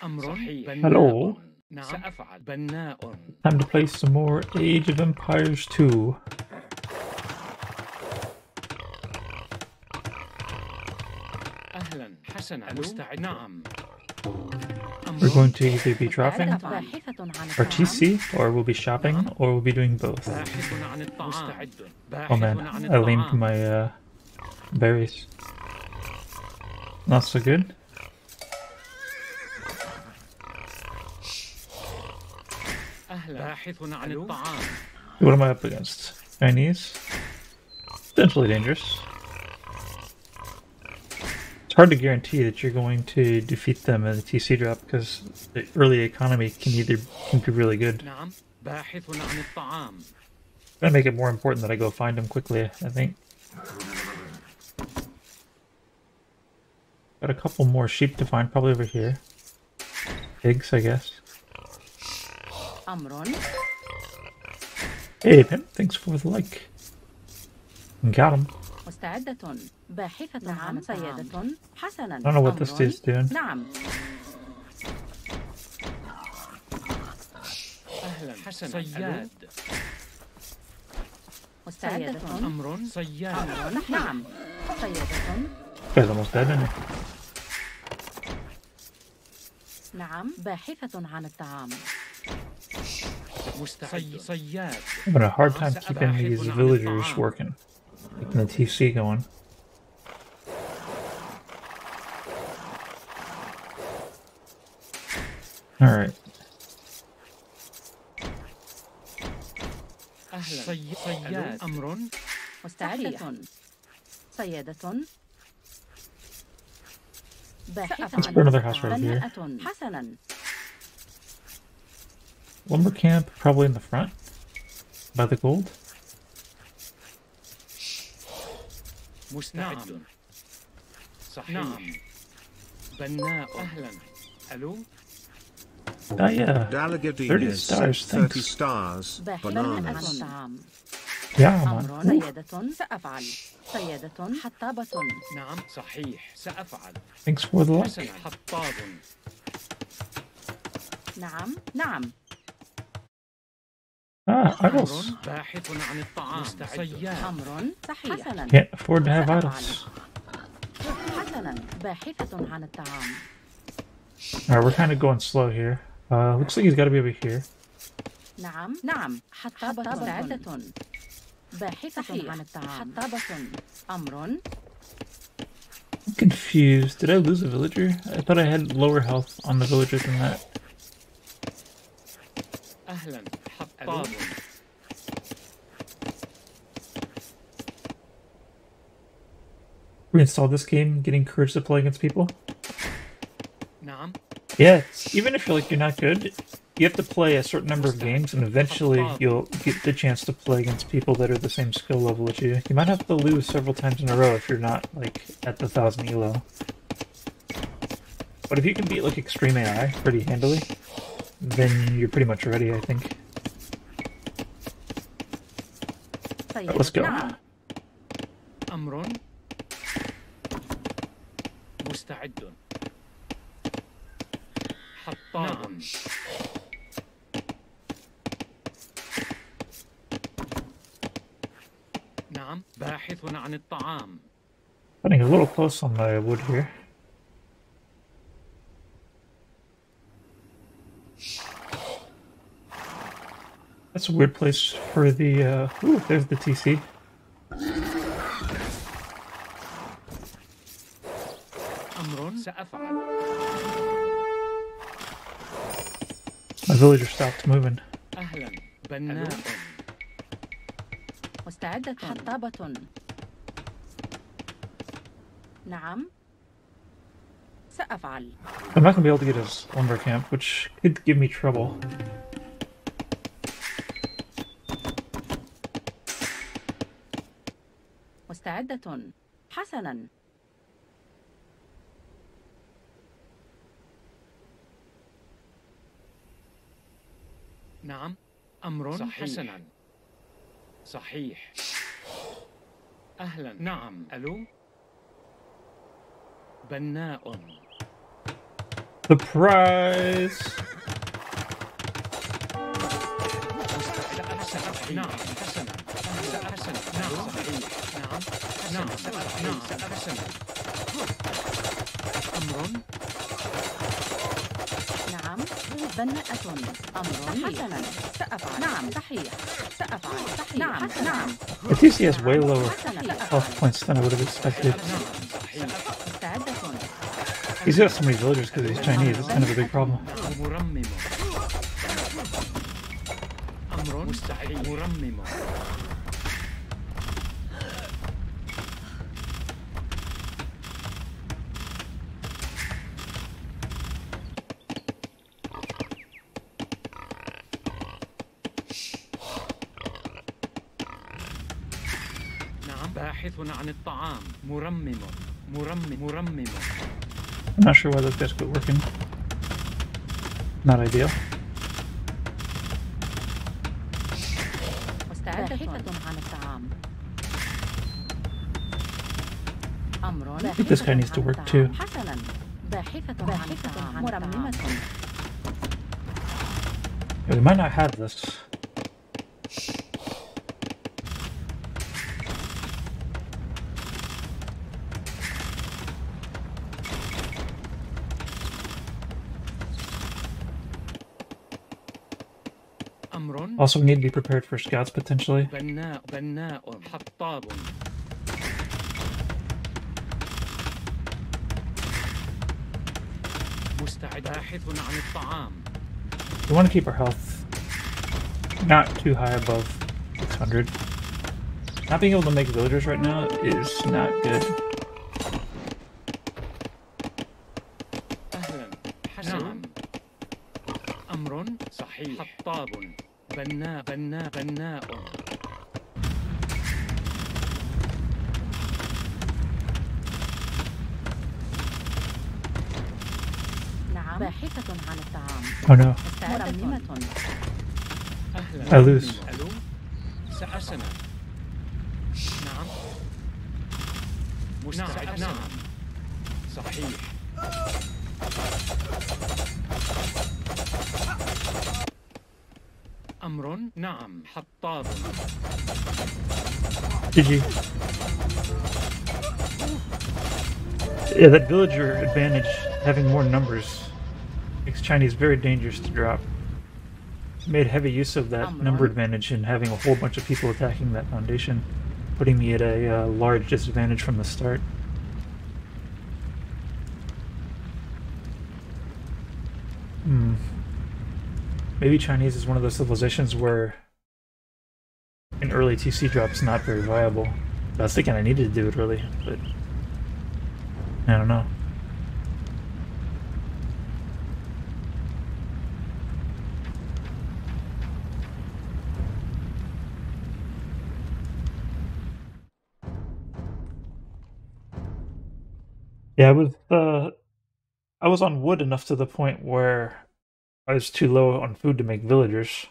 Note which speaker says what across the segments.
Speaker 1: Hello. Time to play some more Age of Empires 2. We're going to either be dropping our TC, or we'll be shopping, or we'll be doing both. Oh man, I lamed my berries. Not so good. What am I up against? Chinese? Potentially dangerous. It's hard to guarantee that you're going to defeat them in the TC drop because the early economy can be really good. Gonna make it more important that I go find them quickly, I think. Got a couple more sheep to find, probably over here. Pigs, I guess. Hey, Pim, thanks for the like. Got him. I don't know what this is doing. Guy's almost dead, isn't he? I'm having a hard time keeping these villagers working. Keeping the TC going. Alright. Let's put another house right here. Lumber camp probably in the front by the gold. Oh yeah, 30 stars, thanks.
Speaker 2: 30 stars, bananas.
Speaker 1: Yeah, man. Thanks for the like. Ah, idols. Can't afford to have idols. Alright, we're kind of going slow here. Looks like he's got to be over here. I'm confused. Did I lose a villager? I thought I had lower health on the villager than that. Reinstall this game, getting courage to play against people. Yeah, even if you're not good, you have to play a certain number of games, and eventually you'll get the chance to play against people that are the same skill level as you. You might have to lose several times in a row if you're not like at the 1000 elo. But if you can beat like extreme AI pretty handily, then you're pretty much ready, I think. Right, let's go. Getting a little close on the wood here. That's a weird place for the, ooh, there's the TC. My villager stopped moving. I'm not gonna be able to get his lumber camp, which could give me trouble.
Speaker 3: صحيح. أهلا. نعم. ألو. بناء.
Speaker 1: The prize!
Speaker 3: نعم حسنا حسنا نعم صحيح نعم نعم نعم حسنا أمر
Speaker 4: نعم بناءة أمر حسنا سأفعل نعم صحيح سأفعل صحيح نعم نعم
Speaker 1: The TC has way lower health points than I would have expected.
Speaker 4: مستعدة
Speaker 1: He's got so many villagers because he's Chinese, it's kind of a big problem.
Speaker 3: مرمم أمر مستحيل مرمم نعم باحث عن الطعام مرمم مرمم
Speaker 1: I'm not sure why those guys quit working. Not ideal.
Speaker 4: باحثة عن الطعام أمر
Speaker 1: I think this guy needs to work too.
Speaker 4: حسنا باحثة عن الطعام مرممة
Speaker 1: Yeah, we might not have this.
Speaker 3: أمر
Speaker 1: Also, we need to be prepared for scouts potentially.
Speaker 3: بناء حطاب مستعد باحث عن الطعام
Speaker 1: We want to keep our health not too high above 600. Not being able to make villagers right now is not good.
Speaker 3: أهلا حسنا أمر صحيح حطاب بناء
Speaker 4: نعم باحثة عن الطعام
Speaker 1: Oh no.
Speaker 4: مرممة
Speaker 3: أهلا
Speaker 1: I lose.
Speaker 3: ألو سأسنا نعم مستعد نعم صحيح أمر نعم حطاب
Speaker 1: GG. Yeah, that villager advantage, having more numbers, makes Chinese very dangerous to drop. Made heavy use of that number advantage in having a whole bunch of people attacking that foundation, putting me at a large disadvantage from the start. Maybe Chinese is one of those civilizations where an early TC drop's not very viable. I was thinking I needed to do it early, but I don't know. Yeah, I was on wood enough to the point where I was too low on food to make villagers.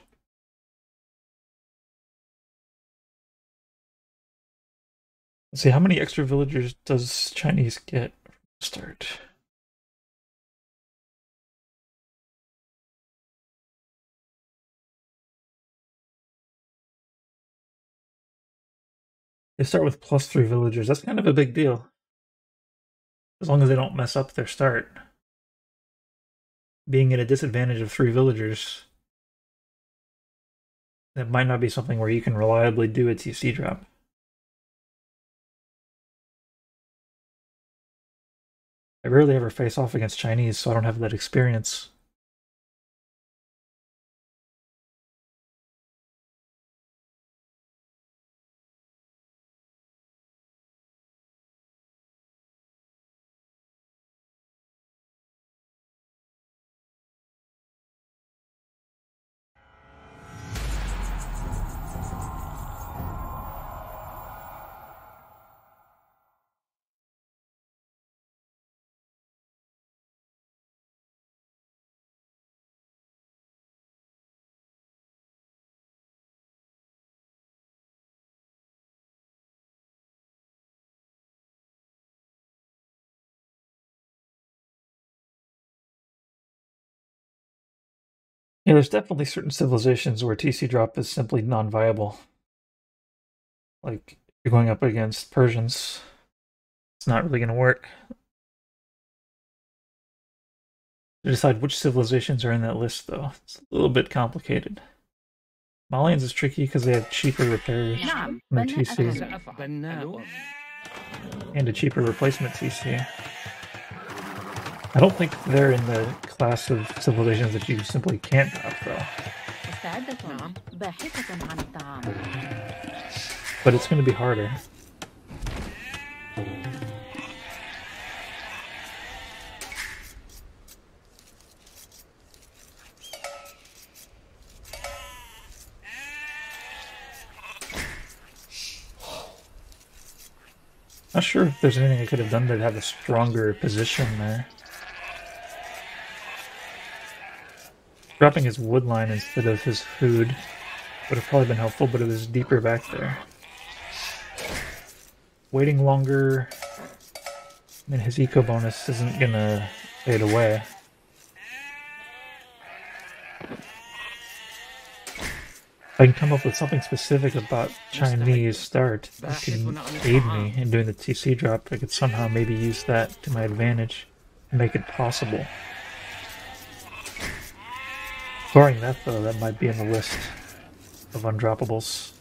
Speaker 1: Let's see, how many extra villagers does Chinese get from the start? They start with +3 villagers. That's kind of a big deal. As long as they don't mess up their start. Being at a disadvantage of 3 villagers, that might not be something where you can reliably do a TC drop. I rarely ever face off against Chinese, so I don't have that experience. Yeah, there's definitely certain civilizations where TC drop is simply non-viable. Like, if you're going up against Persians, it's not really going to work. To decide which civilizations are in that list, though, it's a little bit complicated. Malians is tricky because they have cheaper repairs than their TC, and a cheaper replacement TC. I don't think they're in the class of civilizations that you simply can't drop, though. But it's going to be harder. Not sure if there's anything I could have done to have a stronger position there. Dropping his wood line instead of his food would have probably been helpful, but it was deeper back there. Waiting longer, I mean, his eco bonus isn't gonna fade away. If I can come up with something specific about Chinese start that can aid me in doing the TC drop, I could somehow maybe use that to my advantage and make it possible. Barring that, though, that might be in the list of undroppables.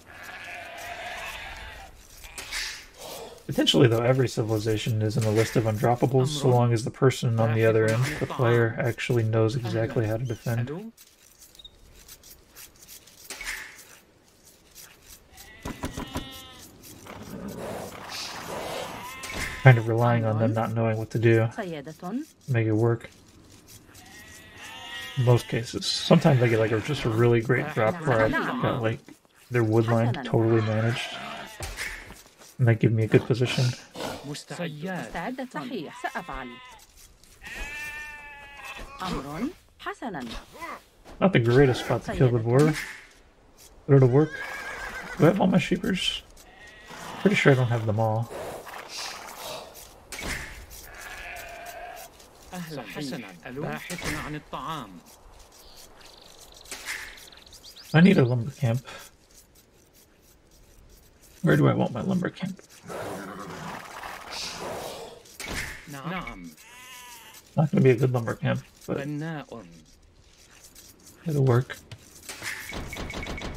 Speaker 1: Potentially, though, every civilization is in the list of undroppables, so long as the person on the other end, the player, actually knows exactly how to defend. Kind of relying on them not knowing what to do to make it work. In most cases. Sometimes I get like just a really great drop where I've got like their wood line totally managed. And that give me a good position. Not the greatest spot to kill the boar, but it'll work. Do I have all my sheepers? Pretty sure I don't have them all. I need a lumber camp. Where do I want my lumber camp? Not gonna be a good lumber camp, but it'll work.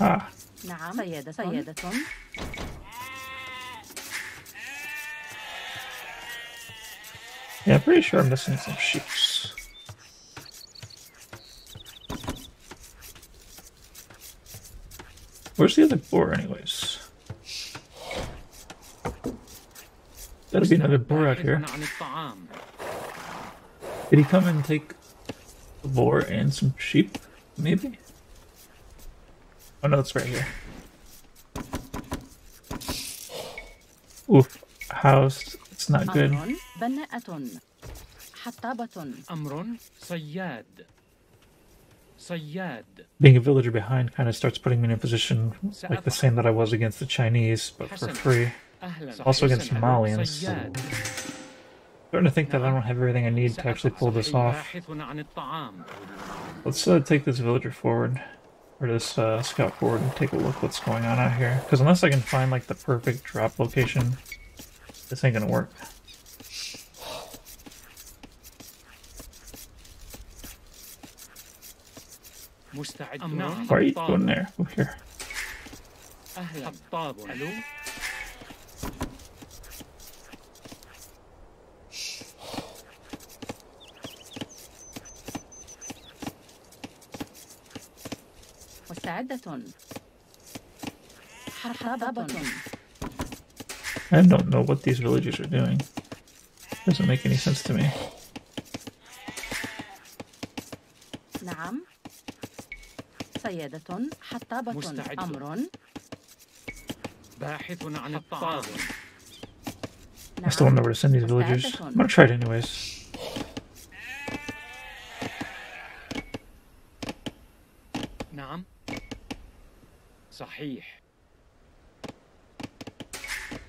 Speaker 1: Ah. Yeah, I'm pretty sure I'm missing some sheep. Where's the other boar, anyways? Gotta be another boar out here. Did he come and take the boar and some sheep? Maybe? Oh no, it's right here. Oof. House. It's not good. Being a villager behind kind of starts putting me in a position like the same that I was against the Chinese, but for free. Also against Malians. Starting to think that I don't have everything I need to actually pull this off. Let's take this villager forward, or this scout forward, and take a look what's going on out here. Because unless I can find like the perfect drop location, this ain't gonna work. Why are you going there? Go here. I don't know what these villagers are doing. Doesn't make any sense to me. I still don't know where to send these villagers. I'm gonna try it anyways.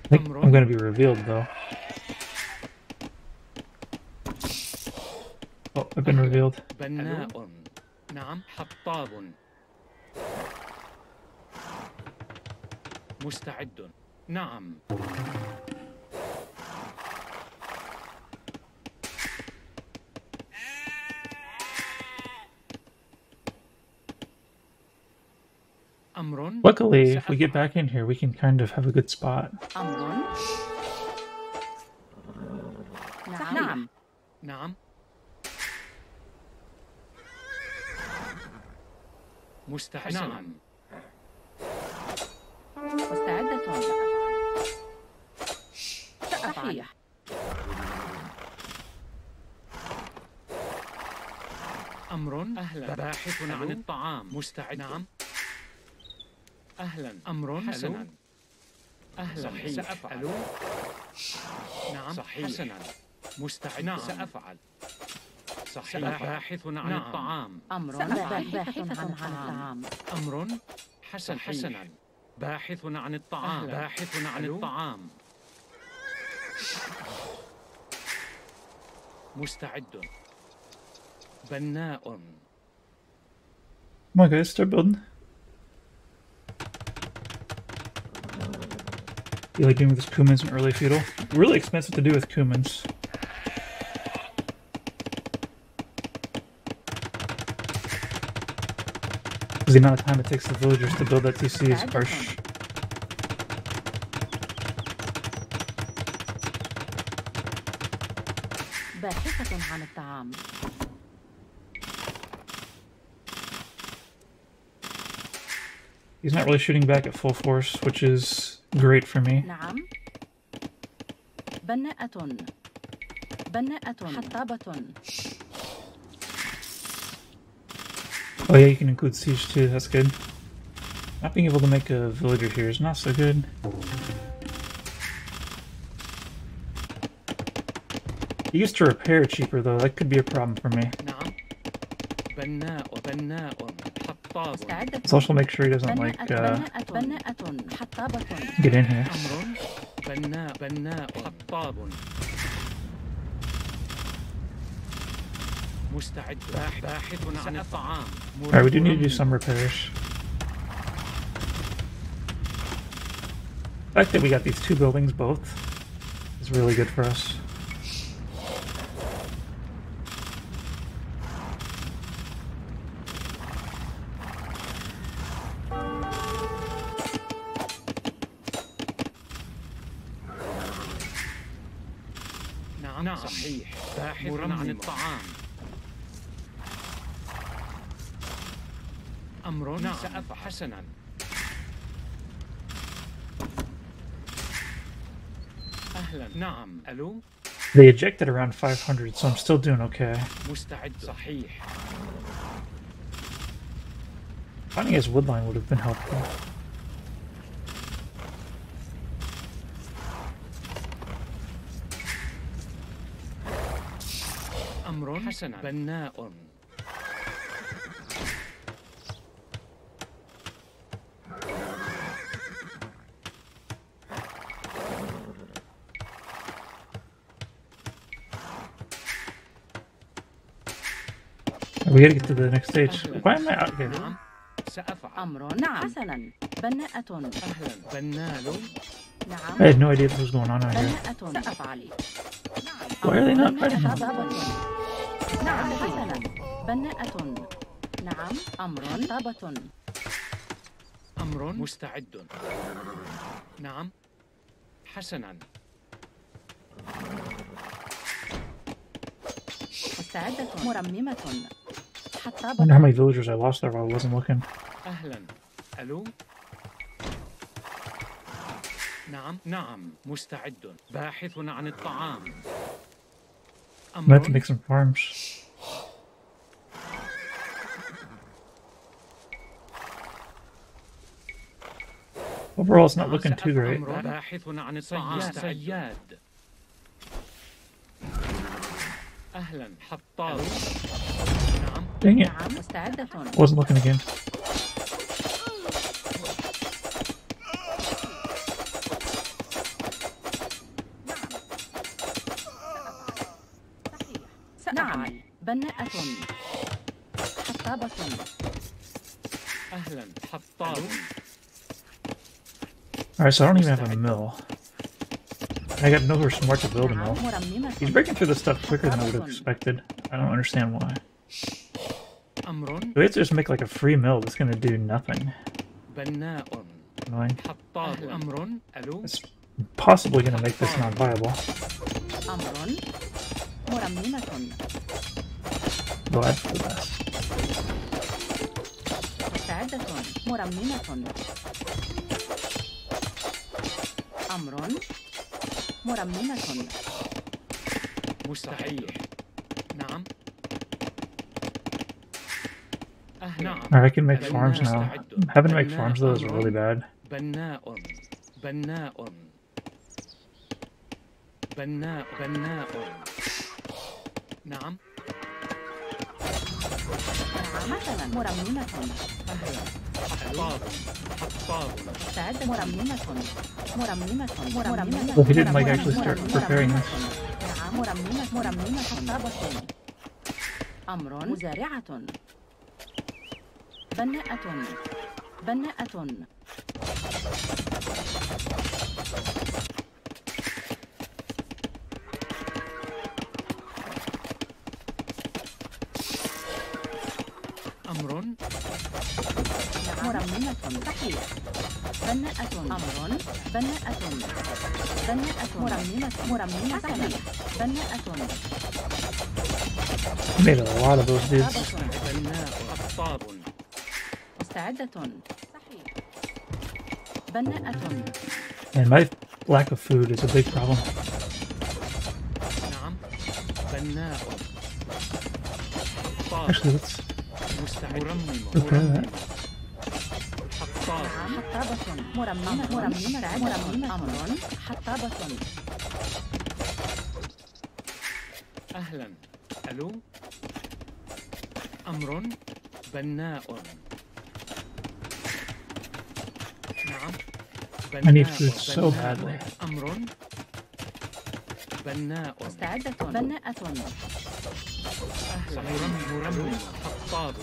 Speaker 1: I think I'm gonna be revealed though. Oh, I've been revealed.
Speaker 3: نعم حطاب مستعد نعم أمر
Speaker 1: Luckily, if we get back in here, we can kind of have a good spot.
Speaker 4: أمر نعم
Speaker 3: نعم مستعد نعم
Speaker 4: مستعدة سأفعل
Speaker 3: أمر أهلا باحث عن الطعام مستعد نعم أهلا أمر حسنا أهلا صحيح. سأفعل نعم صحيح. حسنا مستعد نعم. سأفعل صحيح باحث عن نعم. الطعام
Speaker 4: أمر باحثة عن الطعام
Speaker 3: أمر حسن حسنا باحث عن الطعام أهلا. باحث عن الطعام مستعد بناء
Speaker 1: Come on, guys, start building. You like doing this Kumans and early feudal? Really expensive to do with Kumans. Because the amount of time it takes the villagers to build that TC is harsh.
Speaker 4: باحثة عن الطعام
Speaker 1: He's not really shooting back at full force, which is great for me.
Speaker 4: نعم بناءة حطابة
Speaker 1: Oh yeah, you can include siege too, that's good. Not being able to make a villager here is not so good. He used to repair cheaper though, that could be a problem for me.
Speaker 3: نعم بناء حطاب
Speaker 1: Let's also make sure he doesn't like
Speaker 4: بناءة حطابة
Speaker 1: get in here.
Speaker 3: أمر بناء حطاب مستعد باحث عن الطعام
Speaker 1: Alright, we do need to do some repairs. The fact that we got these two buildings both is really good for us.
Speaker 3: نعم صحيح باحث عن الطعام أمر نعم. سأفعل حسنا أهلا نعم ألو
Speaker 1: They ejected around 500, so I'm still doing okay.
Speaker 3: مستعد صحيح
Speaker 1: Finding his woodline would have been helpful.
Speaker 3: أمر حسنا بناء
Speaker 1: We gotta get to the next stage. Why am I out here?
Speaker 3: نعم سأفعل
Speaker 4: أمر نعم حسنا بناءة
Speaker 3: أهلا بنال
Speaker 4: نعم
Speaker 1: I had no idea what was going on out here.
Speaker 4: بناءة سأفعل
Speaker 1: Why are they not fighting him?
Speaker 4: نعم حسنا بناءة نعم أمر حطابة
Speaker 3: أمر مستعد نعم حسنا
Speaker 4: مستعدة مرممة
Speaker 1: I
Speaker 4: حطابة
Speaker 1: wonder how many villagers I lost there while I wasn't looking.
Speaker 3: أهلا ألو نعم نعم مستعد باحث عن الطعام
Speaker 1: I'm gonna have to make some farms. Overall, it's not looking too great.
Speaker 3: باحث عن الطعام صياد أهلا حطاب نعم
Speaker 1: Dang it.
Speaker 4: نعم مستعدة
Speaker 1: Wasn't looking again.
Speaker 4: نعم بناءة حطابة.
Speaker 3: أهلا حطاب.
Speaker 1: Alright, so I don't even have a mill. I got nowhere smart to build a mill. He's breaking through this stuff quicker than I would have expected. I don't understand why.
Speaker 3: أمر.
Speaker 1: Do we have to just make like a free mill that's gonna do nothing?
Speaker 3: بناء.
Speaker 1: Annoying.
Speaker 3: حطاب. أمر. ألو.
Speaker 1: It's possibly gonna make this non-viable.
Speaker 4: أمر مرممة.
Speaker 1: Glad for that.
Speaker 4: مستعدة مرممة. أمر مرممة.
Speaker 3: مستحيل. نعم. نعم.
Speaker 1: Alright, I can make farms now. Having to make farms though is really bad.
Speaker 3: بناء. بناء. بناء. بناء. نعم.
Speaker 4: مثلا مرممة.
Speaker 3: حطاب. حطاب.
Speaker 4: مستعدة مرممة. مرممة. مرممة.
Speaker 1: Well, he didn't like actually start preparing this.
Speaker 4: نعم مرممة. مرممة. حطابة. أمر مزارعة. بناءة. بناءة.
Speaker 3: أمر.
Speaker 4: مرممة. صحيح. بناءة. أمر. بناءة. بناءة. مرممة. مرممة. صحيح. بناءة.
Speaker 1: Made a lot of those dudes.
Speaker 3: بناء. حطاب.
Speaker 4: مستعدة. صحيح. بناءة.
Speaker 1: And my lack of food is a big problem.
Speaker 3: نعم. بناء. حطاب.
Speaker 1: Actually, let's
Speaker 3: مستعد. مرمم.
Speaker 1: repair that.
Speaker 3: حطاب.
Speaker 4: حطابة. مرممة. مرممة. مرممة. أمر حطابة.
Speaker 3: أهلا. ألو. أمر. بناء. نعم.
Speaker 1: I need
Speaker 3: بناء.
Speaker 1: food so badly.
Speaker 3: أمر. بناء.
Speaker 4: مستعدة. بناءة.
Speaker 3: أهلا. مرمم. حطاب.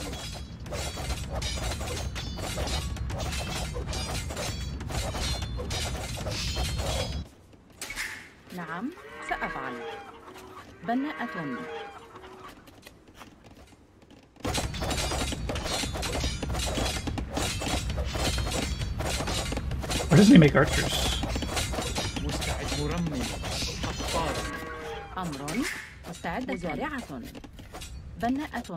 Speaker 4: نعم سأفعل. بناءة.
Speaker 1: Why doesn't he make archers?
Speaker 3: مستعد. مرمم. حطاب.
Speaker 4: أمر مستعدة. مزارعة. بناءة.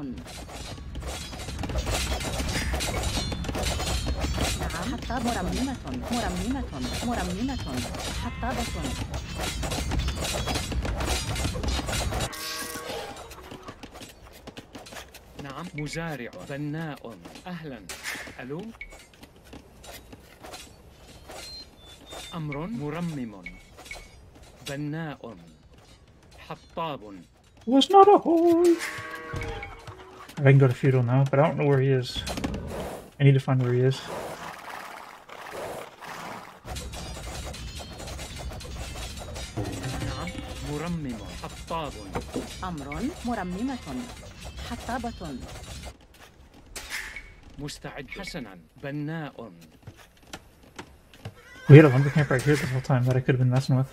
Speaker 4: نعم. حطاب. مرممة. مرممة. مرممة. حطابة.
Speaker 3: نعم. مزارع. بناء. أهلا. ألو. أمر. مرمم. بناء. حطاب.
Speaker 1: Was not a hole. I can go to feudal now, but I don't know where he is. I need to find where he is.
Speaker 3: نعم. مرمم. حطاب.
Speaker 4: أمر مرممة. حطابة.
Speaker 3: مستعد. حسنا. بناء.
Speaker 1: We had a lumber camp right here this whole time that I could have been messing with.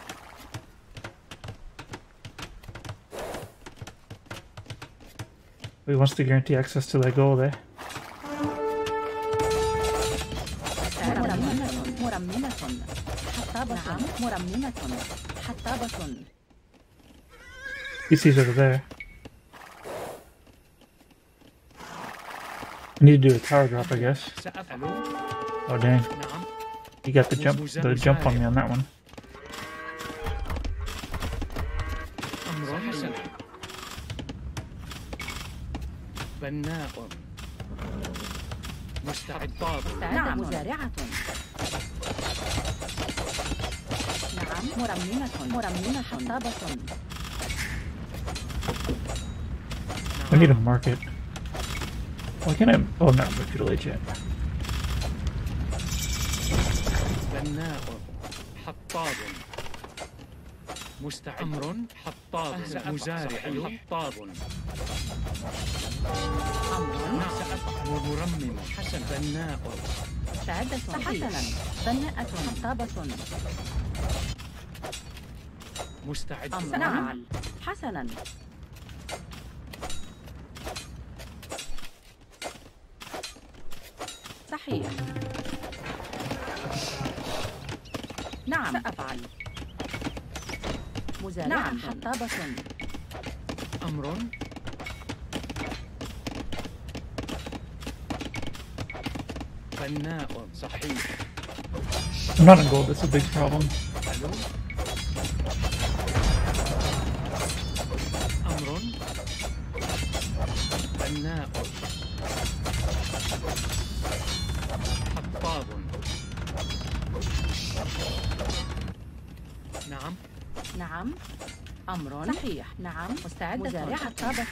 Speaker 1: He wants to guarantee access to that gold, eh?
Speaker 4: مرممة. مرممة. حطابة. نعم. مرممة. حطابة.
Speaker 1: He sees over there. I need to do a tower drop, I guess.
Speaker 3: سأفعل.
Speaker 1: Oh dang,
Speaker 3: نعم.
Speaker 1: he got the jump on me on that one.
Speaker 3: أمر. حسنا. بناء. مستعد. طاب.
Speaker 4: نعم. مزارعة. نعم. مرممة. مرممة. حطابة.
Speaker 1: I need a market. Why can't I? Oh, no, I'm a feudal age yet.
Speaker 3: بناء. حطاب. مستعد. أمر حطاب. مزارع حطاب.
Speaker 4: أمر
Speaker 3: سأفعل. مرمم. حسن. بناء.
Speaker 4: مستعدة. حسنا. بناءة. حطابة.
Speaker 3: مستعد.
Speaker 4: أمر. نعم. حسنا. صحيح. نعم. سأفعل. مزارعة. نعم. حطابة.
Speaker 3: أمر. بناء. صحيح.
Speaker 1: I'm not in gold, that's a big problem.
Speaker 3: ألو. أمر. بناء. حطاب. نعم.
Speaker 4: نعم. أمر. صحيح. نعم. مستعدة. مزارعة. حطابة.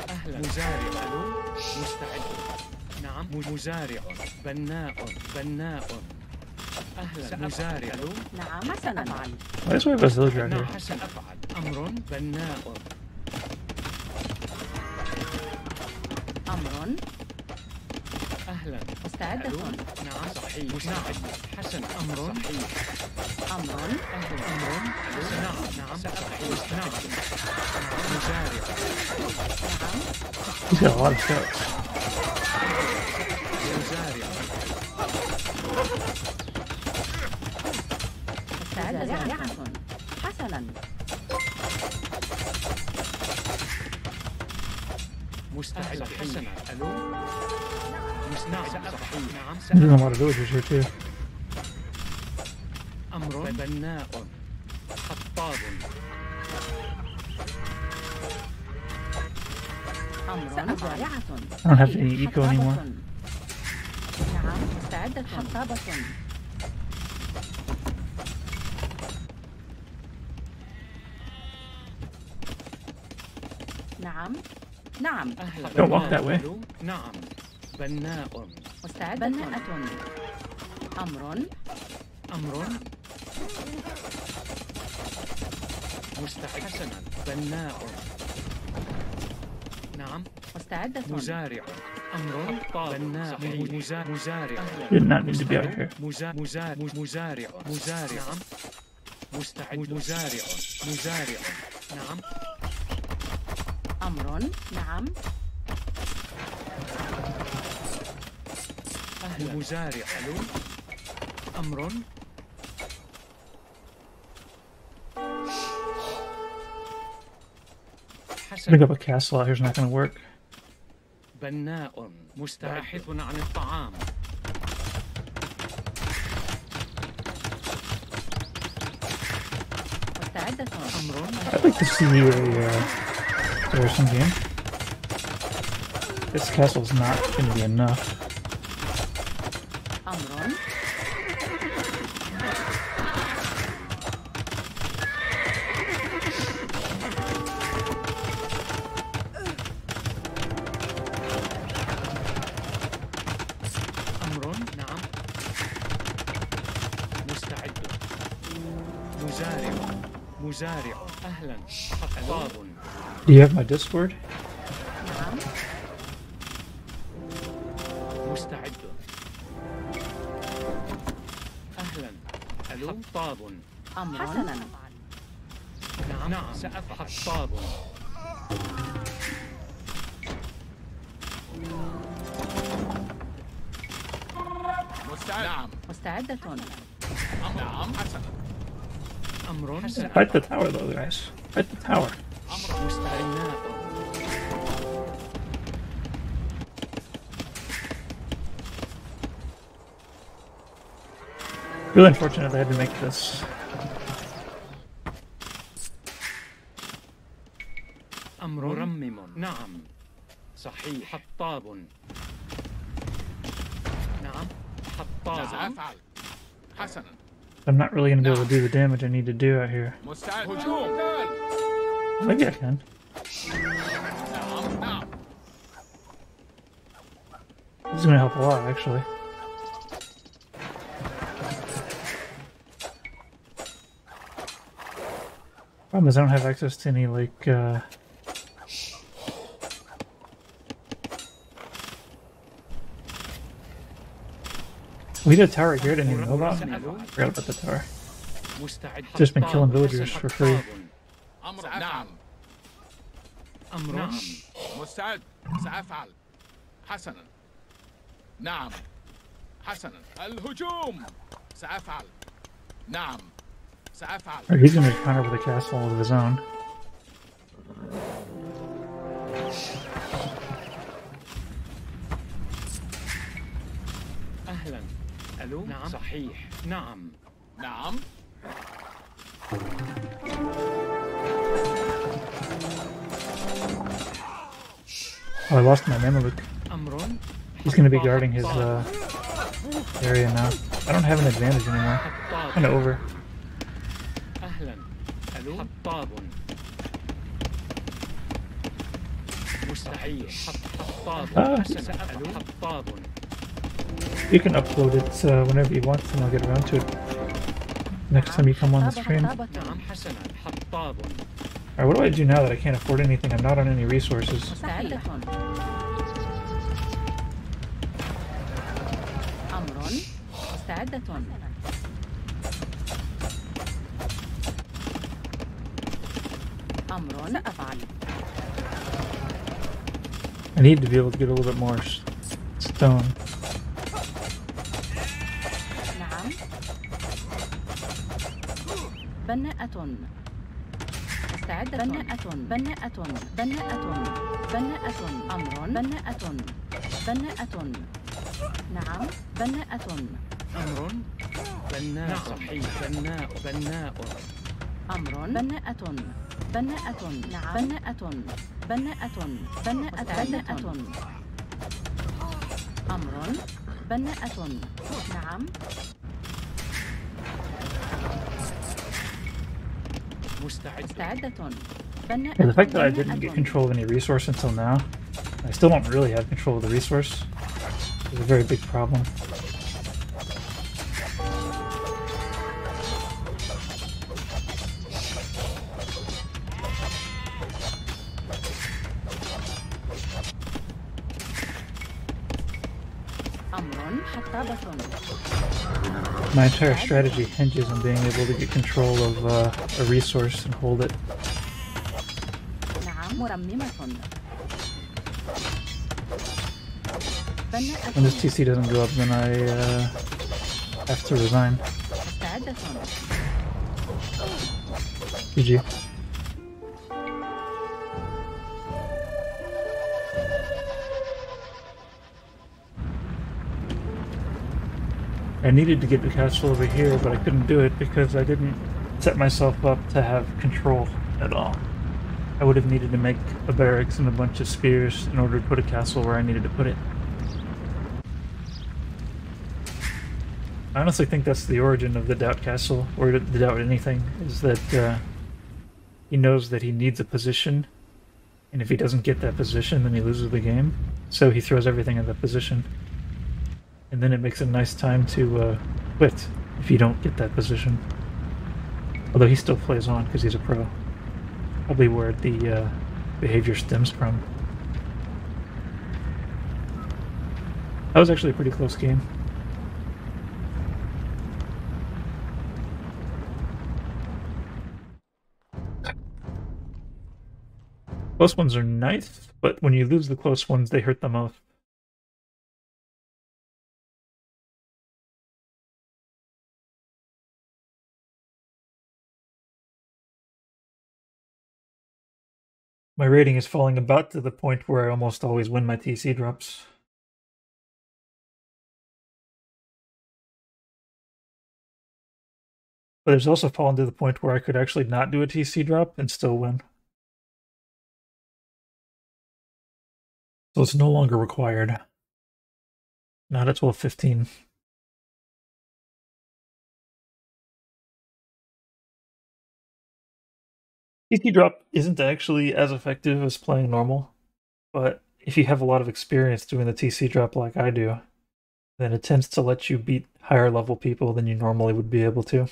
Speaker 3: أهلا. مزارع. ألو. مستعد. نعم. مزارع. بناء. بناء. أهلا. مزارع. ألو.
Speaker 4: نعم. حسنا. أفعل.
Speaker 1: Why is my villager out
Speaker 3: نعم.
Speaker 1: here?
Speaker 3: حسن. أفعل. أمر. بناء.
Speaker 4: أمر.
Speaker 3: أهلا.
Speaker 4: مستعدة.
Speaker 3: ألو. نعم. صحيح. مستعد. حسن. أمر. صحيح.
Speaker 4: أمر.
Speaker 3: أهلا. أمر. ألو. نعم. نعم. سأفعل. نعم. مزارع.
Speaker 1: He's got a lot of scouts.
Speaker 3: مزارع.
Speaker 4: مستعدة. حسنا.
Speaker 3: مستعد. حسنا. ألو. نعم. صحيح. نعم.
Speaker 1: There's a lot of villagers here too.
Speaker 3: أمر. بناء. حطاب.
Speaker 4: أمر. مزارعة.
Speaker 1: I don't have any eco anymore.
Speaker 4: نعم. مستعدة. حطابة. نعم. نعم.
Speaker 3: أهلا.
Speaker 1: Don't walk that way.
Speaker 3: ألو. نعم. بناء.
Speaker 4: مستعدة. بناءة. أمر.
Speaker 3: أمر. مستعد. حسنا. بناء. نعم.
Speaker 4: مستعدة.
Speaker 3: مزارع. أمر. حطاب. بناء. مزارع.
Speaker 1: Did not need to be out here.
Speaker 3: مزارع. نعم. مستعد. مزارع. نعم.
Speaker 4: أمر. نعم.
Speaker 3: أهلا. مزارع. ألو. أمر.
Speaker 1: Putting
Speaker 3: حسن.
Speaker 1: up a castle out here is not going to work.
Speaker 3: بناء. باحث عن الطعام.
Speaker 4: مستعدة.
Speaker 3: أمر.
Speaker 1: I'd like to see a Saracen game. This castle's not going to be enough.
Speaker 4: أمر.
Speaker 3: أمر. نعم. مستعد. مزارع. أهلا. حطاب.
Speaker 1: Do you have my Discord?
Speaker 4: نعم.
Speaker 3: مستعد. أهلا. ألو. حطاب.
Speaker 4: أمر. حسنا.
Speaker 3: نعم. سأفعل. حطاب.
Speaker 2: نعم.
Speaker 4: مستعدة.
Speaker 2: نعم. حسنا.
Speaker 3: أمر.
Speaker 1: Fight the tower though, guys. Fight the tower.
Speaker 3: مستعد.
Speaker 1: Really unfortunate they had to make this.
Speaker 3: أمر. مرمم. نعم. صحيح. حطاب. نعم. حطاب.
Speaker 2: سأفعل. حسنا.
Speaker 1: I'm not really going to be able to do the damage I need to do out here.
Speaker 2: مستعد. هجوم.
Speaker 1: Maybe I can.
Speaker 2: نعم. نعم.
Speaker 1: This is going to help a lot, actually. Problem is I don't have access to any, like, we did a tower here I didn't even know about. I forgot about the tower.
Speaker 3: مستعد.
Speaker 1: Just been killing villagers for free.
Speaker 2: أمر نعم.
Speaker 3: أمر.
Speaker 2: نعم. مستعد. سأفعل. حسنا. نعم. حسنا. الهجوم. سأفعل. نعم. سأفعل.
Speaker 1: Or he's gonna counter with a castle of his own.
Speaker 3: أهلا. ألو. نعم. صحيح. نعم.
Speaker 2: نعم.
Speaker 1: Oh, I lost my Mameluke.
Speaker 3: أمر.
Speaker 1: He's gonna be guarding his area now. I don't have an advantage anymore. Kinda over.
Speaker 3: أهلا. ألو. حطاب. مستعد. حطاب. ألو. حطاب.
Speaker 1: You can upload it whenever you want, and I'll get around to it next time you come on the stream.
Speaker 3: نعم حسنا. حطاب.
Speaker 1: Alright, what do I do now that I can't afford anything? I'm not on any resources.
Speaker 4: مستعدة. أمر مستعدة. أمر سأفعل.
Speaker 1: I need to be able to get a little bit more stone.
Speaker 4: نعم. بناءة. مستعدة. بناءة. بناءة. بناءة. بناءة. أمر. بناءة. بناءة. نعم. بناءة.
Speaker 3: أمر. بناء. صحيح. بناء. بناء.
Speaker 4: أمر. بناءة. بناءة. نعم. بناءة. بناءة. بناءة. بناءة. أمر. بناءة. نعم. مستعدة. بناءة.
Speaker 1: Yeah, the fact that I didn't get control of any resource until now, I still don't really have control of the resource, is a very big problem.
Speaker 4: أمر حطابة.
Speaker 1: My entire strategy hinges on being able to get control of a resource and hold it.
Speaker 4: نعم. مرممة. بناءة.
Speaker 1: When this TC doesn't go up, then I have to resign.
Speaker 4: مستعدة.
Speaker 1: GG. I needed to get the castle over here, but I couldn't do it because I didn't set myself up to have control at all. I would have needed to make a barracks and a bunch of spears in order to put a castle where I needed to put it. I honestly think that's the origin of the Doubt Castle, or the Doubt anything, is that he knows that he needs a position, and if he doesn't get that position, then he loses the game. So he throws everything in that position. And then it makes a nice time to quit if you don't get that position. Although he still plays on because he's a pro. Probably where the behavior stems from. That was actually a pretty close game. Close ones are nice, but when you lose the close ones, they hurt the most. My rating is falling about to the point where I almost always win my TC drops. But it's also fallen to the point where I could actually not do a TC drop and still win. So it's no longer required. Not at 12:15. TC drop isn't actually as effective as playing normal, but if you have a lot of experience doing the TC drop like I do, then it tends to let you beat higher level people than you normally would be able to.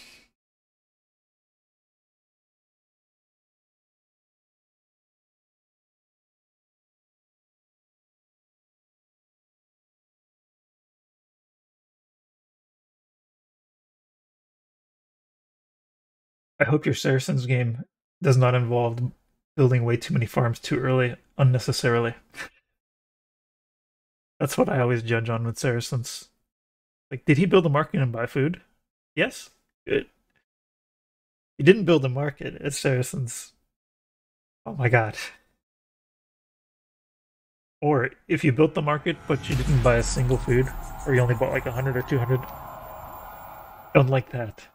Speaker 1: I hope your Saracens game does not involve building way too many farms too early, unnecessarily. That's what I always judge on with Saracens. Like, did he build a market and buy food? Yes? Good. He didn't build a market at Saracens. Oh my god. Or if you built the market but you didn't buy a single food, or you only bought like 100 or 200, don't like that.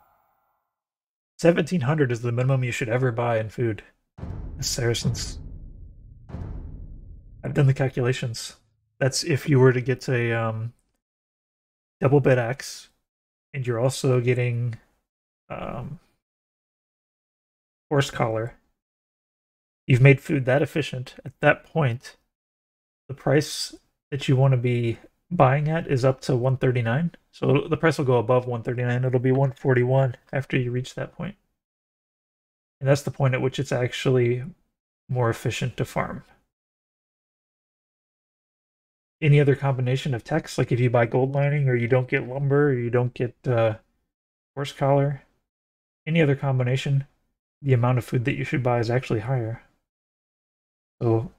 Speaker 1: 1,700 is the minimum you should ever buy in food. Saracens. I've done the calculations. That's if you were to get a double bed axe, and you're also getting horse collar. You've made food that efficient. At that point, the price that you want to be buying at is up to 139. So the price will go above 139. It'll be 141 after you reach that point. And that's the point at which it's actually more efficient to farm. Any other combination of techs, like if you buy gold lining, or you don't get lumber, or you don't get horse collar, any other combination, the amount of food that you should buy is actually higher. So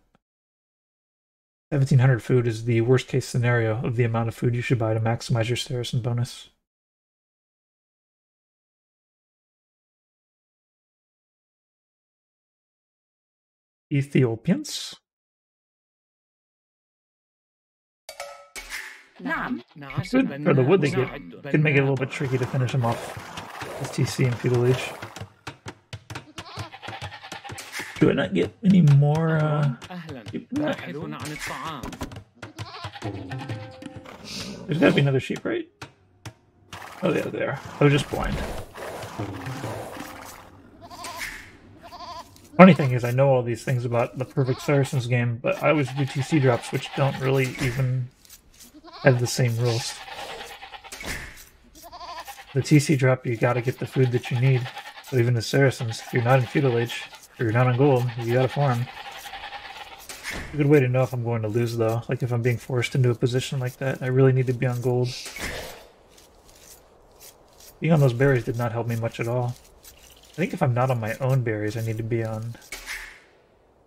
Speaker 1: 1,700 food is the worst case scenario of the amount of food you should buy to maximize your Saracen bonus. Ethiopians?
Speaker 4: نعم.
Speaker 1: Good for the wood they get. Could make it a little bit tricky to finish them off with TC and Feudal Age. Do I not get any more? There's gotta be another sheep, right? Oh yeah, there. I was just blind. Funny thing is, I know all these things about the perfect Saracens game, but I always do TC drops, which don't really even have the same rules. The TC drop, you gotta get the food that you need. So even the Saracens, if you're not in Feudal Age, or you're not on gold, you gotta farm. A good way to know if I'm going to lose, though, like if I'm being forced into a position like that, I really need to be on gold. Being on those berries did not help me much at all. I think if I'm not on my own berries, I need to be on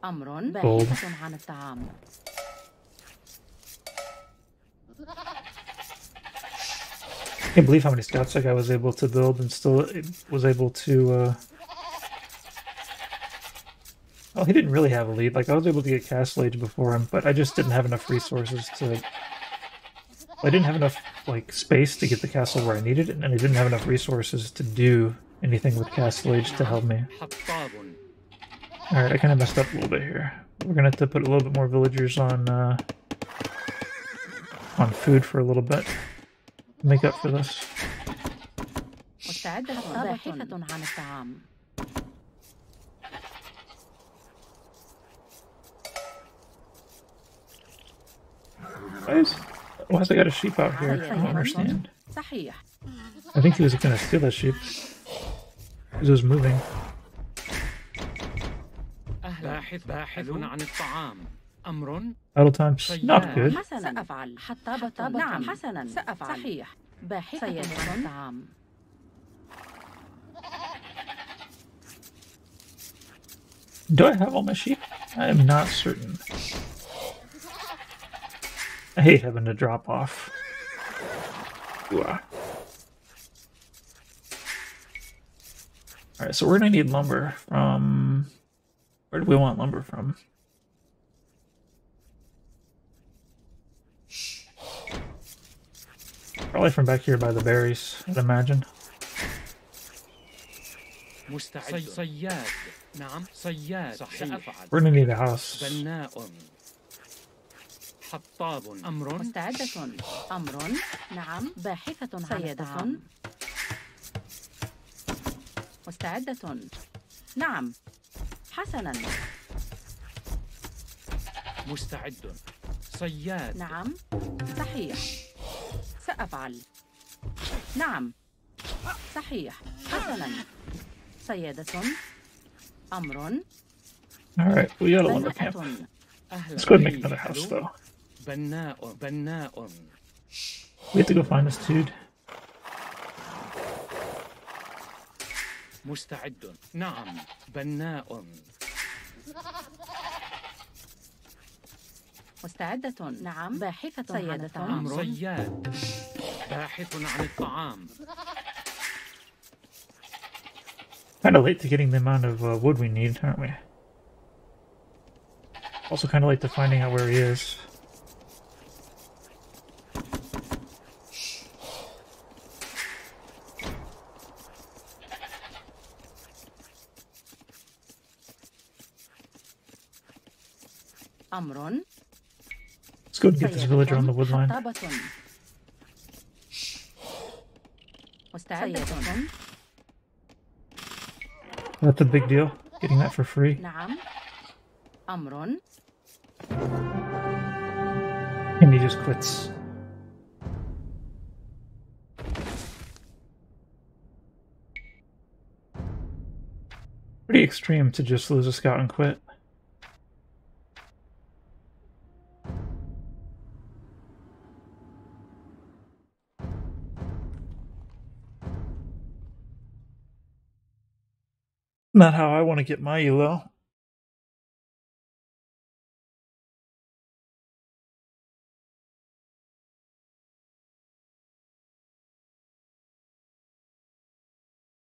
Speaker 1: gold. I can't believe how many scouts I was able to build and still was able to... Well, he didn't really have a lead. Like, I was able to get Castle Age before him, but I just didn't have enough resources to... I didn't have enough, like, space to get the castle where I needed it, and I didn't have enough resources to do anything with Castle Age to help me. Alright, I kind of messed up a little bit here. We're gonna have to put a little bit more villagers on food for a little bit. Make up for this. Why has I got a sheep out here? I don't understand. I think he was gonna steal that sheep. Because it was moving. Idle time's not good. Do I have all my sheep? I am not certain. I hate having to drop off. Alright, so we're gonna need lumber from... Where do we want lumber from? Probably from back here by the berries, I'd imagine. We're gonna need a house.
Speaker 4: مستعدة. أمر. نعم. باحثة عن الطعام. مستعدة. نعم. حسنا.
Speaker 3: مستعد. صياد.
Speaker 4: نعم. صحيح. سأفعل. نعم. صحيح. حسنا. صيادة. أمر.
Speaker 1: Alright, we got a lumber camp. Let's go and make another house, though. We have to go find this dude.
Speaker 3: مستعد. نعم. بناء.
Speaker 4: مستعدة. نعم. باحثة عن الطعام.
Speaker 3: أمر. صياد. باحث عن الطعام.
Speaker 1: Kind of late to getting the amount of wood we need, aren't we? Also kind of late to finding out where he is.
Speaker 4: أمر.
Speaker 1: Let's go and get this villager on the wood line.
Speaker 4: حطابة. مستعدة.
Speaker 1: That's a big deal, getting that for free.
Speaker 4: نعم. أمر.
Speaker 1: And he just quits. Pretty extreme to just lose a scout and quit. Not how I want to get my elo.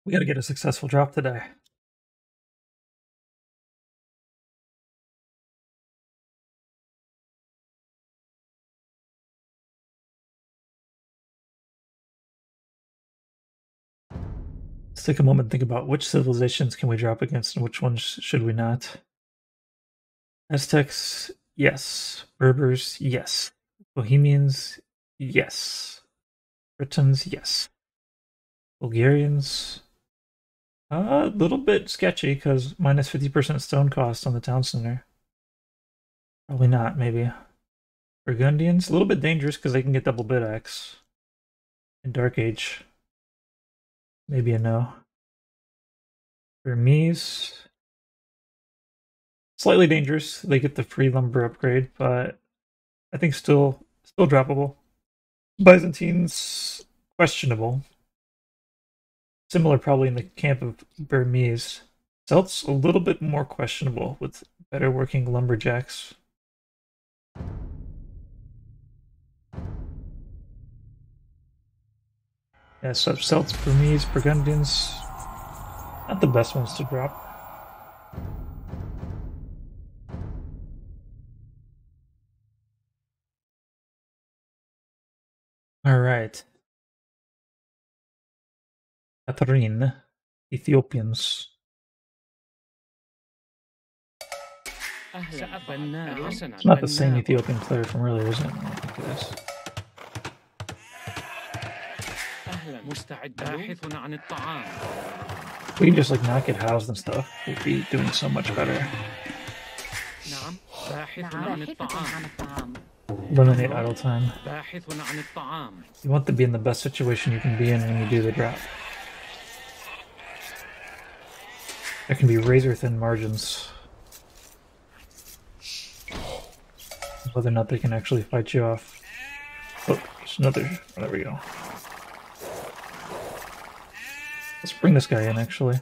Speaker 1: We gotta get a successful drop today. Let's take a moment and think about which civilizations can we drop against and which ones should we not. Aztecs, yes. Berbers, yes. Bohemians, yes. Britons, yes. Bulgarians, a little bit sketchy because minus 50% stone cost on the town center. Probably not, maybe. Burgundians, a little bit dangerous because they can get double bid axe. In Dark Age. Maybe a no. Burmese, slightly dangerous. They get the free lumber upgrade, but I think still droppable. Byzantines, questionable. Similar probably in the camp of Burmese. Celts, a little bit more questionable with better working lumberjacks. Yeah, so Celts, Burmese, Burgundians, not the best ones to drop. Alright. Catherine, Ethiopians. It's not the same Ethiopian player from earlier, is it? I don't think it is. We can just like not get housed and stuff. We'd be doing so much better. Eliminate idle time. You want to be in the best situation you can be in when you do the drop. There can be razor thin margins. Whether or not they can actually fight you off. Oh, there's another. Oh, there we go. Let's bring this guy in, actually.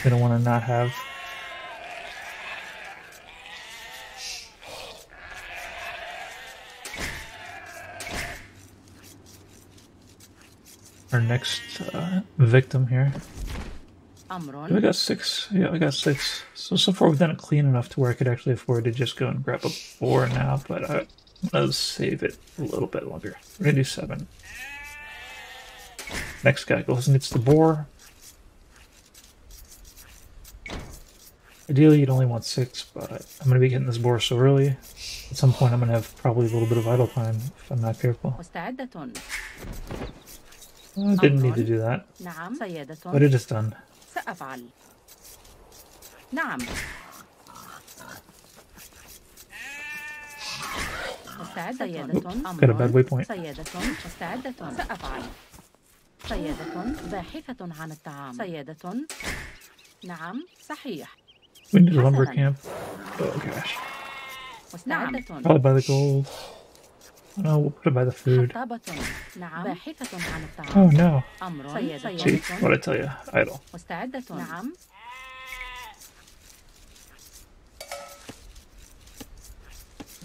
Speaker 1: We don't want to not have. Our next victim here. We got 6. Yeah, I got 6. So far we've done it clean enough to where I could actually afford to just go and grab a 4 now, but I'll save it a little bit longer. We're gonna do 7. Next guy goes and gets the boar. Ideally you'd only want 6, but I'm gonna be getting this boar so early. At some point I'm gonna have probably a little bit of idle time if I'm not careful. I didn't need to do that, but it is done.
Speaker 4: نعم.
Speaker 1: Got a bad waypoint.
Speaker 4: صيادة باحثة عن الطعام. صيادة. نعم صحيح.
Speaker 1: We need a lumber camp. Oh gosh.
Speaker 4: نعم.
Speaker 1: Probably buy the gold. No, we'll put it by the food.
Speaker 4: حطابة. نعم. باحثة عن
Speaker 1: Oh
Speaker 4: الطعام.
Speaker 1: no.
Speaker 4: أمر.
Speaker 1: See,
Speaker 4: سيدة.
Speaker 1: what'd I tell you? Idle.
Speaker 4: مستعدة. نعم.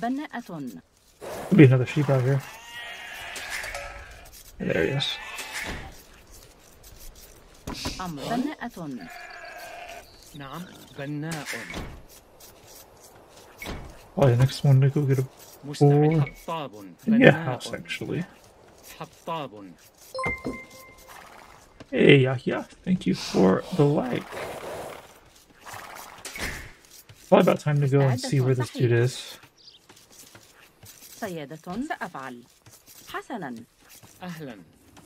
Speaker 4: بناءة.
Speaker 1: Could be another sheep out here. Yeah, there he is.
Speaker 4: أمر. بناءة.
Speaker 3: نعم بناء.
Speaker 1: Probably the next one to go get a
Speaker 3: مستعد. حطاب.
Speaker 1: yeah house actually.
Speaker 3: حطاب.
Speaker 1: Hey Yahya, thank you for the like. Probably about time to go and see where this dude is.
Speaker 4: سيدة. سأفعل. حسنا.
Speaker 3: أهلا.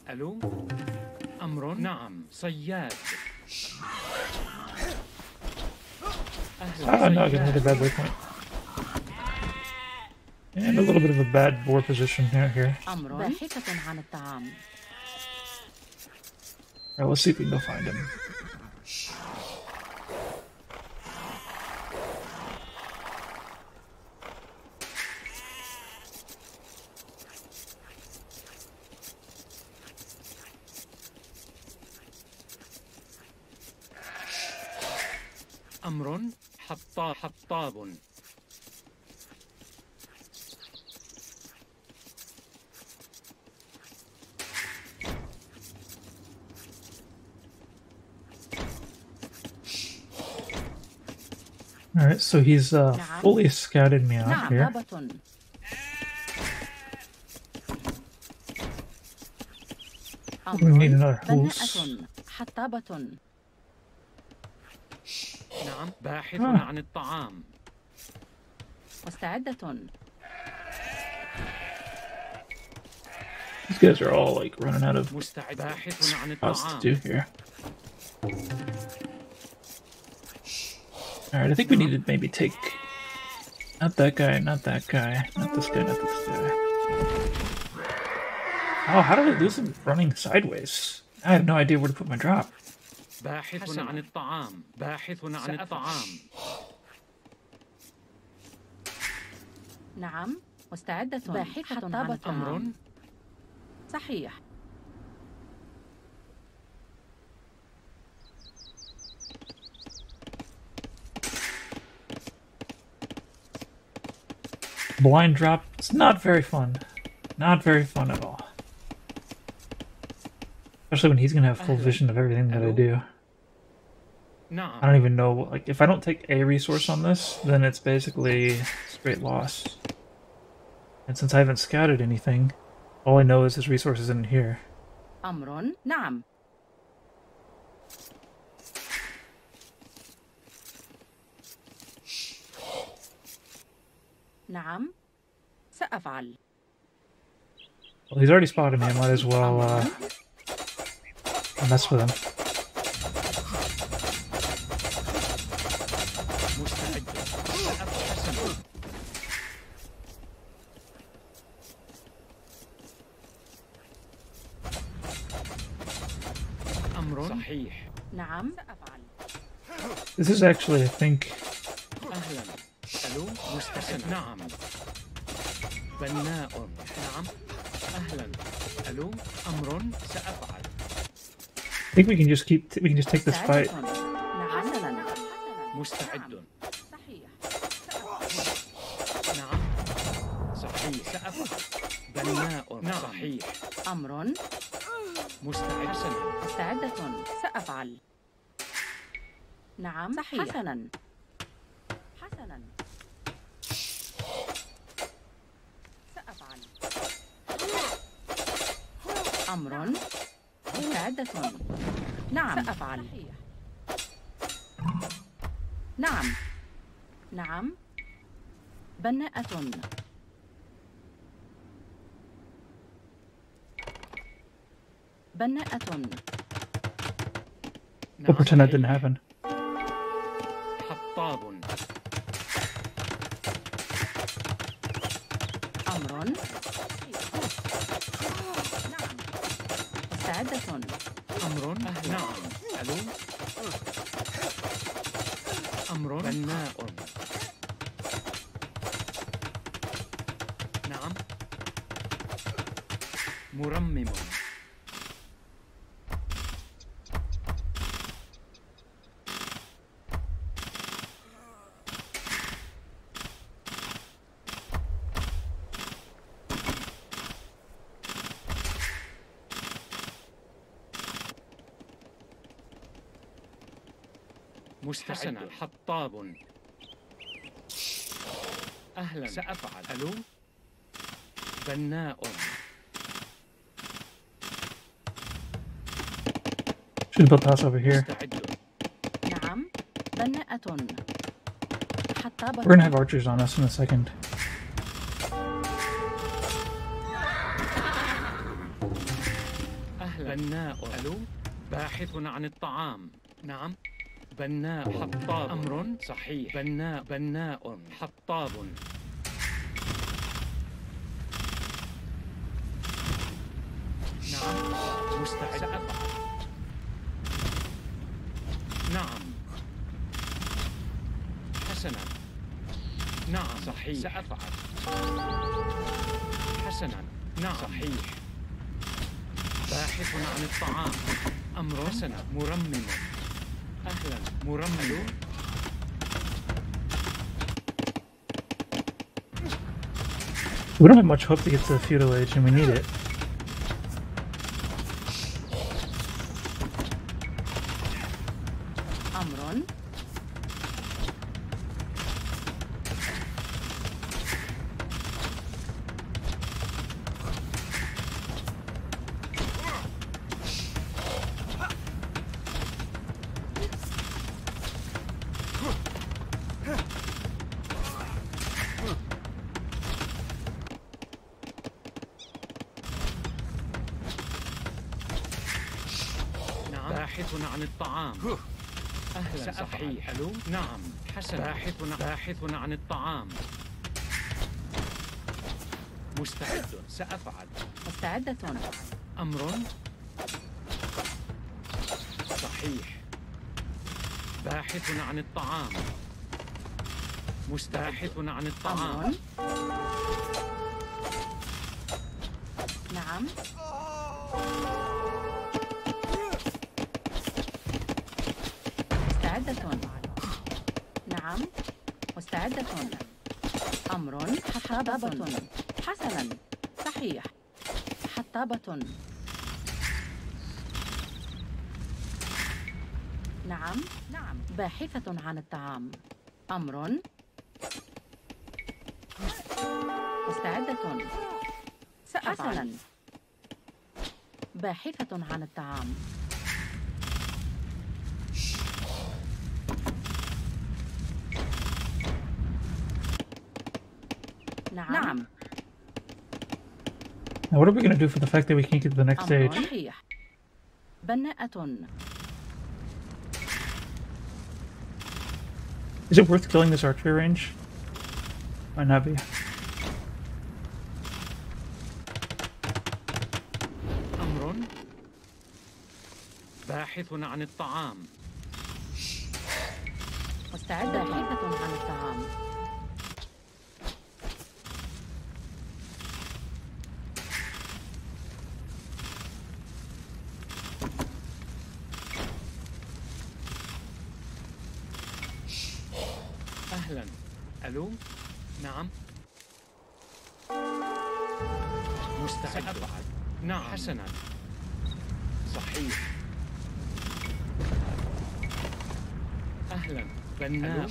Speaker 3: ألو. أمر. نعم صياد. أهلا.
Speaker 1: No, I get another bad waypoint. And a little bit of a bad boar position here.
Speaker 4: أمر. باحثة عن الطعام.
Speaker 1: Alright, let's see if we can go find him.
Speaker 3: أمر. حطاب.
Speaker 1: Alright, so he's fully scouted me out here. We need another house.
Speaker 4: حطابة.
Speaker 3: نعم باحث عن الطعام.
Speaker 4: مستعدة.
Speaker 1: These guys are all like running out of
Speaker 3: مستعد. باحث عن
Speaker 1: spots to
Speaker 3: الطعام.
Speaker 1: do here. Alright, I think we need to maybe take not that guy, not that guy, not this guy, not this guy. Oh, how did I lose him running sideways? I have no idea where to put my drop.
Speaker 3: باحث عن الطعام. باحث عن الطعام.
Speaker 4: نعم. مستعدة. باحثة عن الطعام.
Speaker 3: أمر.
Speaker 4: صحيح.
Speaker 1: Blind drop, it's not very fun. Not very fun at all. Especially when he's gonna have full vision of everything that I do.
Speaker 3: نعم.
Speaker 1: I don't even know, like, if I don't take a resource on this, then it's basically straight loss. And since I haven't scouted anything, all I know is his resources in here.
Speaker 4: أمر. نعم. نعم. سأفعل.
Speaker 1: Well, he's already spotted me, I might as well mess with him.
Speaker 3: أمر. صحيح.
Speaker 4: نعم. سأفعل.
Speaker 1: This is actually, I think...
Speaker 3: أهلا. ألو. مستحسن. نعم. بناء. نعم. أهلا. ألو. أمر. سأفعل.
Speaker 1: I think we can just take this fight.
Speaker 4: نعم.
Speaker 3: مستعد.
Speaker 4: صحيح.
Speaker 3: نعم. صحيح. سأفعل. بناء. نعم. صحيح.
Speaker 4: أمر.
Speaker 3: مستعد.
Speaker 4: مستعدة. سأفعل. نعم. صحيح. حسنا. حسنا. سأفعل. أمر. مستعدة. نعم. سأفعل. نعم. نعم. بناءة. بناءة.
Speaker 1: We'll pretend that didn't happen.
Speaker 3: حطاب.
Speaker 4: أمر. نعم. مستعدة.
Speaker 3: أمر. نعم. ألو. أمر. بناء. نعم. مرمم. مستعد. حطاب. أهلا. سأفعل. ألو. بناء.
Speaker 1: Should build the house over here.
Speaker 3: مستعد.
Speaker 4: نعم. بناءة. حطابة.
Speaker 1: We're gonna have archers on us in a second.
Speaker 3: أهلا. بناء. ألو. باحث عن الطعام. نعم. بناء. حطاب. أمر صحيح. بناء حطاب. نعم. مستعد. سأفعل. نعم. حسنا. نعم. صحيح. سأفعل. حسنا. نعم. صحيح. باحث عن الطعام. أمر. حسنا. مرمم. أهلا. مرمم.
Speaker 1: We don't have much hope to get to the feudal age, and we need it.
Speaker 4: أمر.
Speaker 3: باحث عن الطعام. أهلا. صحيح. ألو. نعم. حسنا. باحث عن الطعام. مستعد. سأفعل.
Speaker 4: مستعدة.
Speaker 3: أمر. صحيح. باحث عن الطعام. باحث عن الطعام.
Speaker 4: أمر. نعم. مستعدة. نعم. مستعدة. أمر. حطابة. حسنا. صحيح. حطابة. نعم. نعم. باحثة عن الطعام. أمر. مستعدة. حسنا. باحثة عن الطعام. نعم.
Speaker 1: Now, what are we gonna do for the fact that we can't get to the next
Speaker 4: أمر.
Speaker 1: stage?
Speaker 4: صحيح. بناءة.
Speaker 1: Is it worth killing this archer range? Might not be.
Speaker 3: أمر. باحث عن الطعام.
Speaker 4: مستعدة. باحثة عن الطعام.
Speaker 3: أهلا. ألو. نعم. مستعد. سأفعل. نعم. حسنا. صحيح. أهلا. بناء.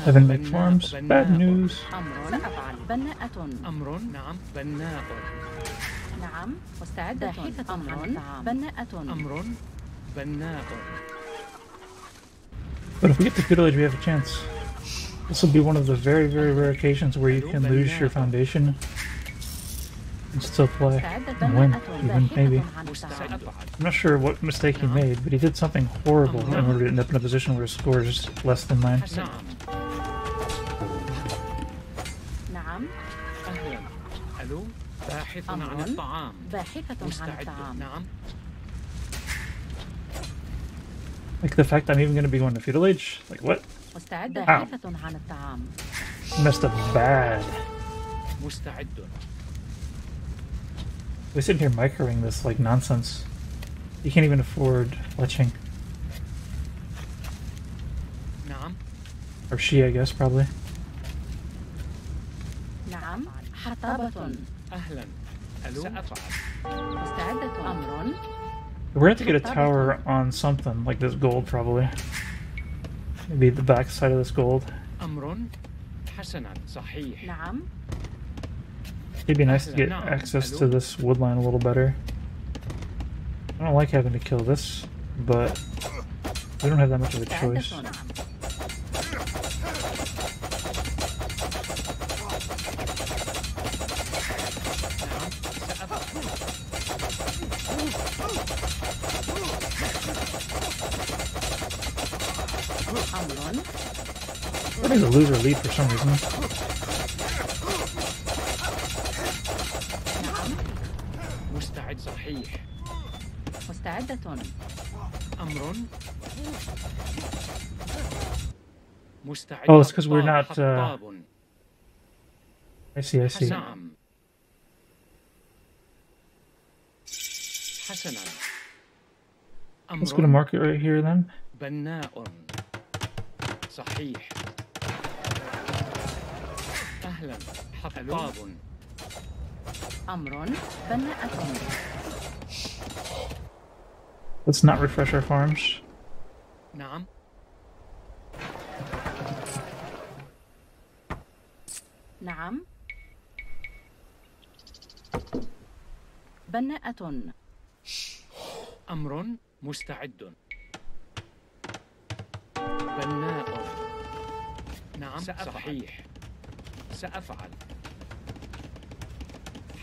Speaker 1: Haven't made farms. Bad news.
Speaker 4: أمر. سأفعل. بناءة.
Speaker 3: أمر. نعم. بناء.
Speaker 4: نعم. مستعدة. باحثة عن الطعام. بناءة.
Speaker 3: أمر. بناء.
Speaker 1: But if we get to feudal age, we have a chance. This will be one of the very, very rare occasions where you can lose your foundation and still play and win, even maybe. I'm not sure what mistake he made, but he did something horrible in order to end up in a position where his score is less than mine.
Speaker 3: نعم.
Speaker 4: نعم.
Speaker 3: أهلا. ألو. باحث عن
Speaker 4: أمر.
Speaker 3: الطعام.
Speaker 4: باحثة عن
Speaker 3: مستعد.
Speaker 4: الطعام.
Speaker 3: نعم.
Speaker 1: Like the fact I'm even going to be going to feudal age? Like what?
Speaker 4: مستعدة. باحثة عن الطعام.
Speaker 1: Messed up bad.
Speaker 3: مستعد.
Speaker 1: We're sitting here microing this like nonsense. You can't even afford fletching.
Speaker 3: نعم.
Speaker 1: Or she, I guess, probably.
Speaker 4: نعم. حطابة.
Speaker 3: أهلا. ألو. سأفعل.
Speaker 4: مستعدة. أمر.
Speaker 1: We're gonna have to get a tower on something, like this gold, probably. Maybe the back side of this gold.
Speaker 3: أمر. حسنا. صحيح.
Speaker 4: نعم.
Speaker 1: It'd be nice to get access to this woodline a little better. I don't like having to kill this, but we don't have that much of a choice. I think the loser lead for some reason.
Speaker 3: مستعد صحيح.
Speaker 4: مستعدة.
Speaker 3: أمر. مستعد.
Speaker 1: Oh, it's because we're not. I see.
Speaker 3: نعم. حسنا.
Speaker 1: Let's go to market right here then.
Speaker 3: بناء. صحيح. أهلا. حطاب.
Speaker 4: أمر. بناءة.
Speaker 1: Let's not refresh our farms.
Speaker 3: نعم.
Speaker 4: نعم. بناءة.
Speaker 3: أمر. مستعد. بناء. نعم. صحيح. سأفعل.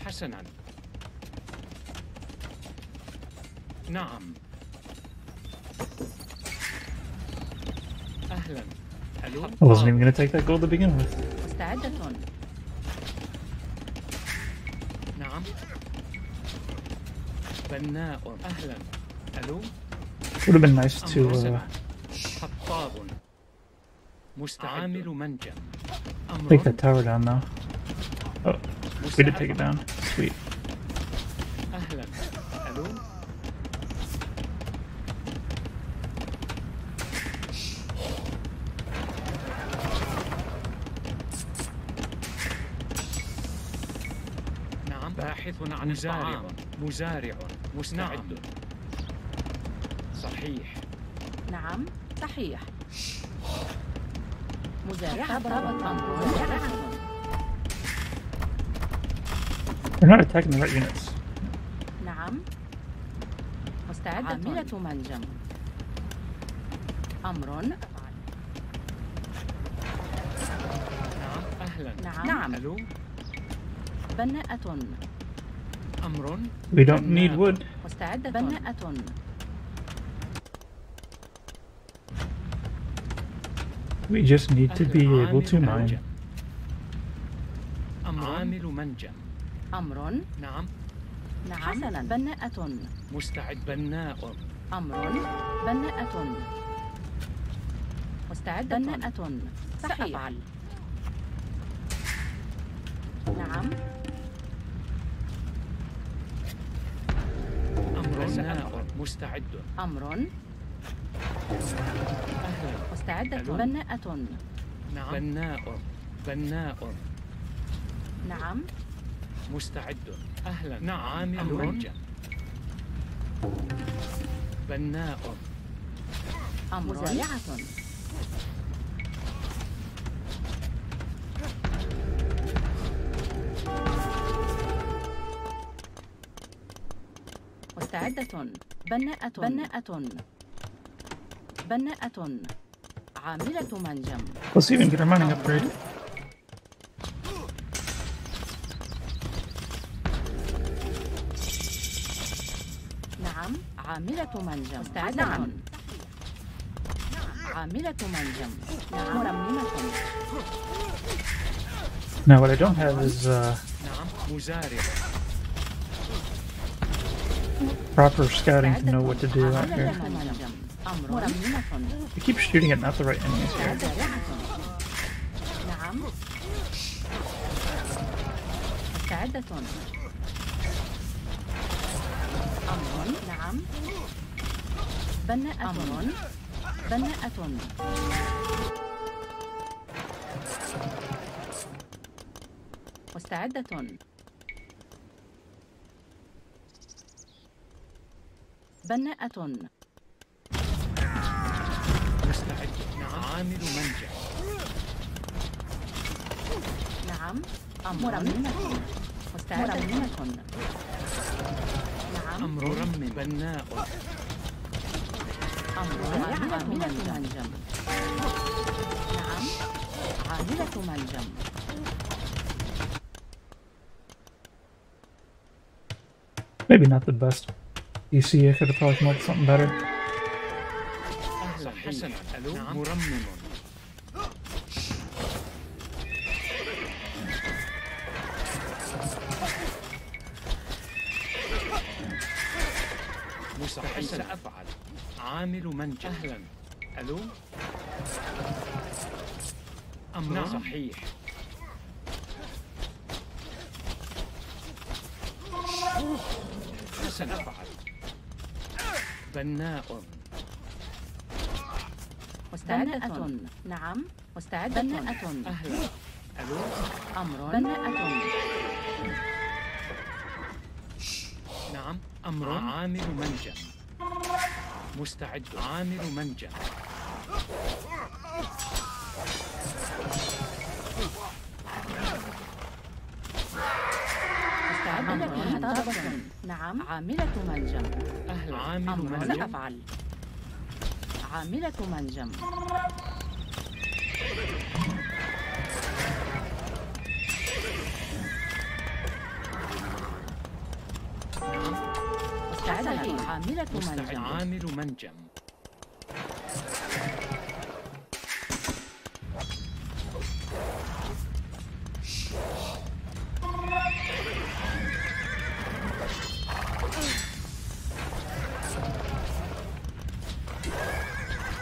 Speaker 3: حسنا. نعم. أهلا. ألو.
Speaker 1: I wasn't even going to take that gold to begin with.
Speaker 4: مستعدة.
Speaker 3: نعم. بناء. أهلا. ألو.
Speaker 1: Would have been nice to
Speaker 3: حطاب. مستعمل منجم.
Speaker 1: take that tower down though. Oh, we did take it down. Sweet.
Speaker 3: أهلا. ألو. نعم. باحث عن مزارع. مزارع. مستعد. صحيح.
Speaker 4: نعم. صحيح. مزارعة. أمر. مزارعة.
Speaker 1: They're not attacking the right units.
Speaker 4: نعم. مستعدة. عاملة منجم. أمر.
Speaker 3: نعم. أهلا.
Speaker 4: نعم.
Speaker 3: ألو.
Speaker 4: بناءة.
Speaker 3: أمر.
Speaker 1: We don't need wood.
Speaker 4: مستعدة. بناءة.
Speaker 1: We just need to be able to mine.
Speaker 3: عامل منجم.
Speaker 4: أمر.
Speaker 3: نعم.
Speaker 4: نعم. حسنا. بناءة.
Speaker 3: مستعد. بناء.
Speaker 4: أمر. بناءة. مستعدة. بناءة. صحيح. نعم.
Speaker 3: أمر. بناء. مستعد.
Speaker 4: أمر.
Speaker 3: أهلا.
Speaker 4: مستعدة.
Speaker 3: ألو.
Speaker 4: بناءة.
Speaker 3: نعم. بناء. بناء.
Speaker 4: نعم.
Speaker 3: مستعد. أهلا. نعم. عامل منجم. بناء.
Speaker 4: أمر. مزارعة. مستعدة. بناءة. بناءة. بناءة. عاملة منجم.
Speaker 1: Let's even get our mining upgrade.
Speaker 4: نعم. عاملة منجم. مستعدة. نعم. عاملة منجم. نعم. مرممة.
Speaker 1: Now what I don't have is
Speaker 3: نعم. مزارع.
Speaker 1: proper scouting to know what to do out here.
Speaker 4: عاملة منجم. أمر. مرممة.
Speaker 1: We keep shooting at not the right enemies here.
Speaker 4: نعم. مستعدة. أمر نعم بناءة أمر بناءة مستعدة بناءة
Speaker 3: مستعد نعم عامل منجع
Speaker 4: نعم مرممة مستعدة مرممة نعم
Speaker 3: أمر مرمم بناء
Speaker 4: أمر عاملة منجم نعم عاملة منجم
Speaker 1: Maybe not the best PC. I could have probably come up with something better.
Speaker 3: أهلا حسنا ألو نعم. مرمم مستحيل سأفعل عامل منجح أهلا ألو أمر صحيح سأفعل بناء
Speaker 4: مستعدة نعم مستعدة بناءة
Speaker 3: أهلا ألو
Speaker 4: أمر بناءة
Speaker 3: نعم أمر عامل منجم مستعد عامل منجم
Speaker 4: مستعدة نعم عاملة منجم
Speaker 3: أهلا عامل
Speaker 4: أمر
Speaker 3: منجم
Speaker 4: سأفعل عاملة منجم مستعدة عاملة منجم
Speaker 3: عامل منجم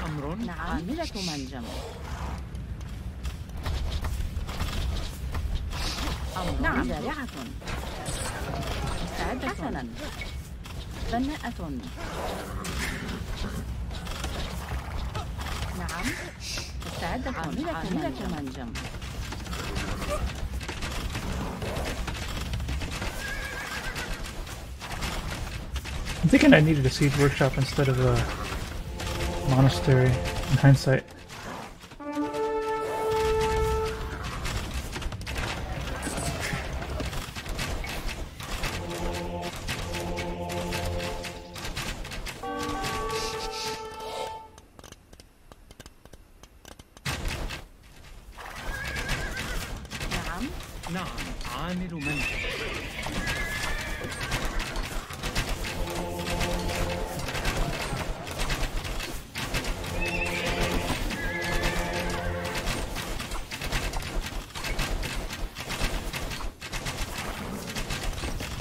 Speaker 3: أمر
Speaker 4: نعم عاملة منجم أمر نعم زارعة مستعدة حسنا بناءة نعم مستعدة عاملة منجم
Speaker 1: I'm thinking I needed a siege workshop instead of a monastery in hindsight.
Speaker 3: نعم عامل منجم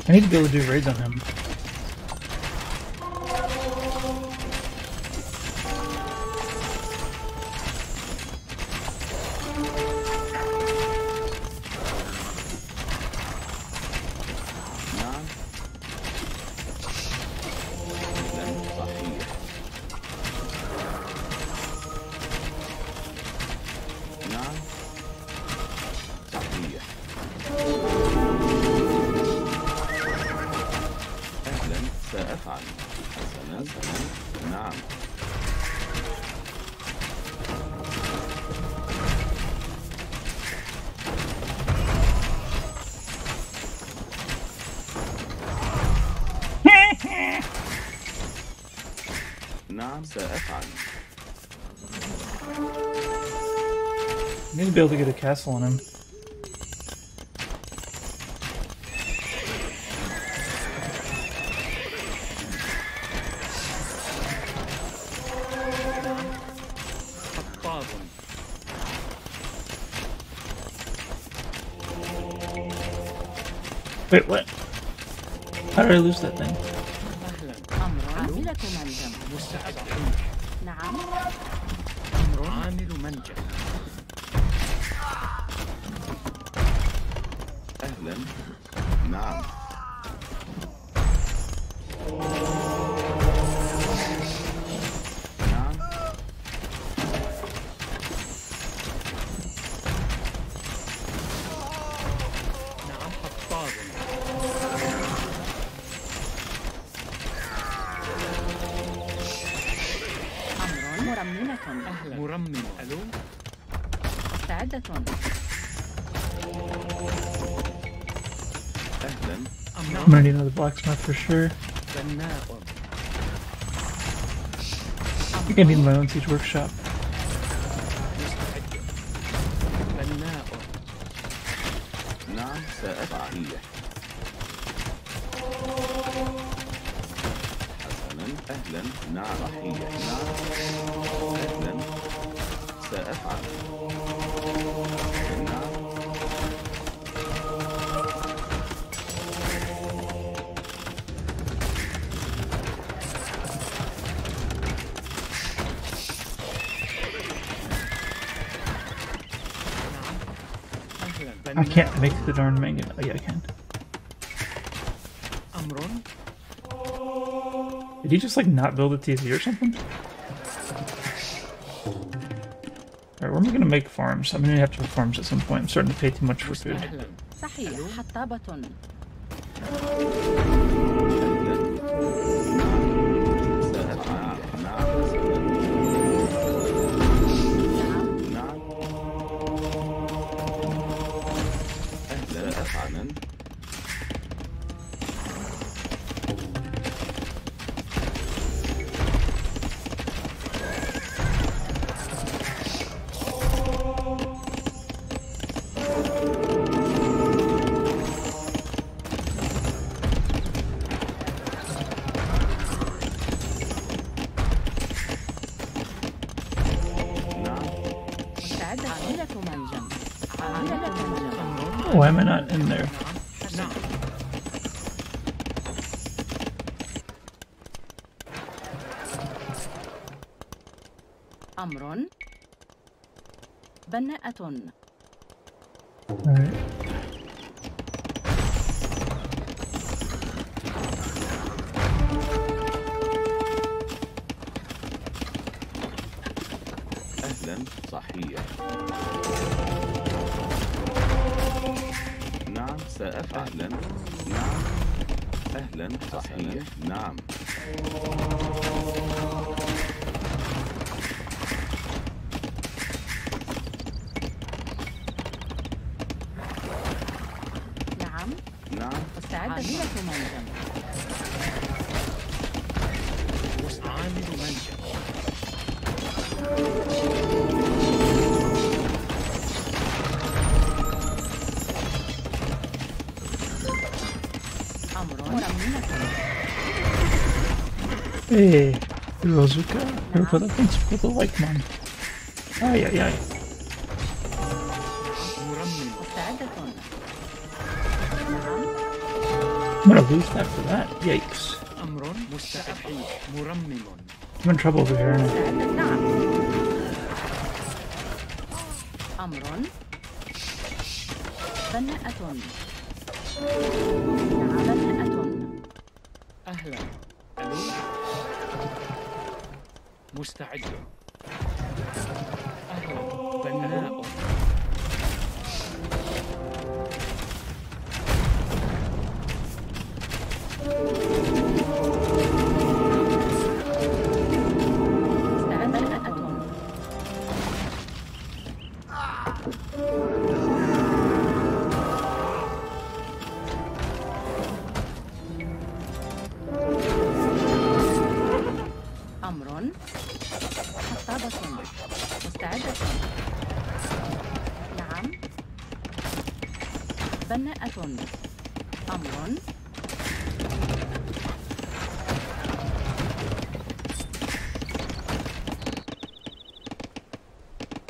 Speaker 1: I need to be able to do raids on him.
Speaker 5: سأفعل. حسنا نعم. نعم سأفعل.
Speaker 1: I need to be able to get a castle on him. Wait, what? How did I lose that thing?
Speaker 4: عاملة منجم نعم
Speaker 3: عامل منجم
Speaker 5: أهلا نعم نعم.
Speaker 3: نعم حطاب.
Speaker 4: أمر مرممة.
Speaker 3: أهلا. مرمم. ألو.
Speaker 4: مستعدة.
Speaker 5: أهلا.
Speaker 1: I'm gonna need another blacksmith for sure.
Speaker 3: بناء.
Speaker 1: I think I need my own siege workshop.
Speaker 3: مستعد. بناء.
Speaker 5: نعم سأفعل. حسنا أهلا. نعم صحيح. نعم أهلا سأفعل. نعم.
Speaker 3: أهلا.
Speaker 1: I can't make the darn manga. Oh yeah, I can.
Speaker 3: أمر.
Speaker 1: Did he just like not build a TC or something? Alright, where am I gonna make farms? I'm gonna have to have farms at some point. I'm starting to pay too much for food.
Speaker 3: أهلا.
Speaker 4: صحيح. حطابة.
Speaker 1: Why am I not in there?
Speaker 3: نعم.
Speaker 4: أمر بناءة.
Speaker 1: Alright.
Speaker 5: أهلا صحيح. نعم سأفعل. نعم أهلا صحيح. نعم
Speaker 4: نعم.
Speaker 5: نعم
Speaker 4: مستعدة. عاملة منجم.
Speaker 3: عامل منجم.
Speaker 1: Hey, Rozuka. Herpada, thanks for the like, man. Ay, ay, ay.
Speaker 3: مرمم.
Speaker 4: مستعدة.
Speaker 1: I'm gonna lose that for that. Yikes.
Speaker 3: أمر مستعد. مرمم.
Speaker 1: I'm in trouble over here.
Speaker 4: مستعدة. نعم. أمر بناءة. نعم بناءة.
Speaker 3: أهلا. ألو. مستعد. أهلا. بناء.
Speaker 4: أمر حطابة. مستعدة. نعم. بناءة. أمر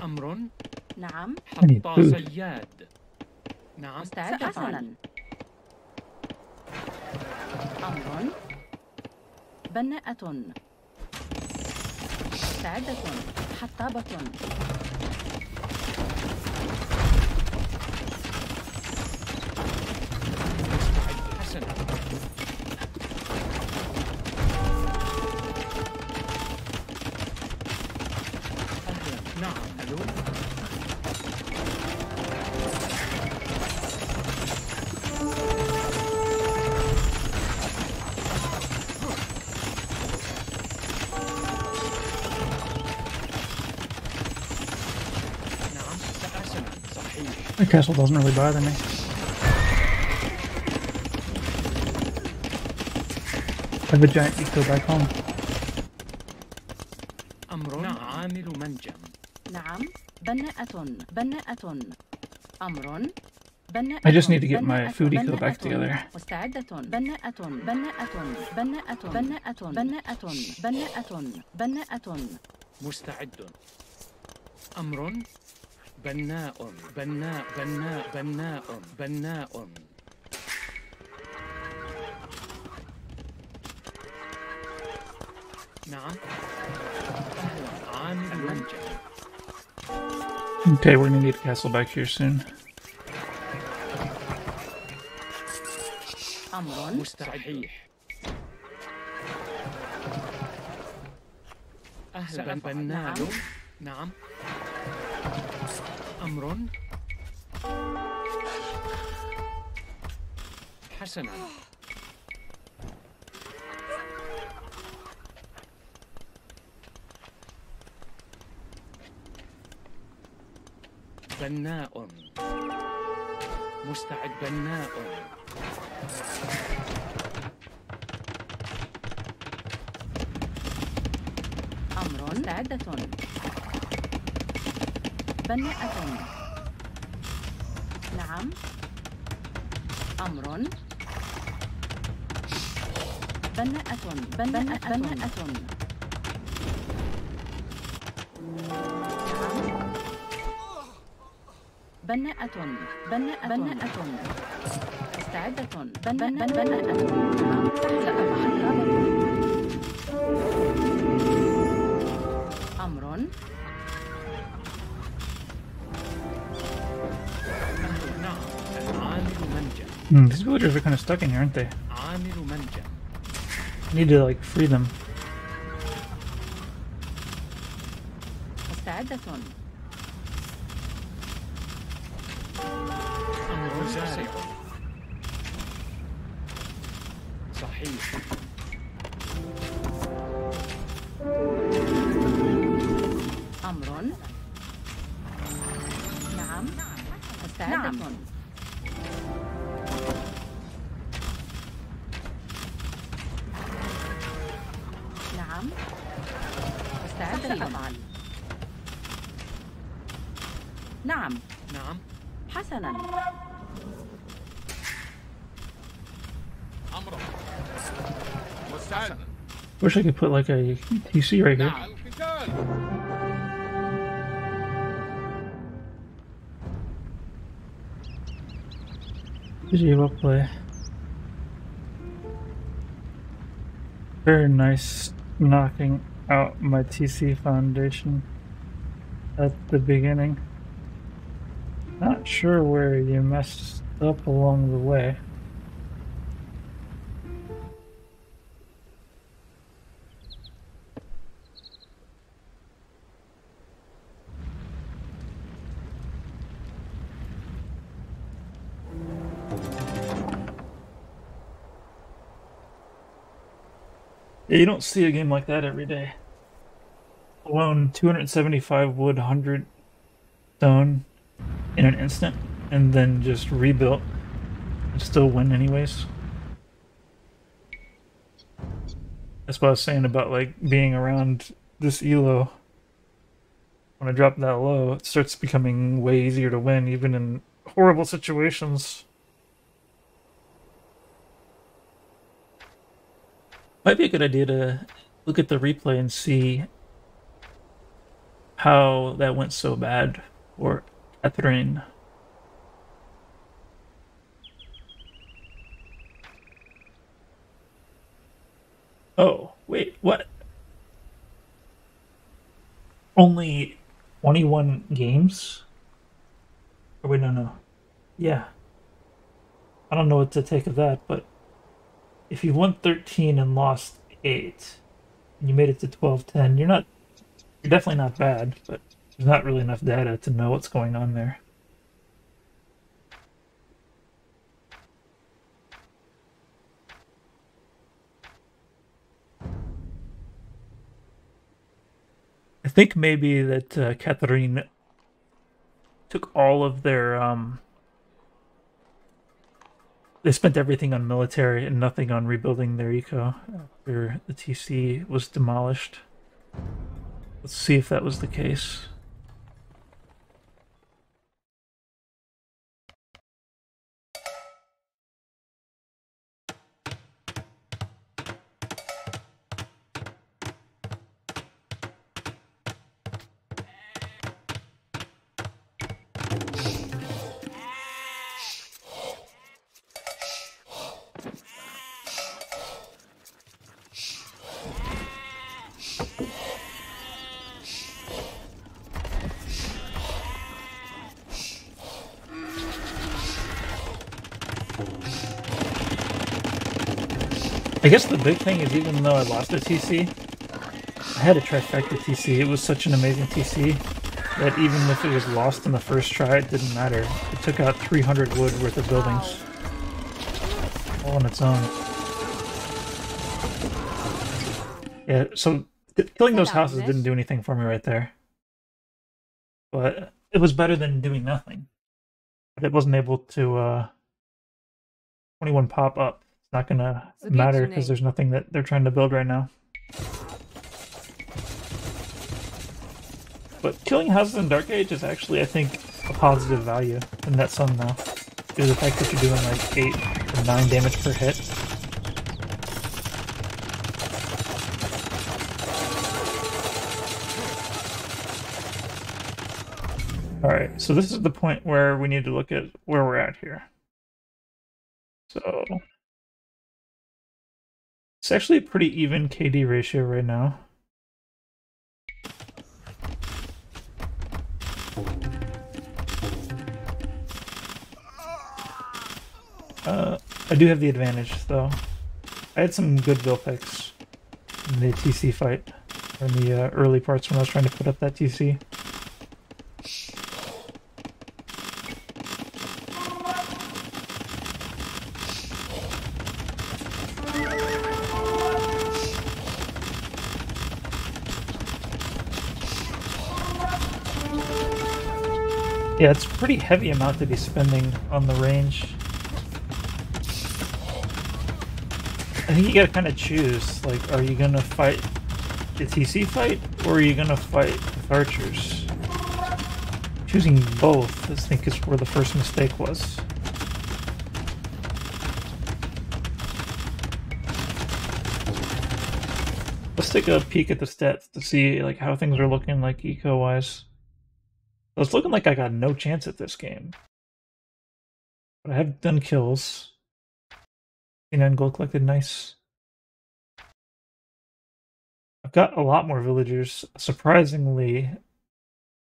Speaker 3: أمر.
Speaker 4: نعم.
Speaker 3: حط صياد. نعم.
Speaker 4: مستعدة. حسنا. أمر بناءة. مستعدة. حطابة.
Speaker 3: حسنا. نعم. ألو. نعم. حسنا. صحيح.
Speaker 1: The castle doesn't really bother me. I have a giant eco back home.
Speaker 3: أمر. نعم. عامل منجم.
Speaker 4: نعم. بناءة. بناءة. أمر. بناءة.
Speaker 1: I just need to get my food eco back together.
Speaker 4: مستعدة. بناءة. بناءة. بناءة. بناءة. بناءة. بناءة. بناءة.
Speaker 3: مستعد. أمر. بناء. بناء. بناء. بناء. بناء. نعم. أهلا. عامل منجم.
Speaker 1: Okay, we're gonna need a castle back here soon.
Speaker 4: أمر.
Speaker 3: مستحيح. أهلا. بناء. نعم. أمر. حسنا. بناء. مستعد. بناء.
Speaker 4: أمر. مستعدة. بناءة. نعم. أمر. بناءة. بناءة. بناءة. بناءة. بناءة. بناءة. مستعدة. بناءة. نعم. تحلق محلبة. أمر.
Speaker 3: نعم. عامل منجم.
Speaker 1: These villagers are kind of stuck in here, aren't they?
Speaker 3: عامل منجم.
Speaker 1: I need to like free them.
Speaker 4: مستعدة.
Speaker 3: أمر زارع. صحيح.
Speaker 4: أمر. نعم. مستعدة. نعم. مستعدة لأفعل. نعم.
Speaker 3: نعم.
Speaker 4: حسنا.
Speaker 2: أمر. مستعد.
Speaker 1: Wish I could put like a TC right here.
Speaker 2: نعم. القتال.
Speaker 1: GG, well play. Very nice knocking out my TC foundation at the beginning. Not sure where you messed up along the way. Yeah, you don't see a game like that every day. Alone 275 wood, 100 stone in an instant, and then just rebuilt and still win anyways. That's what I was saying about like being around this elo. When I drop that low, it starts becoming way easier to win, even in horrible situations. Might be a good idea to look at the replay and see how that went so bad for Catherine. Oh, wait, what? Only 21 games? Or wait, no. Yeah. I don't know what to take of that, but if you won 13 and lost 8, and you made it to 12-10, you're definitely not bad, but There's not really enough data to know what's going on there. I think maybe that Catherine took all of their they spent everything on military and nothing on rebuilding their eco after the TC was demolished. Let's see if that was the case. I guess the big thing is, even though I lost a TC, I had a trifecta TC. It was such an amazing TC that even if it was lost in the first try, it didn't matter. It took out 300 wood worth of buildings, all on its own. Yeah, so killing those houses didn't do anything for me right there. But it was better than doing nothing. But it wasn't able to 21 pop up. It's not gonna matter because there's nothing that they're trying to build right now. But killing houses in Dark Age is actually, I think, a positive value in that sum now. Due to the fact that you're doing like 8 or 9 damage per hit. Alright, so this is the point where we need to look at where we're at here. So it's actually a pretty even KD ratio right now. I do have the advantage, though. I had some good bill picks in the TC fight, or in the early parts when I was trying to put up that TC. Yeah, it's a pretty heavy amount to be spending on the range. I think you gotta kind of choose, like, are you gonna fight the TC fight, or are you gonna fight with archers? Choosing both, I think, is where the first mistake was. Let's take a peek at the stats to see, like, how things are looking, like, eco-wise. So it's looking like I got no chance at this game. But I have done kills. 89 gold collected, nice. I've got a lot more villagers, a surprisingly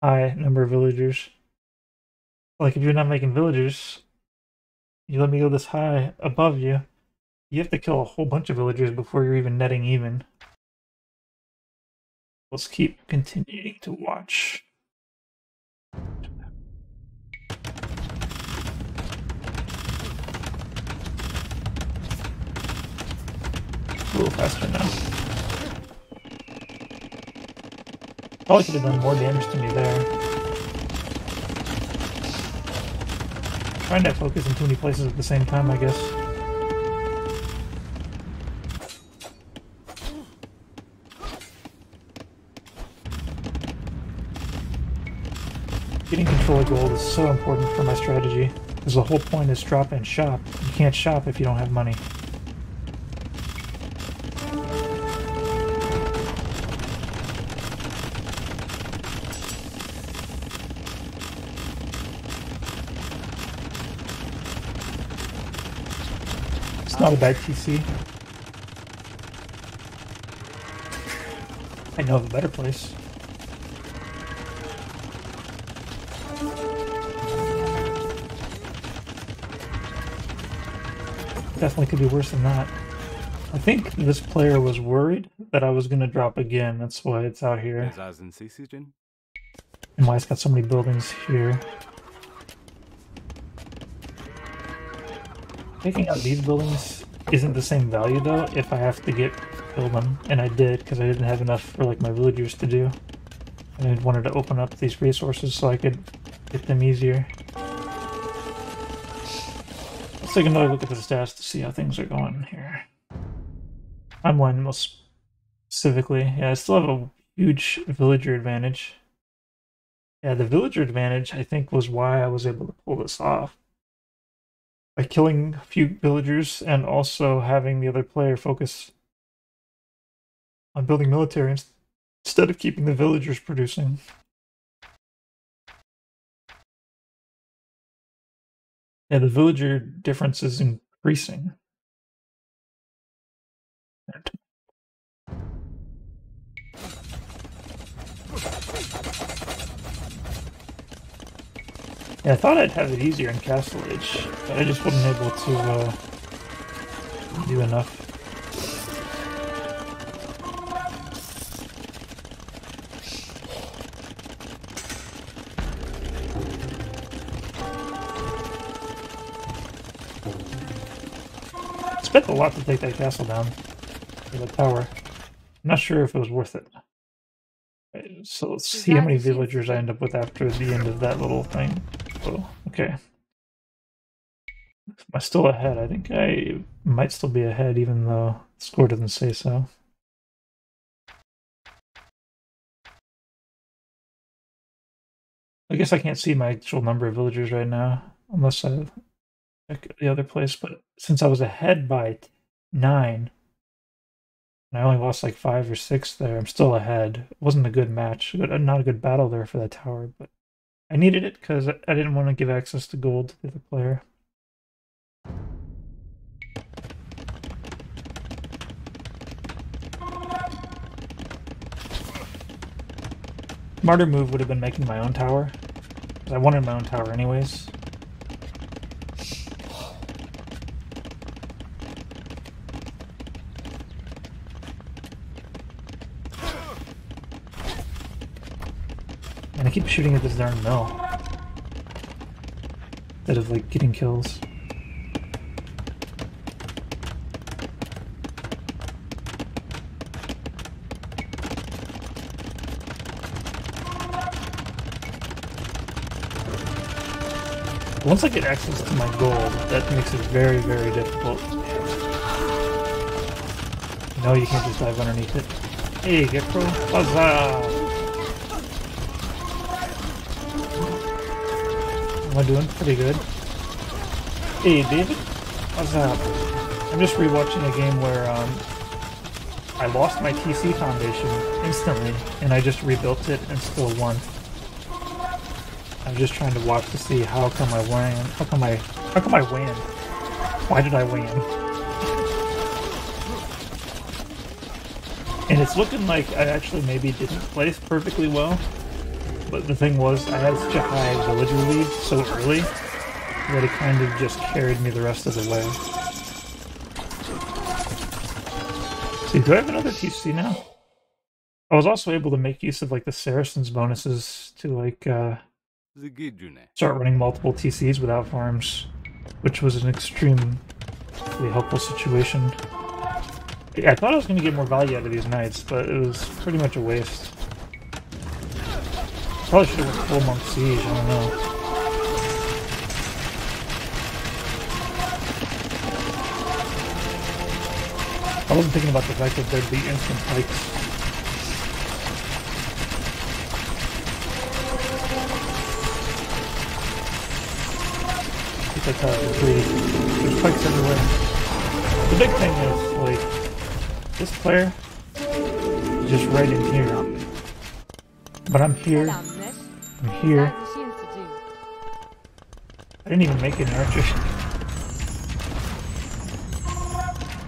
Speaker 1: high number of villagers. Like, if you're not making villagers, you let me go this high above you, you have to kill a whole bunch of villagers before you're even netting even. Let's keep continuing to watch. A little faster now. Probably could have done more damage to me there. Trying to focus in too many places at the same time, I guess. Getting control of gold is so important for my strategy, because the whole point is drop and shop. You can't shop if you don't have money. It's not a bad TC. I know of a better place. Definitely could be worse than that. I think this player was worried that I was going to drop again. That's why it's out here. And why it's got so many buildings here. Taking out these buildings isn't the same value though if I have to kill them, and I did because I didn't have enough for like my villagers to do. And I wanted to open up these resources so I could get them easier. Let's take another look at the stats to see how things are going here. Timeline most specifically. Yeah, I still have a huge villager advantage. Yeah, the villager advantage, I think, was why I was able to pull this off. By killing a few villagers and also having the other player focus on building military instead of keeping the villagers producing. Yeah, the villager difference is increasing. Yeah, I thought I'd have it easier in Castle Age, but I just wasn't able to do enough. I spent a lot to take that castle down, or the tower. I'm not sure if it was worth it. So let's see how many villagers I end up with after the end of that little thing. Oh, okay. Am I still ahead? I think I might still be ahead even though the score doesn't say so. I guess I can't see my actual number of villagers right now unless I check the other place, but since I was ahead by 9, and I only lost like 5 or 6 there, I'm still ahead. It wasn't a good match, not a good battle there for that tower, but I needed it because I didn't want to give access to gold to the other player. Smarter move would have been making my own tower, because I wanted my own tower anyways. And I keep shooting at this darn mill instead of like getting kills. Once I get access to my gold, that makes it very, very difficult. No, you can't just dive underneath it. Hey, get pro! Huzzah! Am I doing pretty good? Hey, David? What's up? I'm just rewatching a game where I lost my TC foundation instantly, and I just rebuilt it and still won. I'm just trying to watch to see how come I win. How come I win? Why did I win? And it's looking like I actually maybe didn't place perfectly well. But the thing was, I had such a high villager lead so early that it kind of just carried me the rest of the way. See, do I have another TC now? I was also able to make use of like the Saracens bonuses to like start running multiple TCs without farms, which was an extremely helpful situation. I thought I was going to get more value out of these knights, but it was pretty much a waste. Probably should have went full monk siege, I don't know. I wasn't thinking about the fact that there'd be instant pikes. That's how it's free. There's pikes everywhere. The big thing is, like, this player is just right in here. But I'm here. I'm here. I didn't even make an archer.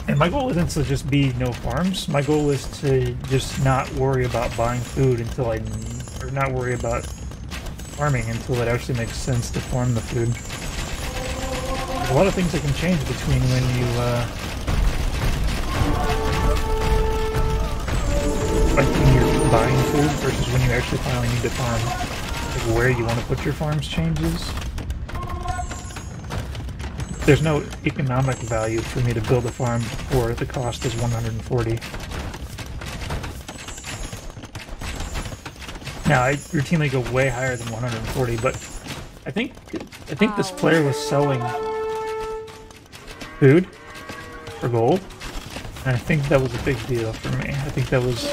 Speaker 1: And my goal isn't to just be no farms. My goal is to just not worry about buying food until or not worry about farming until it actually makes sense to farm the food. There's a lot of things that can change between when you, like when you're buying food versus when you actually finally need to farm. like where you want to put your farms changes. There's no economic value for me to build a farm before the cost is 140. Now I routinely go way higher than 140, but I think this player was selling food for gold, and I think that was a big deal for me. I think that was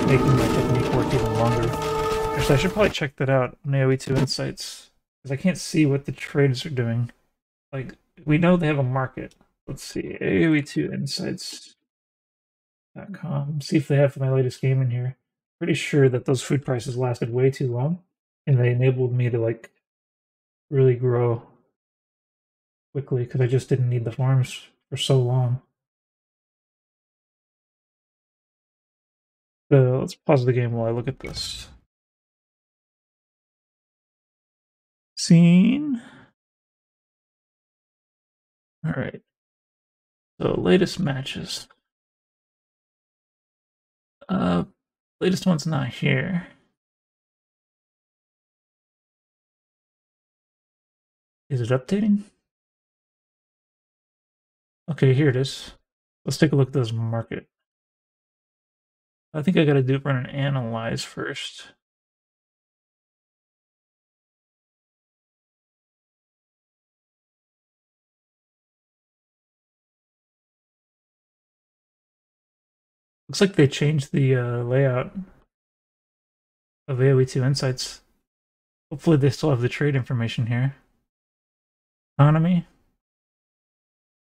Speaker 1: making my technique work even longer. Actually, I should probably check that out on AoE2 Insights, because I can't see what the traders are doing. Like, we know they have a market. Let's see, AoE2Insights.com. See if they have my latest game in here. Pretty sure that those food prices lasted way too long, and they enabled me to, like, really grow quickly, because I just didn't need the farms for so long. So let's pause the game while I look at this. Scene. Alright. So latest matches. Latest one's not here. Is it updating? Okay, here it is. Let's take a look at this market. I think I gotta run an analyze first. Looks like they changed the layout of AoE2 Insights. Hopefully they still have the trade information here. Economy.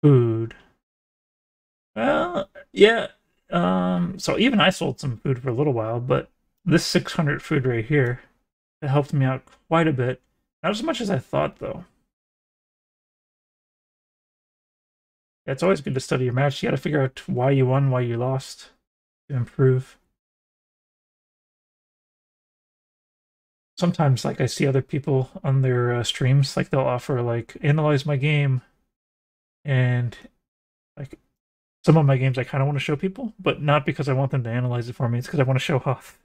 Speaker 1: Food. Well, yeah. So even I sold some food for a little while, but this 600 food right here, that helped me out quite a bit. Not as much as I thought, though. Yeah, it's always good to study your match. You gotta figure out why you won, why you lost, to improve. Sometimes, like, I see other people on their streams, like, they'll offer, like, analyze my game, and, like, some of my games I kind of want to show people, but not because I want them to analyze it for me, it's because I want to show off.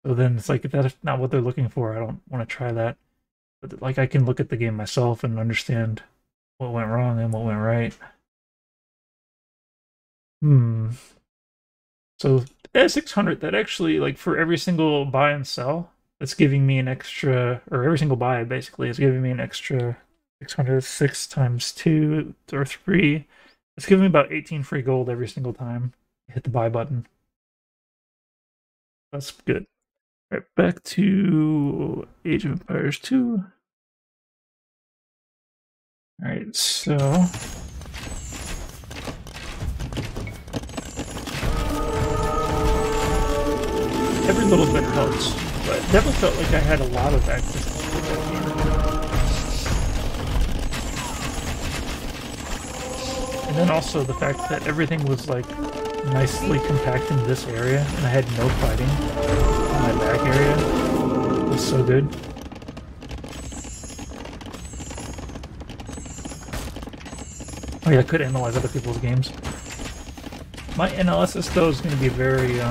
Speaker 1: So then it's like, if that's not what they're looking for, I don't want to try that. But, like, I can look at the game myself and understand what went wrong and what went right. So, at 600, that actually, like, for every single buy and sell, it's giving me an extra, or every single buy, basically, is giving me an extra 606 times 2 or 3. It's giving me about 18 free gold every single time I hit the buy button. That's good. All right, back to Age of Empires 2. All right, so every little bit helps, but it definitely felt like I had a lot of access to that game. And then also the fact that everything was, like, nicely compact in this area, and I had no fighting in my back area, was so good. Oh yeah, I could analyze other people's games. My analysis, though, is going to be very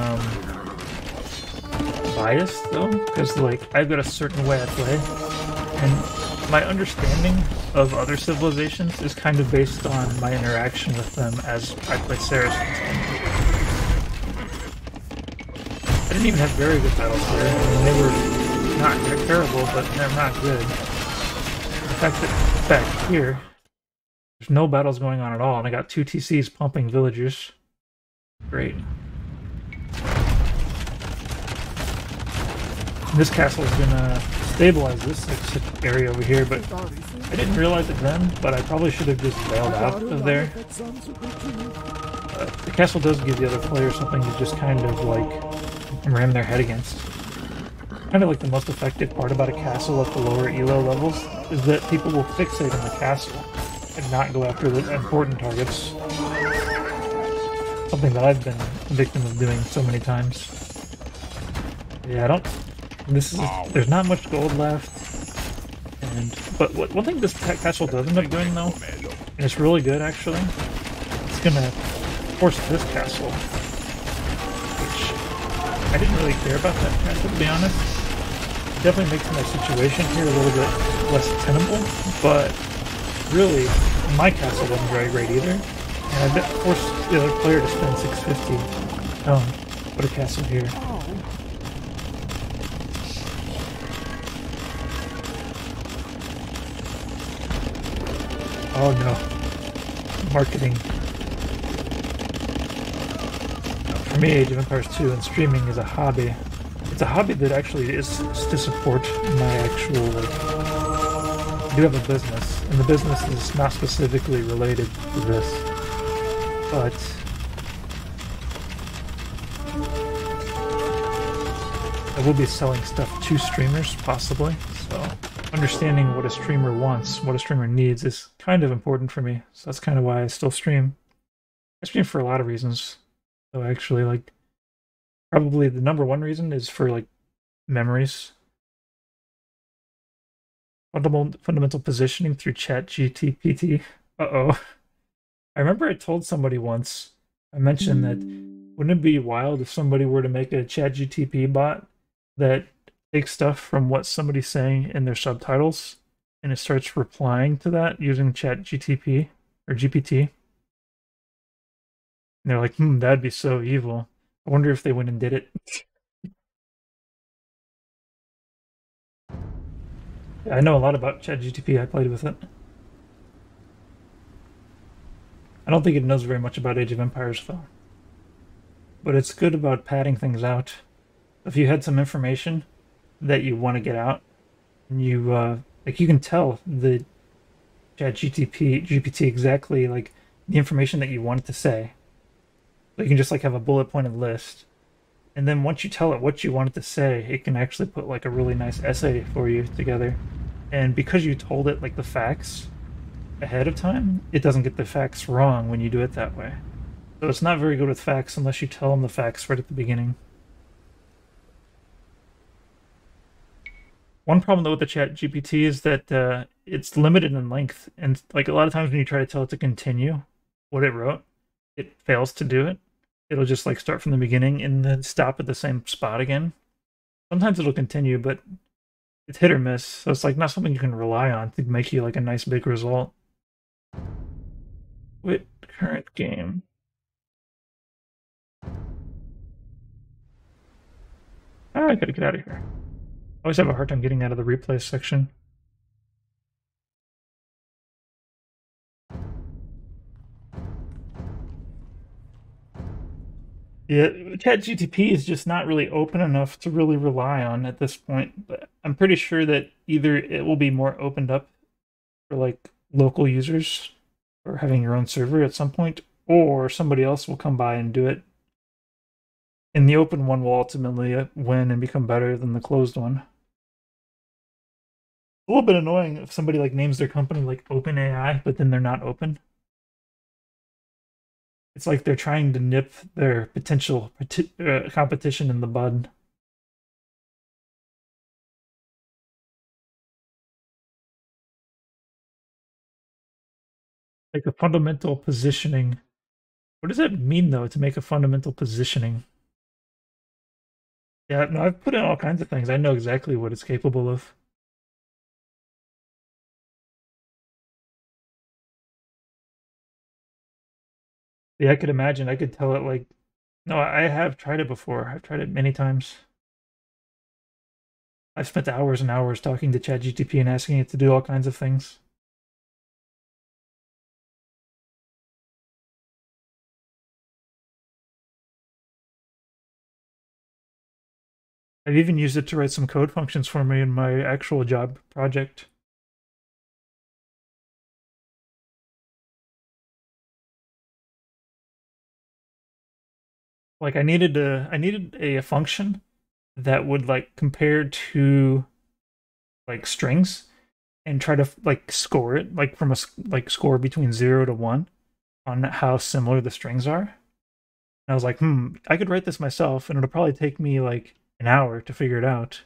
Speaker 1: biased, though, because, like, I've got a certain way I play, and my understanding of other civilizations is kind of based on my interaction with them as I play Saracens. I didn't even have very good battles there. I mean, they were not terrible, but they're not good. The fact that back here, there's no battles going on at all, and I got 2 TCs pumping villagers. Great. This castle is gonna stabilize this area over here, but I didn't realize it then, but I probably should have just bailed out of there. The castle does give the other player something to just kind of, like, ram their head against. Kind of like the most effective part about a castle at the lower elo levels is that people will fixate on the castle and not go after the important targets. Something that I've been a victim of doing so many times. Yeah, there's not much gold left. But one thing this castle does end up doing, though, and it's really good, actually, it's gonna force this castle, which I didn't really care about that castle, to be honest. definitely makes my situation here a little bit less tenable, but really, my castle wasn't very great either. And I forced the other player to spend 650. Put a castle here. Oh no. Marketing. For me, Age of Empires 2 and streaming is a hobby. It's a hobby that actually is to support my actual, like, I do have a business, and the business is not specifically related to this, but I will be selling stuff to streamers, possibly, so understanding what a streamer wants, what a streamer needs is kind of important for me, so that's kind of why I still stream. I stream for a lot of reasons, so actually, like, probably the number one reason is for, like, memories. Fundamental positioning through ChatGPT. Uh-oh. I remember I told somebody once, I mentioned that, wouldn't it be wild if somebody were to make a ChatGPT bot that takes stuff from what somebody's saying in their subtitles, and it starts replying to that using ChatGPT, or GPT? And they're like, that'd be so evil. I wonder if they went and did it. I know a lot about ChatGPT. I played with it. I don't think it knows very much about Age of Empires, though. But it's good about padding things out. If you had some information that you want to get out, and you, like, you can tell the GPT exactly, like, the information that you want it to say. So you can just, like, have a bullet-pointed list. And then once you tell it what you want it to say, it can actually put, like, a really nice essay for you together. And because you told it, like, the facts ahead of time, it doesn't get the facts wrong when you do it that way. So it's not very good with facts unless you tell them the facts right at the beginning. One problem, though, with the ChatGPT is that it's limited in length. And, like, a lot of times when you try to tell it to continue what it wrote, it fails to do it. It'll just, like, start from the beginning and then stop at the same spot again. Sometimes it'll continue, but it's hit or miss. So it's, like, not something you can rely on to make you, like, a nice big result. Quit current game. I gotta get out of here. I always have a hard time getting out of the replay section. Yeah, ChatGPT is just not really open enough to really rely on at this point, but I'm pretty sure that either it will be more opened up for, like, local users or having your own server at some point, or somebody else will come by and do it. And the open one will ultimately win and become better than the closed one. A little bit annoying if somebody, like, names their company like OpenAI, but then they're not open. It's like they're trying to nip their potential competition in the bud. Like a fundamental positioning. What does that mean, though, to make a fundamental positioning? Yeah, no, I've put in all kinds of things. I know exactly what it's capable of. Yeah, I could imagine. I could tell it, like, no, I have tried it before. I've tried it many times. I've spent hours and hours talking to ChatGPT and asking it to do all kinds of things. I've even used it to write some code functions for me in my actual job project. Like, I needed a function that would, like, compare to, like, strings and try to, like, score it, like, from a, like, score between 0 to 1 on how similar the strings are. And I was like, I could write this myself and it'll probably take me, like, an hour to figure it out.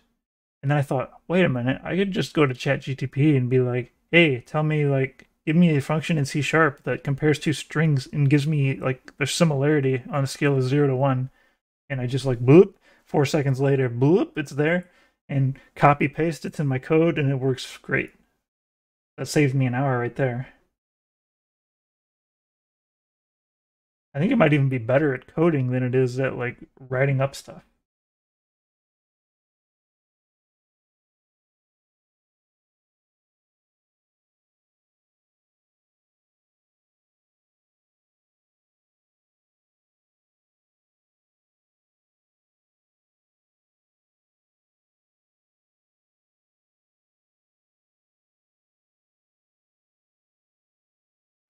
Speaker 1: And then I thought, wait a minute, I could just go to ChatGPT and be like, hey, tell me, like, give me a function in C# that compares two strings and gives me, like, their similarity on a scale of 0 to 1. And I just, like, boop, 4 seconds later, boop, it's there. and copy paste it in my code, and it works great. That saved me an hour right there. I think it might even be better at coding than it is at like writing up stuff.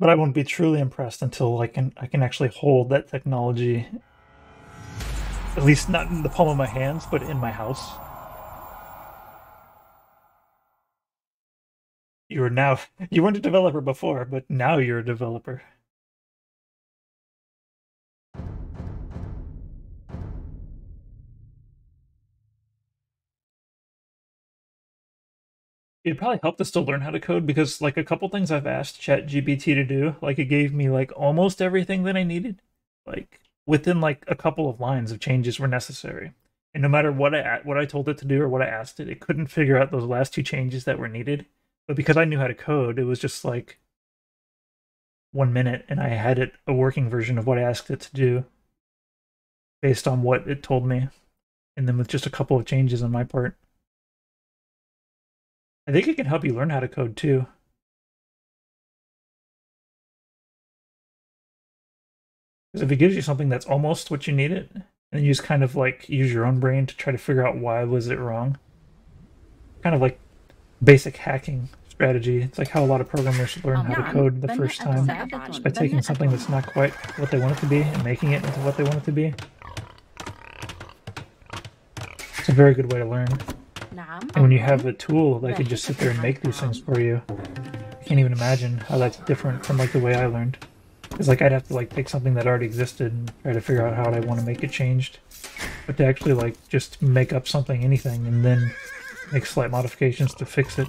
Speaker 1: But I won't be truly impressed until I can actually hold that technology, at least not in the palm of my hands, but in my house. You weren't a developer before, but now you're a developer. It'd probably help to still learn how to code because like a couple things I've asked ChatGPT to do, like it gave me like almost everything that I needed. Like within like a couple of lines of changes were necessary. And no matter what I told it to do or what I asked it, it couldn't figure out those last two changes that were needed. But because I knew how to code, it was just like 1 minute and I had it a working version of what I asked it to do based on what it told me. And then with just a couple of changes on my part. I think it can help you learn how to code too. Because if it gives you something that's almost what you need it, and then you just kind of like use your own brain to try to figure out why was it wrong. Kind of like basic hacking strategy. It's like how a lot of programmers learn how to code the first time, just by taking something that's not quite what they want it to be and making it into what they want it to be. It's a very good way to learn. And when you have a tool that can just sit there and make these things for you, I can't even imagine how that's different from like the way I learned. Because like I'd have to like take something that already existed and try to figure out how I want to make it changed. But to actually like just make up something, anything, and then make slight modifications to fix it.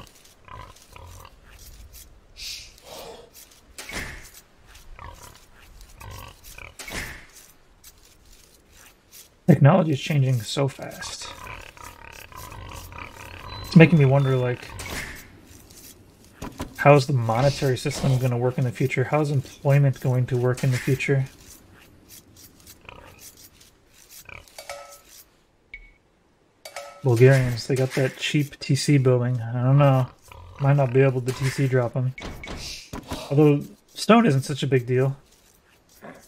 Speaker 1: Technology is changing so fast. It's making me wonder, like, how is the monetary system going to work in the future? How is employment going to work in the future? Bulgarians, they got that cheap TC building. I don't know. Might not be able to TC drop them. Although, stone isn't such a big deal.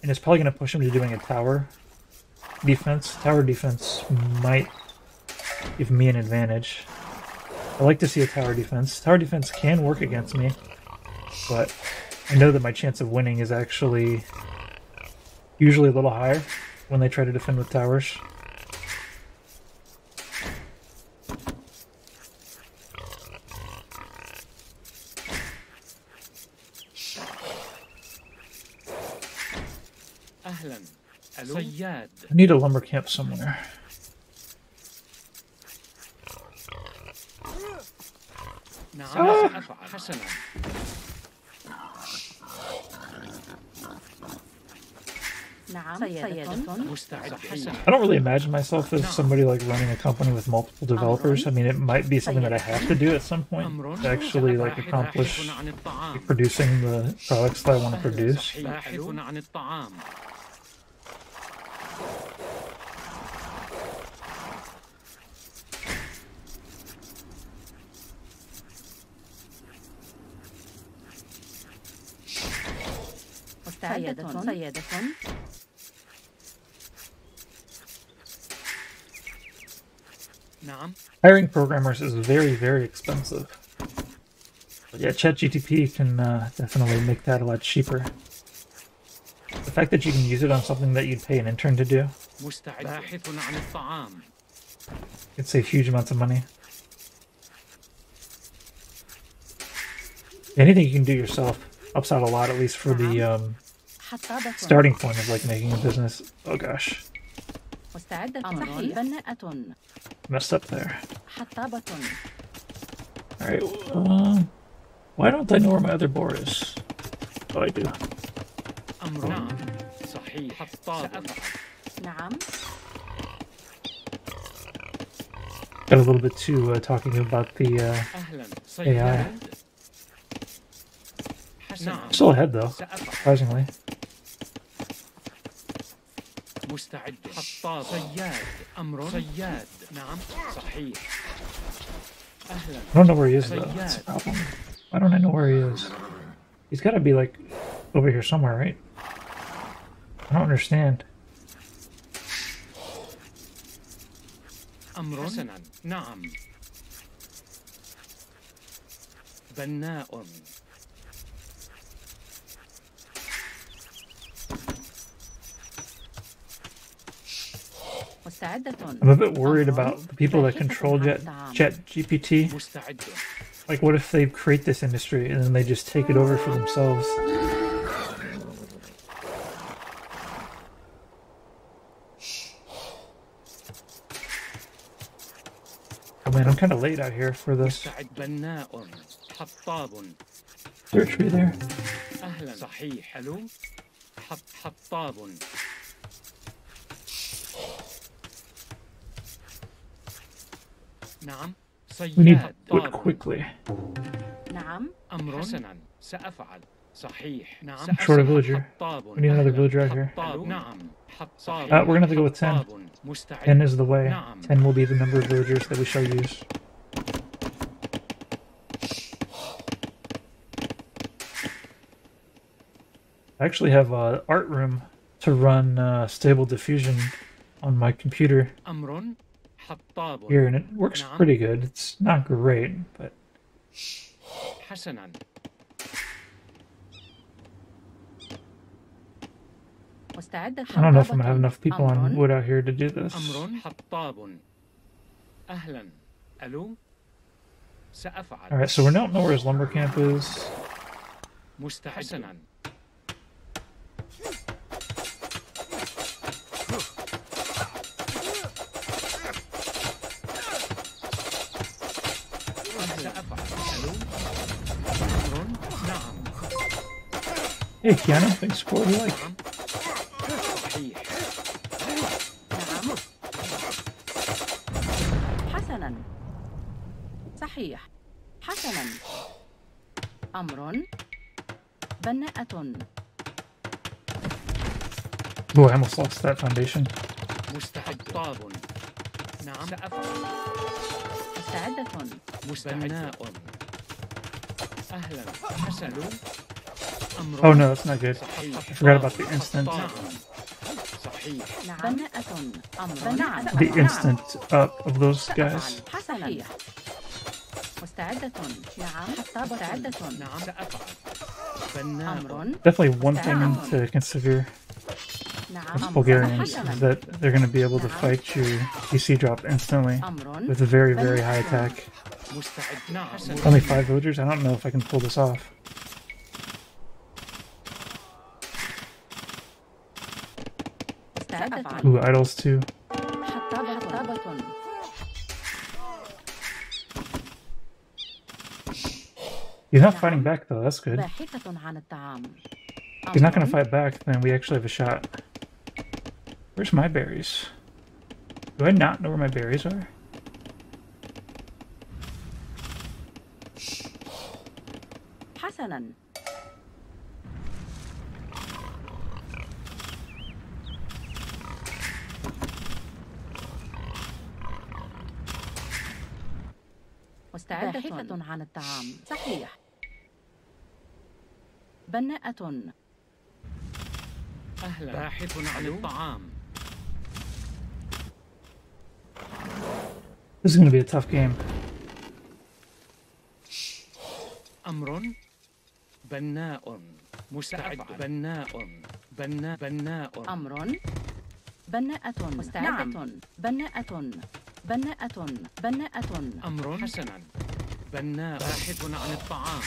Speaker 1: And it's probably going to push them to doing a tower defense. Tower defense might give me an advantage. I like to see a tower defense. Tower defense can work against me, but I know that my chance of winning is actually usually a little higher when they try to defend with towers. I need a lumber camp somewhere. I don't really imagine myself as somebody like running a company with multiple developers. I mean, it might be something that I have to do at some point to actually like accomplish producing the products that I want to produce. Hiring programmers is very, very expensive. But yeah, ChatGPT can definitely make that a lot cheaper. The fact that you can use it on something that you'd pay an intern to do, it'd save huge amounts of money. Anything you can do yourself helps out a lot, at least for the starting point of like making a business. Oh gosh. Messed up there. Alright, why don't I know where my other board is? Oh, I do. got a little bit too talking about the
Speaker 3: أهلا
Speaker 1: AI.
Speaker 3: صياد نعم
Speaker 1: Still ahead though,
Speaker 3: سأفعل
Speaker 1: surprisingly.
Speaker 3: مستعد حطاب صياد أمر صياد نعم صحيح أهلا
Speaker 1: I don't know where he is though. That's the problem. Why don't I know where he is? He's got to be like over here somewhere, right? I don't understand.
Speaker 3: أمر حسنا نعم بناء
Speaker 4: مستعدة.
Speaker 1: I'm a bit worried about the people that control ChatGPT.
Speaker 3: مستعد
Speaker 1: Like, what if they create this industry and then they just take it over for themselves? Oh man, I'm kind of late out here for this
Speaker 3: مستعد بناء حطاب
Speaker 1: search tree there.
Speaker 3: أهلا صحيح حلو حطاب نعم
Speaker 1: We need
Speaker 3: صياد
Speaker 1: to do it
Speaker 3: طاب
Speaker 1: quickly.
Speaker 4: نعم.
Speaker 3: أمر حسنا سأفعل صحيح نعم
Speaker 1: Short a villager.
Speaker 3: حطاب
Speaker 1: We need another villager out here.
Speaker 3: حطاب نعم حطاب
Speaker 1: We're gonna have to go with 10.
Speaker 3: حطاب. مستعد
Speaker 1: 10 is the way.
Speaker 3: نعم
Speaker 1: 10 will be the number of villagers that we shall use. I actually have an art room to run stable diffusion on my computer
Speaker 3: أمر حطاب
Speaker 1: here, and it works pretty good. It's not great, but
Speaker 3: حسنا
Speaker 4: مستعدة.
Speaker 1: I don't know if I'm gonna have enough people on wood out here to do this.
Speaker 3: أمر حطاب أهلا ألو سأفعل
Speaker 1: Alright, so we don't know where his lumber camp is.
Speaker 3: مستعد حسنا سأفعل ألو أمر نعم
Speaker 1: Hey, Keanu, thanks for the like.
Speaker 3: نعم صحيح
Speaker 4: نعم. حسنا. صحيح. حسنا. أمر بناءة.
Speaker 1: Oh, I almost lost that foundation.
Speaker 3: مستعد طاب نعم سأفعل
Speaker 4: مستعدة.
Speaker 3: بناء أهلا حسن أمر
Speaker 1: Oh no, that's not good.
Speaker 3: صحيح
Speaker 1: I forgot about the instant.
Speaker 3: طاب. صحيح
Speaker 4: نعم. بناءة. أمر نعم.
Speaker 1: The instant up of those guys.
Speaker 4: حسنا. مستعدة. نعم. حطاب. مستعدة.
Speaker 3: نعم سأفعل بناء
Speaker 4: أمر.
Speaker 1: Definitely one thing to consider
Speaker 4: نعم.
Speaker 1: Bulgarians
Speaker 4: حسنا.
Speaker 1: is that they're going to be able to fight your PC drop instantly
Speaker 4: أمر
Speaker 1: with a very, very high attack.
Speaker 3: مستعد نعم حسن
Speaker 1: Only 5 villagers? I don't know if I can pull this off.
Speaker 4: مستعدة.
Speaker 1: Ooh, idols too.
Speaker 4: حطابة.
Speaker 1: He's not fighting back though, that's good.
Speaker 4: باحثة عن الطعام.
Speaker 1: If he's not going to fight back, then we actually have a shot. Where's my berries? Do I not know where my berries are?
Speaker 4: حسنا. مستعدة. باحثة عن الطعام. صحيح. بناءة.
Speaker 3: أهلا باحث عن الطعام
Speaker 1: This is going to be a tough game.
Speaker 3: أمر بناء مستعد بناء بناء
Speaker 4: أمر بناءة. مستعدة. نعم. بناءة.
Speaker 3: أمر حسنا بناء باحث عن الطعام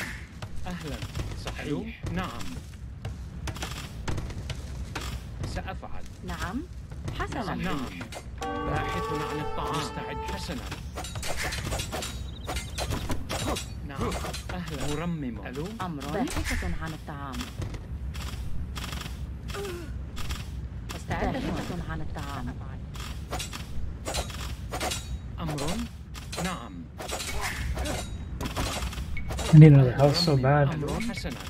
Speaker 3: أهلا صحيح نعم سأفعل
Speaker 4: نعم. حسنا.
Speaker 3: نعم باحث عن الطعام مستعد حسنا نعم أهلا مرمم ألو
Speaker 4: أمر باحثة عن الطعام. مستعدة. باحثة عن الطعام.
Speaker 3: أمر
Speaker 1: I need another house so bad.
Speaker 3: أمر حسنا.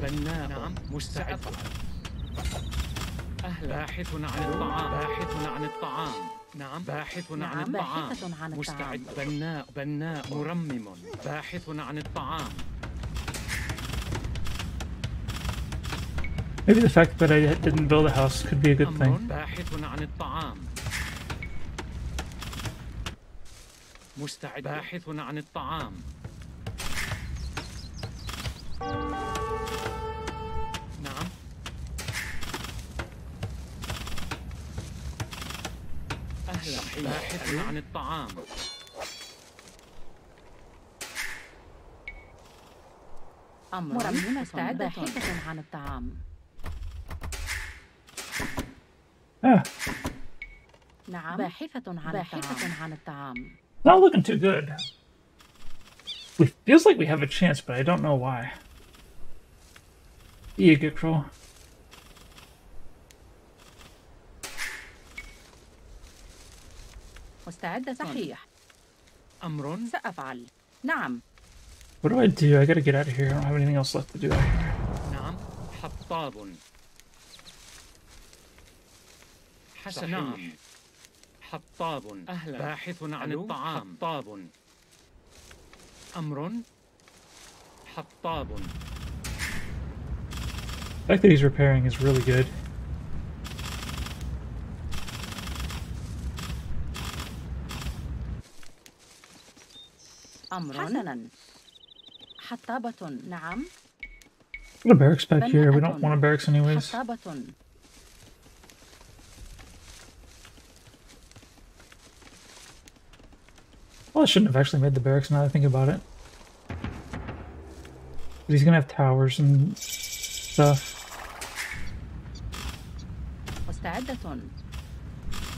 Speaker 3: بناء. نعم مستعد. باحث عن الطعام. باحث عن الطعام. نعم باحث عن الطعام.
Speaker 4: باحثة عن
Speaker 3: مستعد.
Speaker 4: الطعام.
Speaker 3: بناء مرمم. باحث عن الطعام.
Speaker 1: Maybe the fact that I didn't build a house could be a good
Speaker 3: أمر
Speaker 1: thing.
Speaker 3: باحث عن الطعام. مستعد. باحث عن الطعام. نعم. أهلا. باحث عن الطعام.
Speaker 4: أمر مستعد. باحثة عن الطعام.
Speaker 1: Ah,
Speaker 4: نعم باحثة عن الطعام.
Speaker 1: not looking too good. Feels like we have a chance, but I don't know why. You get cruel.
Speaker 4: مستعدة. صحيح.
Speaker 3: أمر.
Speaker 4: سأفعل. نعم.
Speaker 1: What do I do? I gotta get out of here. I don't have anything else left to do out here.
Speaker 3: نعم. حطاب. حسنا. نعم. حطاب. أهلا. باحث عن الطعام. حطاب. أمر. حطاب.
Speaker 1: The fact that he's repairing is really good.
Speaker 4: أمر. حسنا. حطابة. نعم.
Speaker 1: Got a barracks back here. We don't want a barracks anyways.
Speaker 4: حطابة.
Speaker 1: Well, I shouldn't have actually made the barracks now that I think about it. But he's gonna have towers and stuff.
Speaker 4: مستعدة.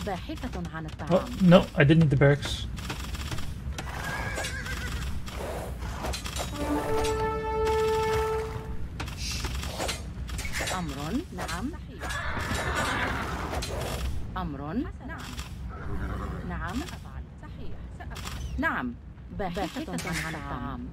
Speaker 4: باحثة عن
Speaker 1: Oh,
Speaker 4: الطعام.
Speaker 1: no, I did need the barracks.
Speaker 4: أمر. نعم. أمر. نعم. نعم. سأفعل. صحيح. سأفعل. نعم. باحثة عن الطعام.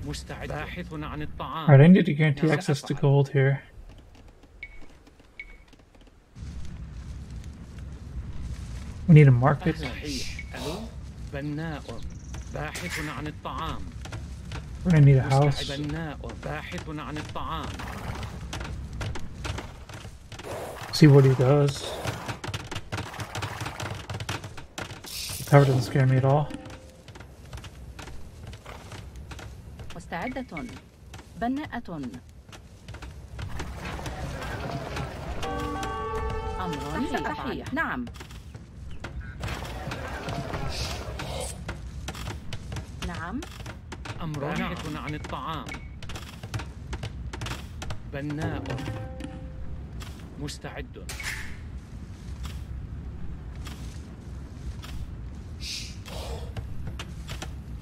Speaker 3: مستعد. باحث عن الطعام.
Speaker 1: Alright, I need to guarantee access to gold here. We need a market.
Speaker 3: صحيح. ألو. بناء. باحث عن الطعام.
Speaker 1: We're gonna need a house.
Speaker 3: بناء. باحث عن الطعام.
Speaker 1: See what he does. The tower doesn't scare me at all.
Speaker 4: مستعدة. بناءة. أمر. صحيح. نعم. نعم.
Speaker 3: أمر. باحث عن الطعام. بناء. مستعد.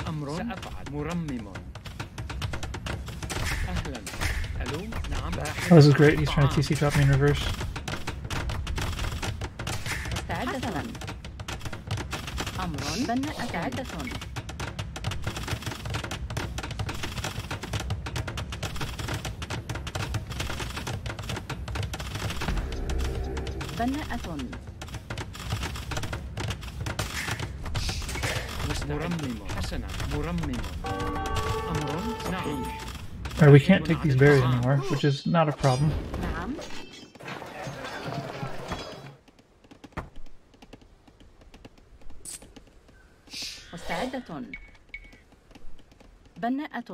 Speaker 3: أمر. سأفعل. مرمم. أهلا. ألو. نعم. باحث.
Speaker 1: Oh, this is great. He's trying to TC drop me in reverse.
Speaker 4: مستعدة. أمر. بناءة. مستعدة. بناءة.
Speaker 3: مرمم. حسنا. مرمم. أمر. نعم.
Speaker 1: Alright, we can't take these berries anymore, which is not a problem.
Speaker 4: نعم. مستعدة. بناءة.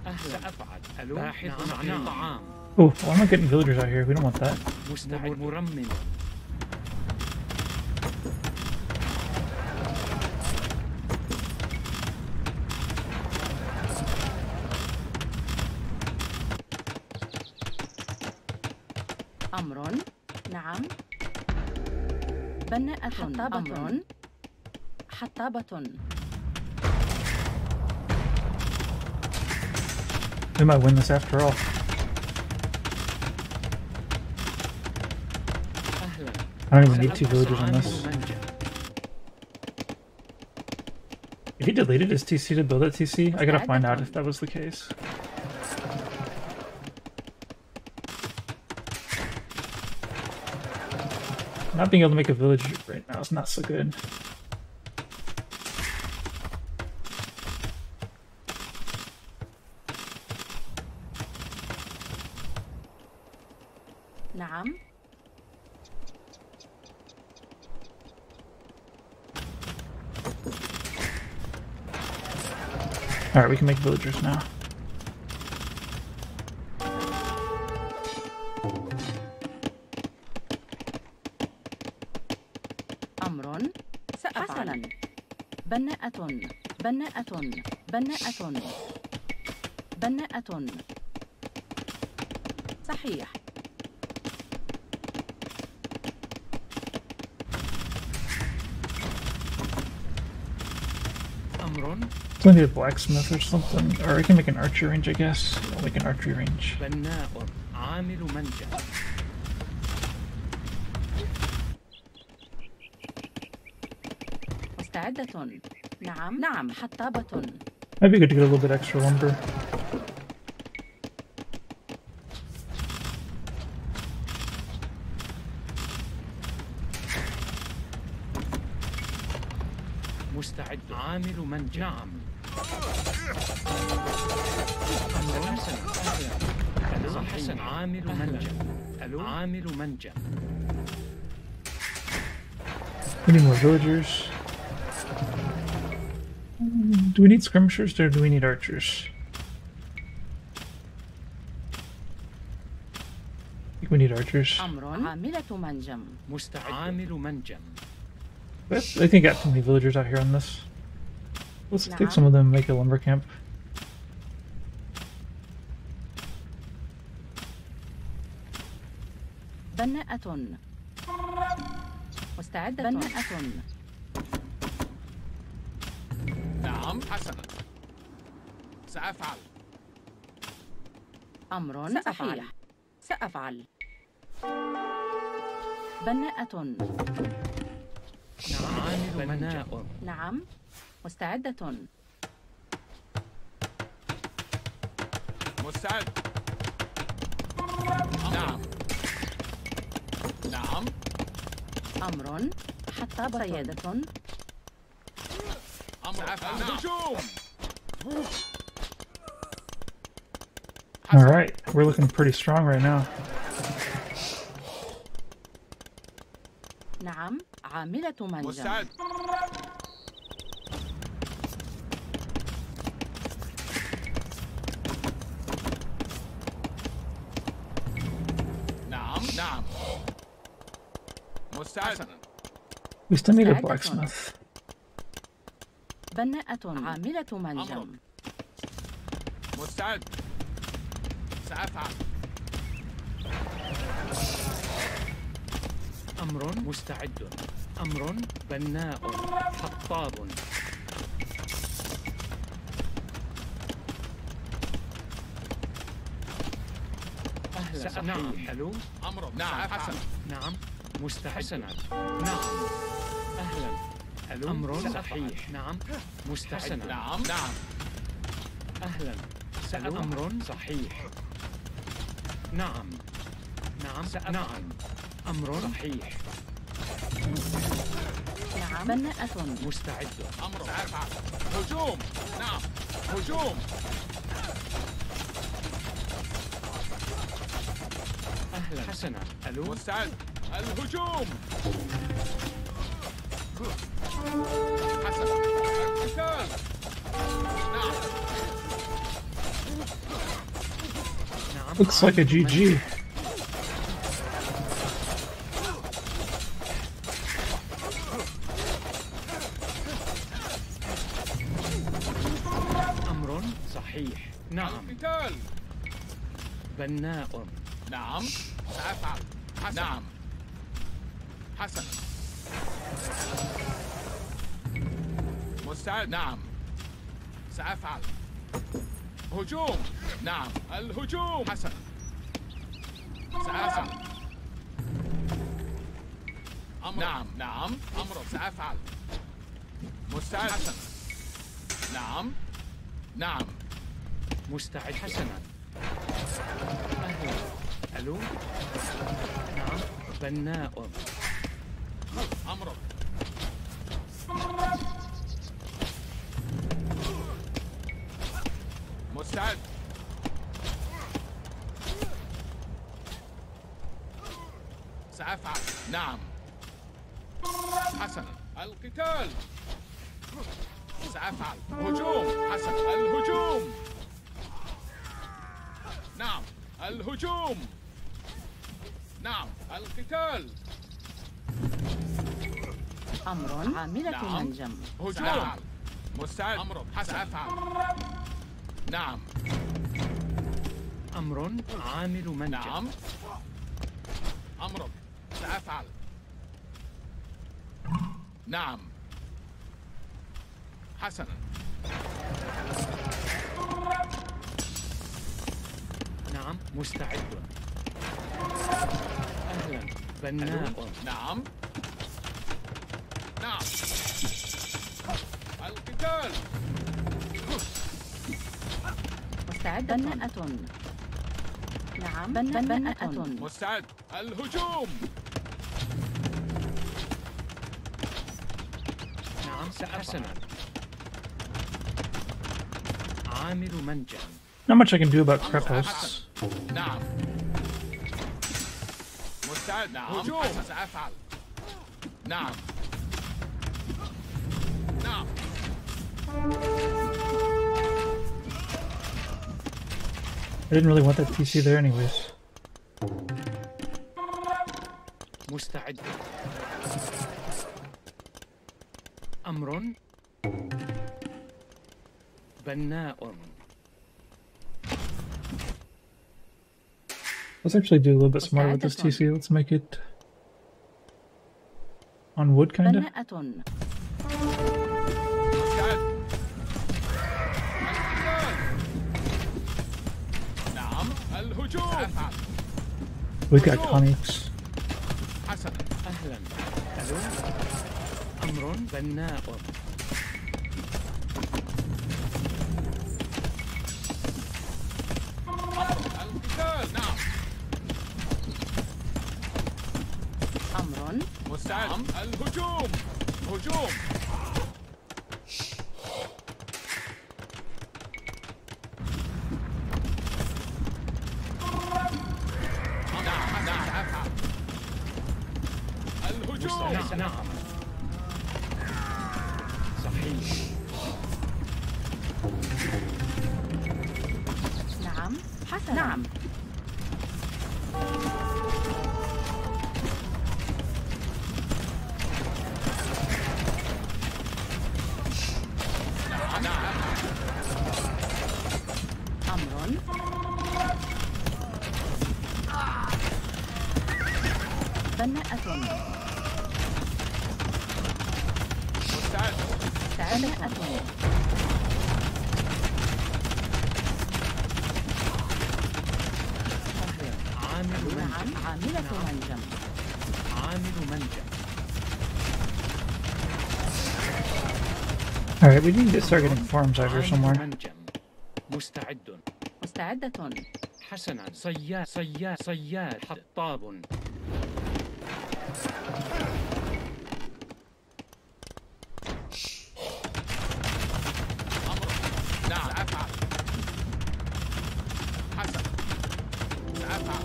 Speaker 3: أهلا. سأفعل. ألو. باحث عن الطعام.
Speaker 1: Oh, why am I getting villagers out here? We don't want that.
Speaker 3: مستعد. مرمم.
Speaker 4: أمر. نعم. بناءة. حطابة. أمر. حطابة.
Speaker 1: We might win this after all. I don't even need 2 villagers on this. If he deleted his TC to build that TC, I gotta find out if that was the case. Not being able to make a village right now is not so good.
Speaker 4: نعم.
Speaker 1: Alright, we can make villagers now.
Speaker 4: أمر سأفعل. بناءة بناءة بناءة بناءة. صحيح.
Speaker 3: أمر
Speaker 1: So I need a blacksmith or something, or I can make an archer range, I guess. I'll make an archery range.
Speaker 3: بناء عامل منجم.
Speaker 4: مستعدة. نعم نعم حطابة.
Speaker 1: Might be good to get a little bit extra lumber.
Speaker 3: مستعد عامل منجم. نعم. أمر حسن. أهلا. حسن عامل منجم. ألو عامل منجم.
Speaker 1: We need more villagers. Do we need skirmishers or do we need archers? I think we need archers.
Speaker 4: أمر عاملة منجم.
Speaker 3: مستعد عامل منجم.
Speaker 1: I think I got too many villagers out here on this. Let's take some of them and make a lumber camp.
Speaker 4: بناءة. مستعدة. بناءة.
Speaker 2: نعم حسنا سأفعل.
Speaker 4: أمر سأفعل. سأفعل. بناءة.
Speaker 3: نعم بناء.
Speaker 4: نعم. مستعدة.
Speaker 2: مستعد. نعم. نعم.
Speaker 4: أمر حطابة. صيادة.
Speaker 2: سأفعل. الهجوم.
Speaker 1: Alright, we're looking pretty strong right now.
Speaker 4: نعم. عاملة منجم.
Speaker 2: مستعد. نعم نعم. مستعد.
Speaker 1: We still need a
Speaker 4: مستعدة.
Speaker 1: blacksmith.
Speaker 4: بناءة عاملة منجم.
Speaker 2: مستعد. سأفعل.
Speaker 3: أمر مستعد. أمر بناء. حطاب. أهلا. نعم. ألو.
Speaker 2: أمر. نعم حسن.
Speaker 3: نعم. مستعد. حسنا. نعم. أهلا. ألو. أمر صحيح. نعم. مستعد.
Speaker 2: نعم نعم.
Speaker 3: أهلا. ألو. أمر صحيح. نعم. نعم. نعم. أمر صحيح.
Speaker 4: نعم. بناءة.
Speaker 3: مستعد.
Speaker 2: أمر. سأفعل. هجوم. نعم. هجوم.
Speaker 3: أهلا. حسنا. ألو.
Speaker 2: مستعد. الهجوم. حسن. القتال. نعم.
Speaker 3: نعم.
Speaker 1: Looks like a GG.
Speaker 3: أمر صحيح. نعم.
Speaker 2: القتال.
Speaker 3: بناء.
Speaker 2: نعم. سأفعل. حسن. نعم. حسن. مستعد. نعم. سأفعل. هجوم. نعم. الهجوم. حسن. سأفعل. نعم نعم أمر سأفعل. مستعد. حسنا. نعم نعم.
Speaker 3: مستعد. حسنا. أهلا. ألو. نعم. بناء.
Speaker 2: أمرك. مستعد. سأفعل. نعم. حسنا. القتال. سأفعل. هجوم. حسنا. الهجوم. نعم. الهجوم. نعم. القتال.
Speaker 4: أمر عاملة
Speaker 2: نعم.
Speaker 4: منجم.
Speaker 2: هجوم. مستعد. أمرك. سأفعل. نعم.
Speaker 3: أمر عامل منجم.
Speaker 2: نعم. أمرك. سأفعل. نعم. حسنا.
Speaker 3: نعم. مستعد. أهلا. بناء.
Speaker 2: نعم. نعم. القتال.
Speaker 4: مستعدة. بناءة. نعم. بناءة.
Speaker 2: مستعد. الهجوم.
Speaker 3: نعم. حسنا. عامل منجم.
Speaker 1: Not much I can do about prep hosts.
Speaker 2: نعم. مستعد. نعم. هجوم. سأفعل. نعم. نعم.
Speaker 1: I didn't really want that PC there anyways.
Speaker 3: مستعد. أمر بناء.
Speaker 1: Let's actually do a little bit smarter with this TC. Let's make it on wood, kinda.
Speaker 4: بناءة.
Speaker 2: مستعد. القتال. نعم. الهجوم. سأفعل.
Speaker 1: We got conics.
Speaker 2: حسنا.
Speaker 3: أهلا. ألو. أمر بناء.
Speaker 2: القتال. نعم.
Speaker 4: أمر
Speaker 2: مستعد. نعم. الهجوم. هجوم. نعم. نعم. سأفعل. الهجوم.
Speaker 3: نعم. صحيح.
Speaker 4: نعم. حسنا. نعم. أمر بناءة.
Speaker 2: مستعد.
Speaker 4: بناءة.
Speaker 3: عامل منجم.
Speaker 4: نعم. عاملة منجم.
Speaker 3: عامل منجم.
Speaker 1: Alright, we need to start getting farms out here
Speaker 3: عامل
Speaker 1: somewhere.
Speaker 3: منجم. مستعد.
Speaker 4: مستعدة.
Speaker 3: حسنا. صياد. حطاب.
Speaker 2: نعم. سأفعل. حسنا. سأفعل.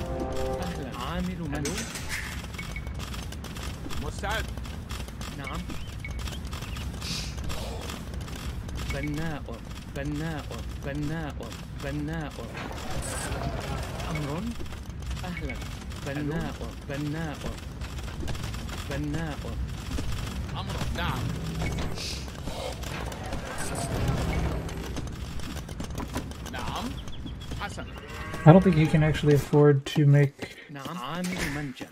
Speaker 3: أهلا. عامل منجم.
Speaker 2: مستعد.
Speaker 3: نعم. بناء. أمر. أهلا. بناء.
Speaker 2: أمر. نعم. نعم. حسنا.
Speaker 1: I don't think he can actually afford to make
Speaker 3: نعم. عامل منجم.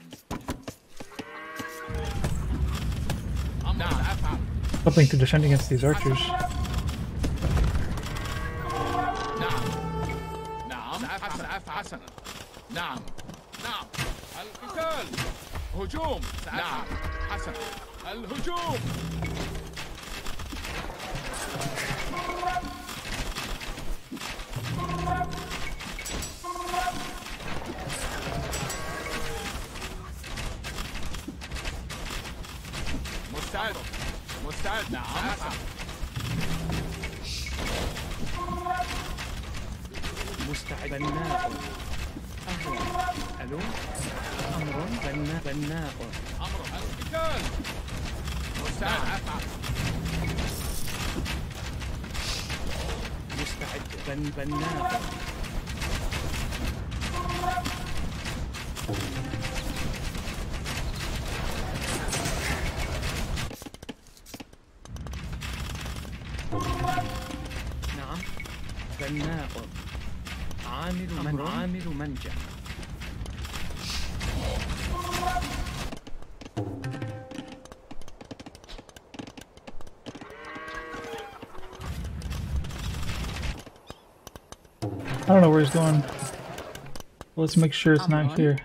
Speaker 2: نعم. سأفعل.
Speaker 1: something to defend against these archers.
Speaker 2: نعم. نعم. سأفعل. حسنا. نعم. نعم. القتال. هجوم. نعم. حسنا. الهجوم. مستعد. مستعد. نعم.
Speaker 3: مستعد. بناء. أهلا. ألو. أمر. بناء.
Speaker 2: أمر. القتال. مستعد. أفعل.
Speaker 3: مستعد. بناء. نعم. بناء. عامل منجح.
Speaker 1: I don't know where he's going. Let's make sure it's not here.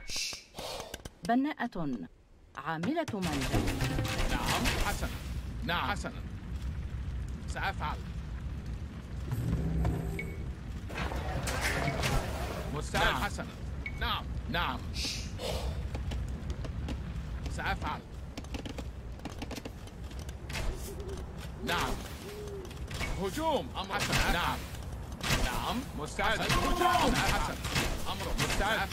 Speaker 4: بناءة عاملة منزل.
Speaker 2: نعم. حسنا. نعم. حسنا. سأفعل. مستعد. حسنا. نعم. نعم. سأفعل. نعم. هجوم. أمر. حسنا. نعم. نعم. مستعد. هجوم. حسنا. أمر. مستعد.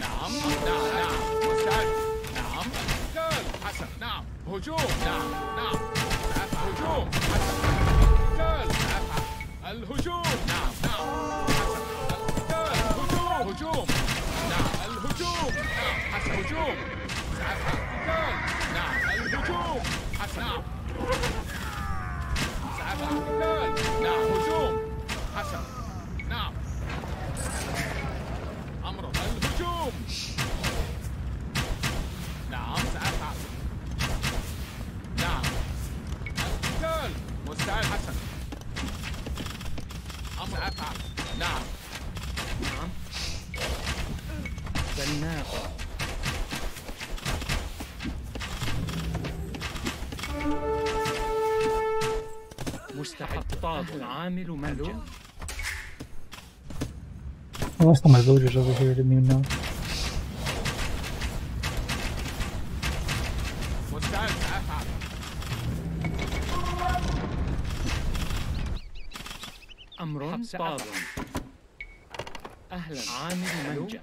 Speaker 2: نعم. نعم. نعم. مستعد. نعم. قتال. حسنا. نعم. هجوم. نعم. نعم. سأفعل. هجوم. حسنا. قتال. سأفعل. الهجوم. نعم. نعم. حسنا. القتال. هجوم. هجوم. نعم. الهجوم. نعم. حسنا. هجوم. سأفعل. قتال. نعم. الهجوم. حسنا. سأفعل. قتال. نعم. هجوم. حسنا. نعم. أمر. الهجوم. نعم. سأفعل. نعم. القتال. مستعد. حسن. أمر. سأفعل. نعم.
Speaker 3: نعم. بناء. مستعد. عامل منجح.
Speaker 1: I lost all my villagers over here, didn't even know.
Speaker 2: مستعد. سأفعل.
Speaker 3: أمر طاغ. أهلا. عامل منجح.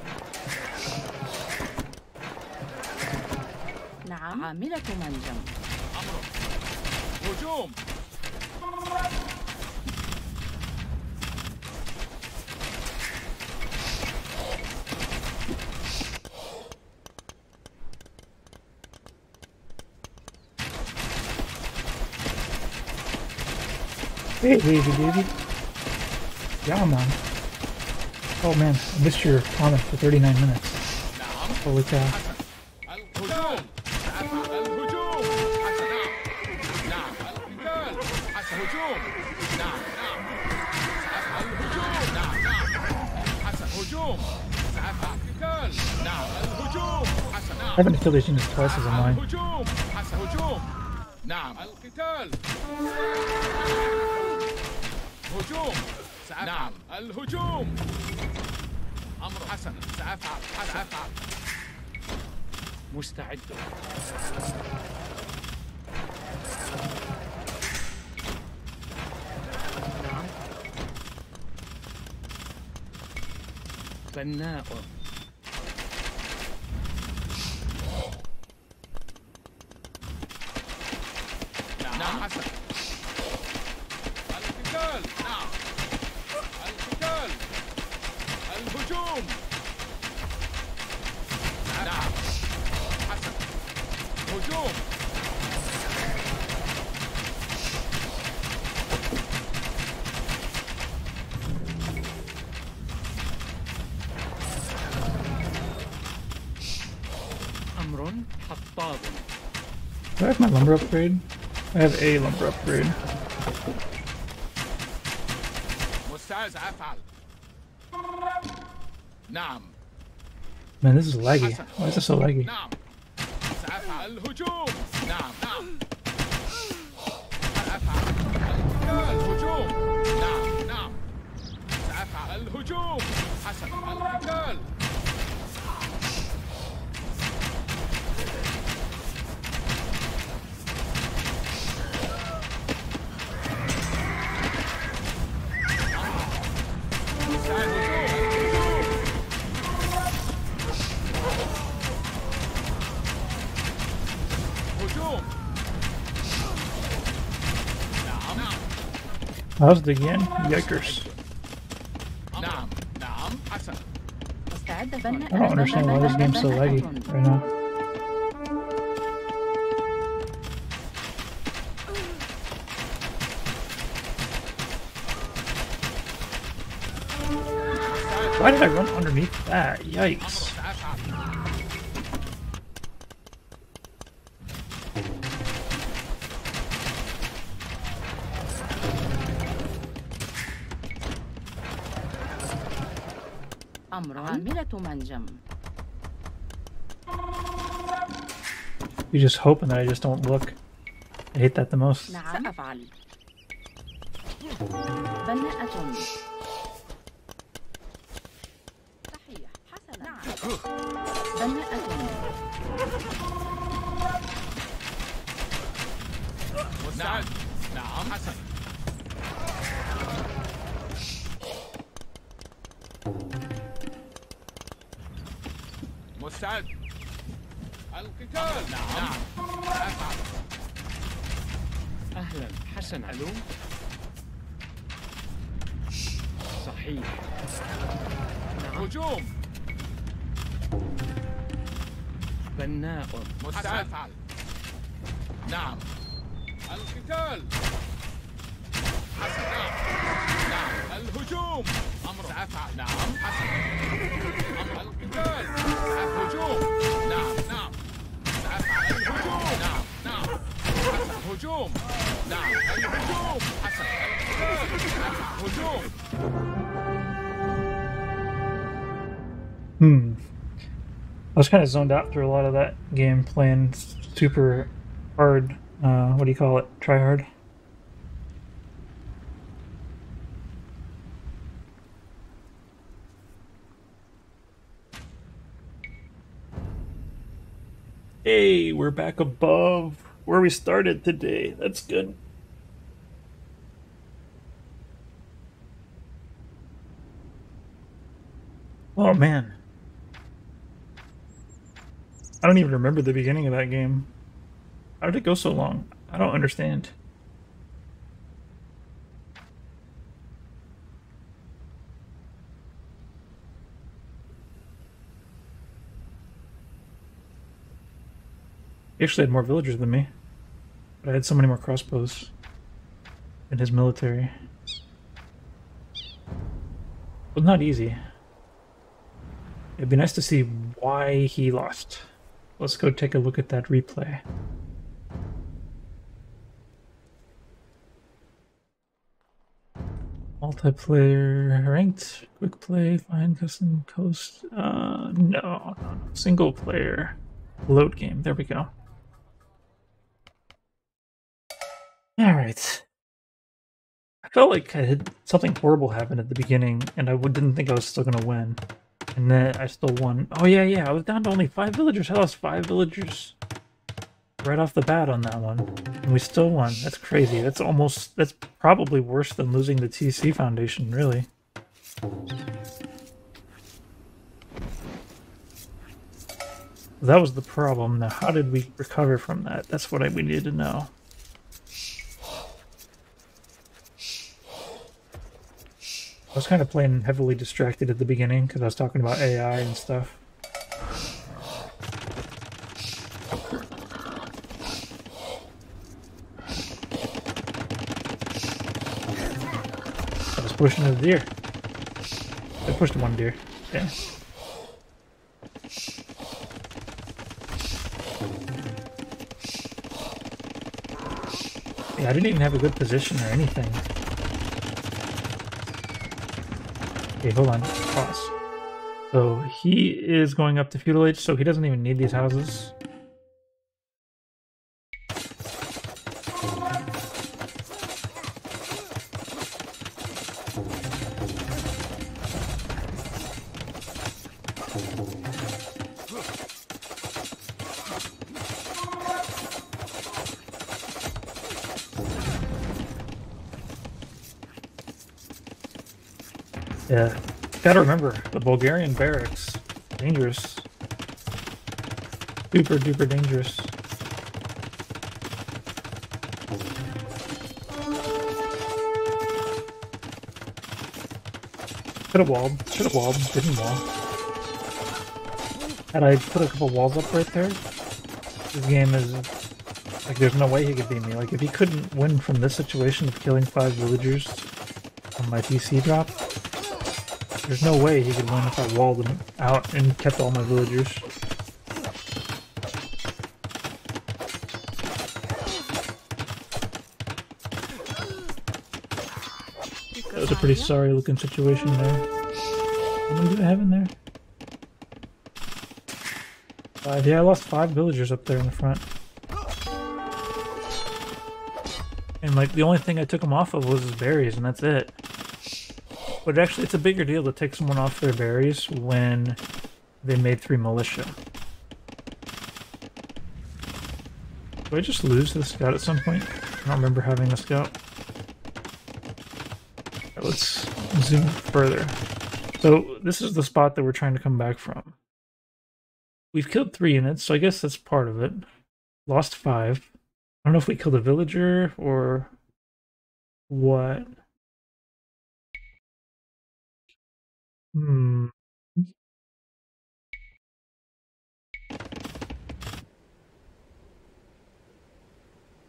Speaker 4: نعم. عاملة منجم.
Speaker 2: أمر. هجوم.
Speaker 1: Hey, baby. Yeah, man. Oh man, I missed your comment for 39 minutes.
Speaker 2: نعم.
Speaker 1: Holy cow.
Speaker 2: الهجوم. سأفعل. الهجوم. حسن. نعم. نعم. القتال. حسن. هجوم. نعم. نعم. سأفعل. الهجوم. نعم. نعم. حسن. هجوم. سأفعل. القتال. نعم. الهجوم. حسن.
Speaker 1: I
Speaker 2: نعم.
Speaker 1: haven't killed these units twice as of mine.
Speaker 2: الهجوم. حسن. هجوم. نعم. القتال. هجوم. سأفعل. نعم. الهجوم. أمر. حسن. سأفعل. سأفعل.
Speaker 3: مستعد. نعم. بناء.
Speaker 2: نعم. حسن. القتال. نعم. القتال. الهجوم. نعم. حسن. هجوم.
Speaker 3: أمر حطاب.
Speaker 1: Do I have my lumber upgrade? I have a lumber upgrade.
Speaker 2: مستعد. سأفعل. نعم.
Speaker 1: Man, this is laggy. Why is this so laggy?
Speaker 2: نعم. سأفعل. سأفعل الهجوم. نعم نعم. سأفعل الهجوم. نعم نعم. سأفعل الهجوم. حسب القتال.
Speaker 1: How's it again? Yikers.
Speaker 2: نعم نعم حسن.
Speaker 4: مستعد
Speaker 1: I don't understand why this game's so laggy right now. Why did I run underneath that? Yikes.
Speaker 4: أمر عاملة منجم.
Speaker 1: You're just hoping that I just don't look. I hate that the most.
Speaker 4: نعم سأفعل. بناءة. صحيح. حسنا. نعم. بناءة.
Speaker 2: نعم نعم حسن. مستعد. القتال. نعم سأفعل.
Speaker 3: أهلا حسنا. ألو. صحيح.
Speaker 2: هجوم.
Speaker 3: بناء.
Speaker 2: سأفعل. نعم. القتال. حسن. نعم نعم. الهجوم. أمر. سأفعل. نعم حسن. أمر. القتال. الهجوم. نعم نعم. سأفعل. الهجوم. نعم نعم. حسن. هجوم. نعم. الهجوم. حسن. القتال. سأفعل. هجوم.
Speaker 1: I was kind of zoned out through a lot of that game, playing super hard. What do you call it? Try hard? Hey, we're back above where we started today. That's good. Oh man. I don't even remember the beginning of that game. How did it go so long? I don't understand. He actually had more villagers than me. But I had so many more crossbows in his military. Well, not easy. It'd be nice to see why he lost. Let's go take a look at that replay. Multiplayer, ranked, quick play, find custom coast. No. Single player, load game. There we go. All right. I felt like I had something horrible happen at the beginning, and I didn't think I was still gonna win. And then I still won. Oh yeah, I was down to only 5 villagers. I lost 5 villagers right off the bat on that one. And we still won. That's crazy. That's probably worse than losing the TC Foundation, really. That was the problem. Now, how did we recover from that? That's what we need to know. I was kind of playing heavily distracted at the beginning because I was talking about AI and stuff. I was pushing a deer. I pushed one deer. Yeah. Yeah, I didn't even have a good position or anything. Okay, hold on. Pause. So he is going up to feudal age, so he doesn't even need these houses. Yeah, gotta remember, the Bulgarian barracks, dangerous. Super duper dangerous. Should have walled, didn't wall. Had I put a couple walls up right there, this game is, like, there's no way he could beat me. Like, if he couldn't win from this situation of killing 5 villagers on my TC drop, there's no way he could win if I walled him out and kept all my villagers. That was a pretty sorry looking situation there. How many do I have in there? 5. Yeah, I lost 5 villagers up there in the front. And like the only thing I took them off of was his berries, and that's it. But actually, it's a bigger deal to take someone off their berries when they made 3 militia. Do I just lose the scout at some point? I don't remember having a scout. Right, let's zoom further. So this is the spot that we're trying to come back from. We've killed 3 units, so I guess that's part of it. Lost 5. I don't know if we killed a villager or what.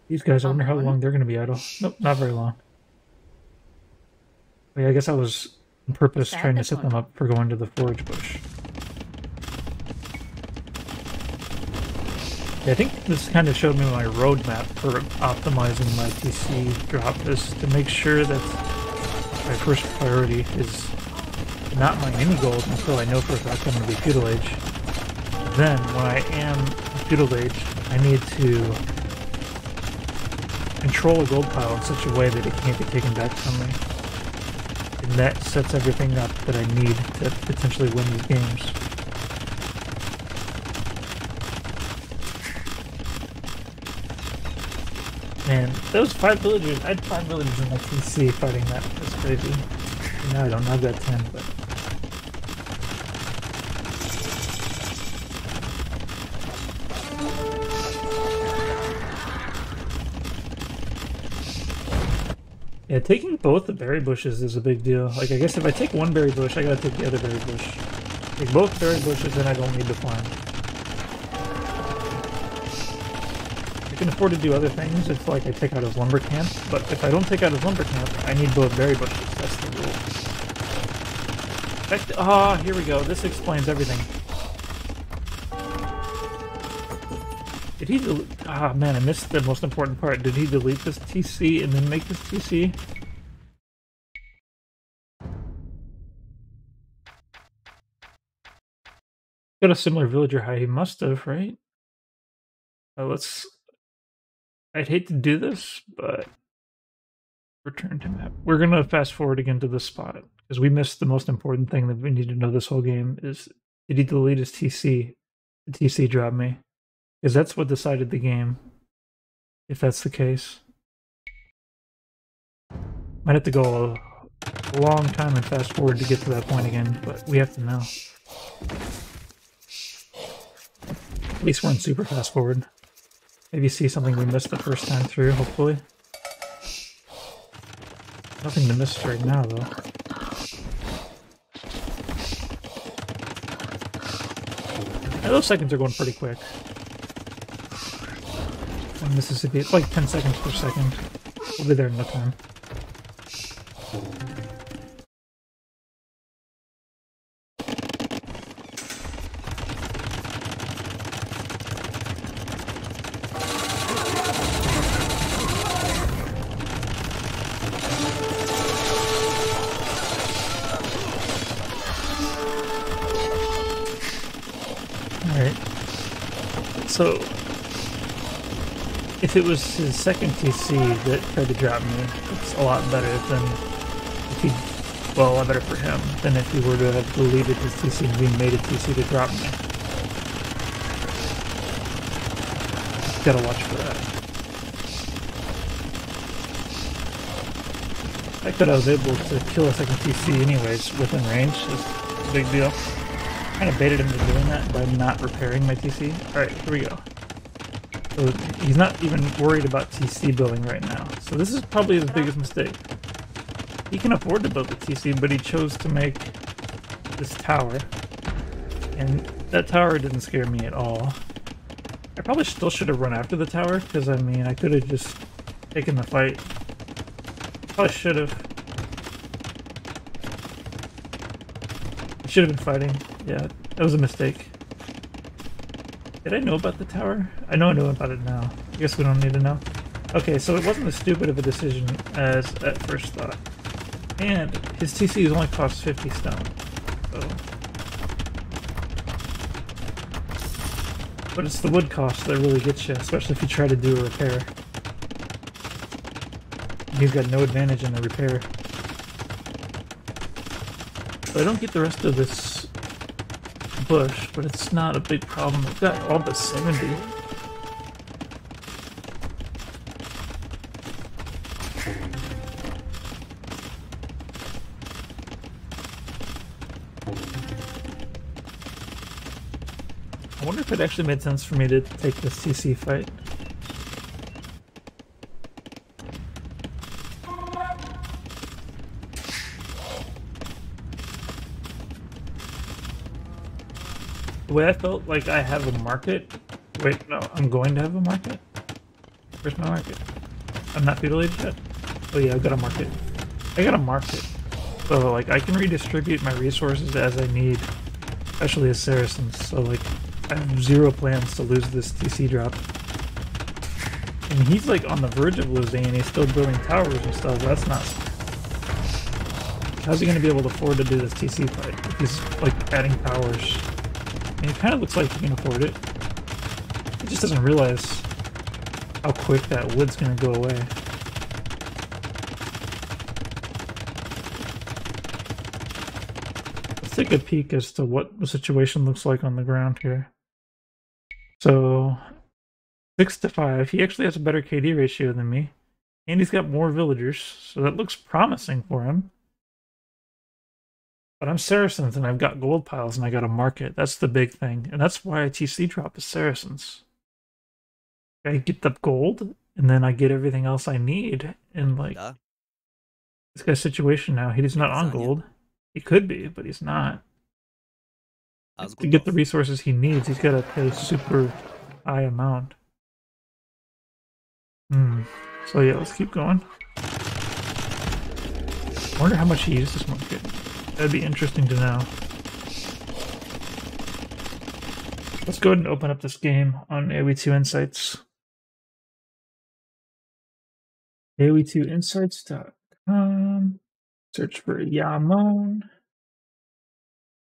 Speaker 1: These guys, I wonder how long they're going to be idle. Nope, not very long. I guess I was on purpose trying to set them up for going to the forage bush. Yeah, I think this kind of showed me my roadmap for optimizing my TC drop, is to make sure that my first priority is not my mini gold until I know for a fact I'm going to be feudal age. Then, when I am feudal age, I need to control a gold pile in such a way that it can't get taken back from me. And that sets everything up that I need to potentially win these games. Man, those 5 villagers, I had 5 villagers in my TC fighting that. That's crazy. Now I don't know, I've got 10, but... Yeah, taking both the berry bushes is a big deal. Like, I guess if I take one berry bush, I gotta take the other berry bush. Take both berry bushes, then I don't need to farm. I can afford to do other things if, like, I take out his lumber camp, but if I don't take out his lumber camp, I need both berry bushes. That's the rule. Here we go. This explains everything. Did he delete? Ah, man, I missed the most important part. Did he delete this TC and then make this TC? Got a similar villager height. He must have, right? Let's... I'd hate to do this, but... Return to map. We're gonna fast forward again to this spot, because we missed the most important thing that we need to know this whole game, is did he delete his TC? The TC dropped me. Because that's what decided the game, if that's the case. Might have to go a long time and fast forward to get to that point again, but we have to know. At least we're in super fast forward. Maybe see something we missed the first time through, hopefully. Nothing to miss right now, though. Yeah, those seconds are going pretty quick. In Mississippi, it's like 10 seconds per second. We'll be there in no time. Alright. So... if it was his second TC that tried to drop me, it's a lot better than if he well, a lot better for him than if he were to have deleted his TC and remade a TC to drop me. Gotta watch for that. The fact that I was able to kill a second TC anyways within range is a big deal. Kind of baited him into doing that by not repairing my TC. Alright, here we go. So he's not even worried about TC building right now. So this is probably his biggest mistake. He can afford to build the TC, but he chose to make this tower. And that tower didn't scare me at all. I probably still should have run after the tower, because I mean, I could have just taken the fight. Probably should have. I should have been fighting. Yeah, that was a mistake. Did I know about the tower? I know about it now. I guess we don't need to know. Okay, so it wasn't as stupid of a decision as at first thought. And his TCs only cost 50 stone. So. But it's the wood cost that really gets you, especially if you try to do a repair. You've got no advantage in the repair. So I don't get the rest of this bush, but it's not a big problem. I've got all but 70. I wonder if it actually made sense for me to take this TC fight. The way I felt like I have a market. Wait, no, I'm going to have a market? Where's my market? I'm not feudal age yet? Oh yeah, I've got a market. I got a market. So like I can redistribute my resources as I need. Especially as Saracens. So like I have zero plans to lose this TC drop. And he's like on the verge of losing and he's still building towers and stuff. That's not smart. How's he gonna be able to afford to do this TC fight if he's like adding towers? I mean, it kind of looks like he can afford it. He just doesn't realize how quick that wood's going to go away. Let's take a peek as to what the situation looks like on the ground here. So, 6 to 5. He actually has a better KD ratio than me. And he's got more villagers, so that looks promising for him. But I'm Saracens and I've got gold piles and I got a market. That's the big thing. And that's why I TC drop is Saracens. I get the gold and then I get everything else I need. And like this guy's situation now, he's not on gold. He could be, but he's not. To get the resources he needs, he's got to pay a super high amount. So yeah, let's keep going. I wonder how much he used this market. That'd be interesting to know. Let's go ahead and open up this game on AoE2 Insights. AoE2Insights.com. Search for Yamon.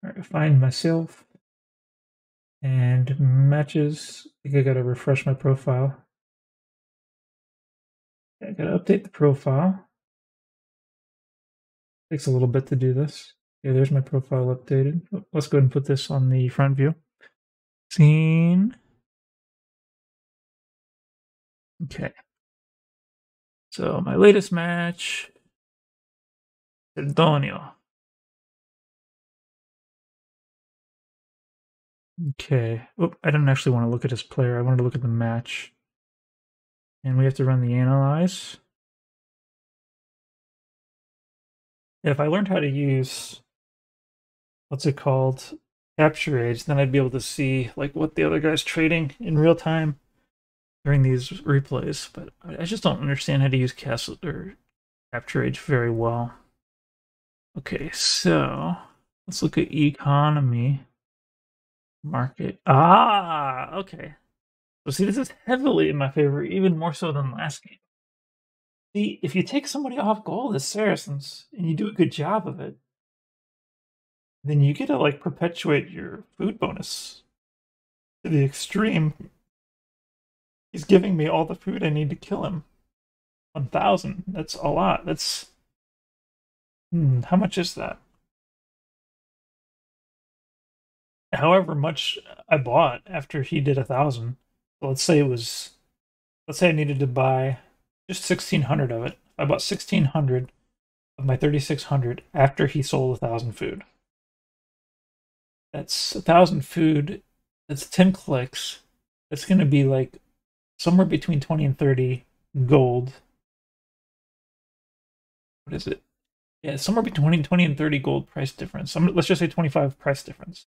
Speaker 1: Alright, find myself. And matches. I think I gotta refresh my profile. I gotta update the profile. Takes a little bit to do this. Okay, there's my profile updated. Let's go ahead and put this on the front view. Scene. Okay. So my latest match. Antonio. Okay. Oh, I didn't actually want to look at his player. I wanted to look at the match. And we have to run the analyze. If I learned how to use, what's it called, capture age, then I'd be able to see like what the other guy's trading in real time during these replays. But I just don't understand how to use capture age very well. Okay, so let's look at economy, market. Ah, okay. So see, this is heavily in my favor, even more so than last game. See, if you take somebody off gold as Saracens, and you do a good job of it, then you get to, like, perpetuate your food bonus to the extreme. He's giving me all the food I need to kill him. 1,000. That's a lot. That's How much is that? However much I bought after he did 1,000. So let's say I needed to buy just 1,600 of it. I bought 1,600 of my 3,600 after he sold 1,000 food. That's 1,000 food. That's 10 clicks. That's going to be like somewhere between 20 and 30 gold. What is it? Yeah, somewhere between 20 and 30 gold price difference. Let's just say 25 price difference.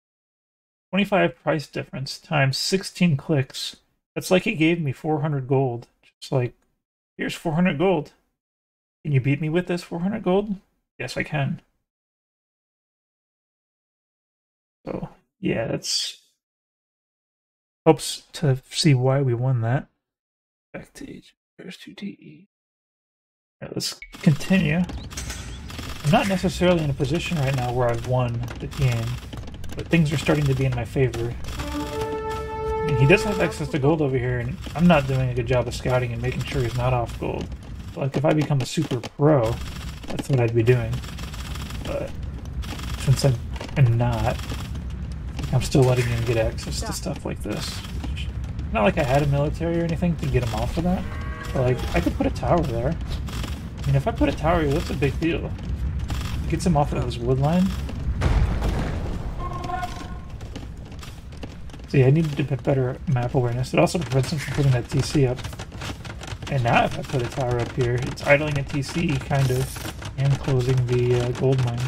Speaker 1: 25 price difference times 16 clicks. That's like he gave me 400 gold. Just like, here's 400 gold. Can you beat me with this 400 gold? Yes, I can. So, yeah, that's helps to see why we won that. Back to age. There's 2DE. Right, let's continue. I'm not necessarily in a position right now where I've won the game, but things are starting to be in my favor. I mean, he does have access to gold over here, and I'm not doing a good job of scouting and making sure he's not off gold. Like, if I become a super pro, that's what I'd be doing. But since I'm not, I'm still letting him get access to stuff like this. Not like I had a military or anything to get him off of that, but like, I could put a tower there. I mean, if I put a tower here, that's a big deal. It gets him off of his wood line. See, I needed to put better map awareness. It also prevents him from putting that TC up. And now if I put a tower up here, it's idling a TC, kind of, and closing the gold mine.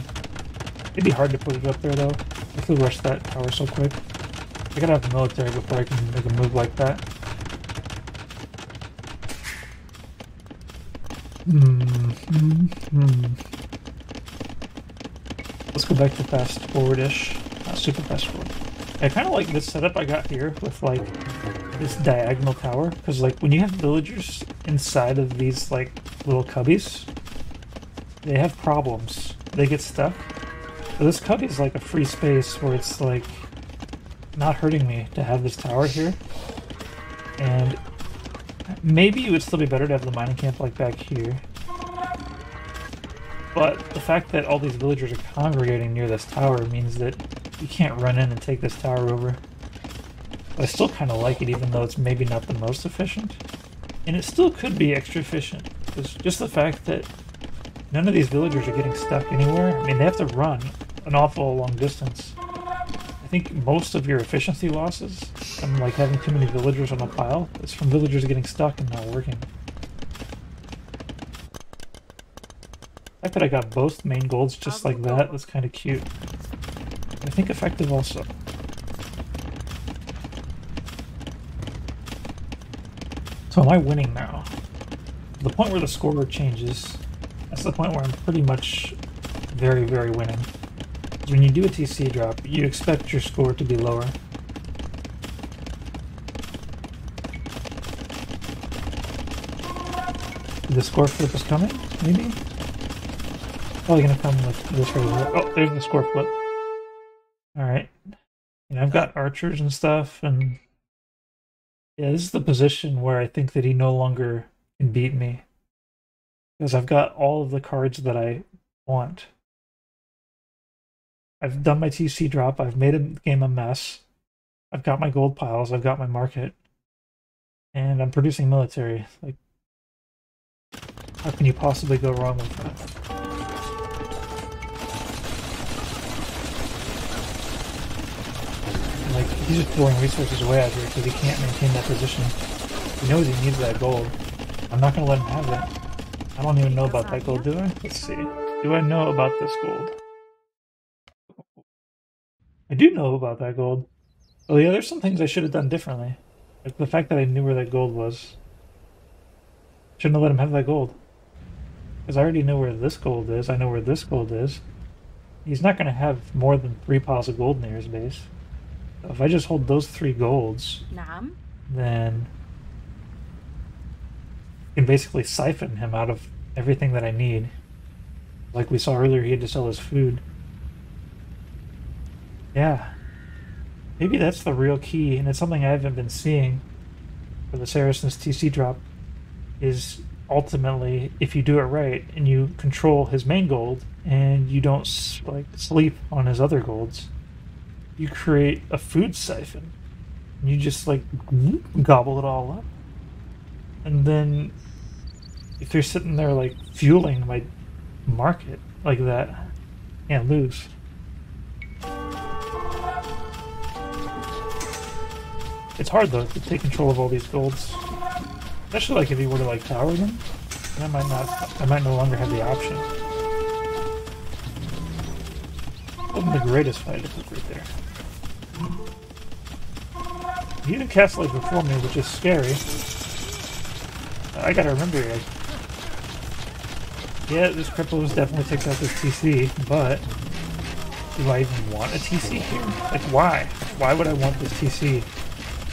Speaker 1: It'd be hard to put it up there, though. If we rush that tower so quick. I gotta have the military before I can make a move like that. Let's go back to fast forward-ish. Not super fast forward. I kind of like this setup I got here with like this diagonal tower, because like when you have villagers inside of these like little cubbies, they have problems. They get stuck. So this cubby is like a free space where it's like not hurting me to have this tower here. And maybe it would still be better to have the mining camp like back here. But the fact that all these villagers are congregating near this tower means that you can't run in and take this tower over. But I still kind of like it, even though it's maybe not the most efficient. And it still could be extra efficient. Because just the fact that none of these villagers are getting stuck anywhere. I mean, they have to run an awful long distance. I think most of your efficiency losses from like having too many villagers on a pile is from villagers getting stuck and not working. The fact that I got both main golds just like that was kind of cute. I think effective also. So am I winning now? The point where the score changes, that's the point where I'm pretty much very, very winning. Because when you do a TC drop, you expect your score to be lower. The score flip is coming, maybe? Probably gonna come with this right here. Oh, there's the score flip. Alright. You know, I've got archers and stuff, and yeah, this is the position where I think that he no longer can beat me. Because I've got all of the cards that I want. I've done my TC drop, I've made a game a mess. I've got my gold piles, I've got my market. And I'm producing military. Like, how can you possibly go wrong with that? Like, he's just throwing resources away out here because he can't maintain that position. He knows he needs that gold. I'm not going to let him have that. I don't even know about that gold, do I? Let's see. Do I know about this gold? I do know about that gold. Oh yeah, there's some things I should have done differently. Like the fact that I knew where that gold was. Shouldn't have let him have that gold. Because I already know where this gold is. I know where this gold is. He's not going to have more than 3 piles of gold near his base. So if I just hold those 3 golds, then I can basically siphon him out of everything that I need. Like we saw earlier, he had to sell his food. Yeah. Maybe that's the real key, and it's something I haven't been seeing for the Saracens TC drop, is ultimately, if you do it right, and you control his main gold, and you don't like sleep on his other golds, you create a food siphon. And you just like gobble it all up. And then if you're sitting there like fueling my market like that, you can't lose. It's hard though to take control of all these golds. Especially like if you were to like tower them, I might no longer have the option. Wasn't the greatest fight right there. He even cast like before me, which is scary. I gotta remember, like, yeah, this Cripples definitely takes out this TC, but do I even want a TC here? Like, why? Why would I want this TC?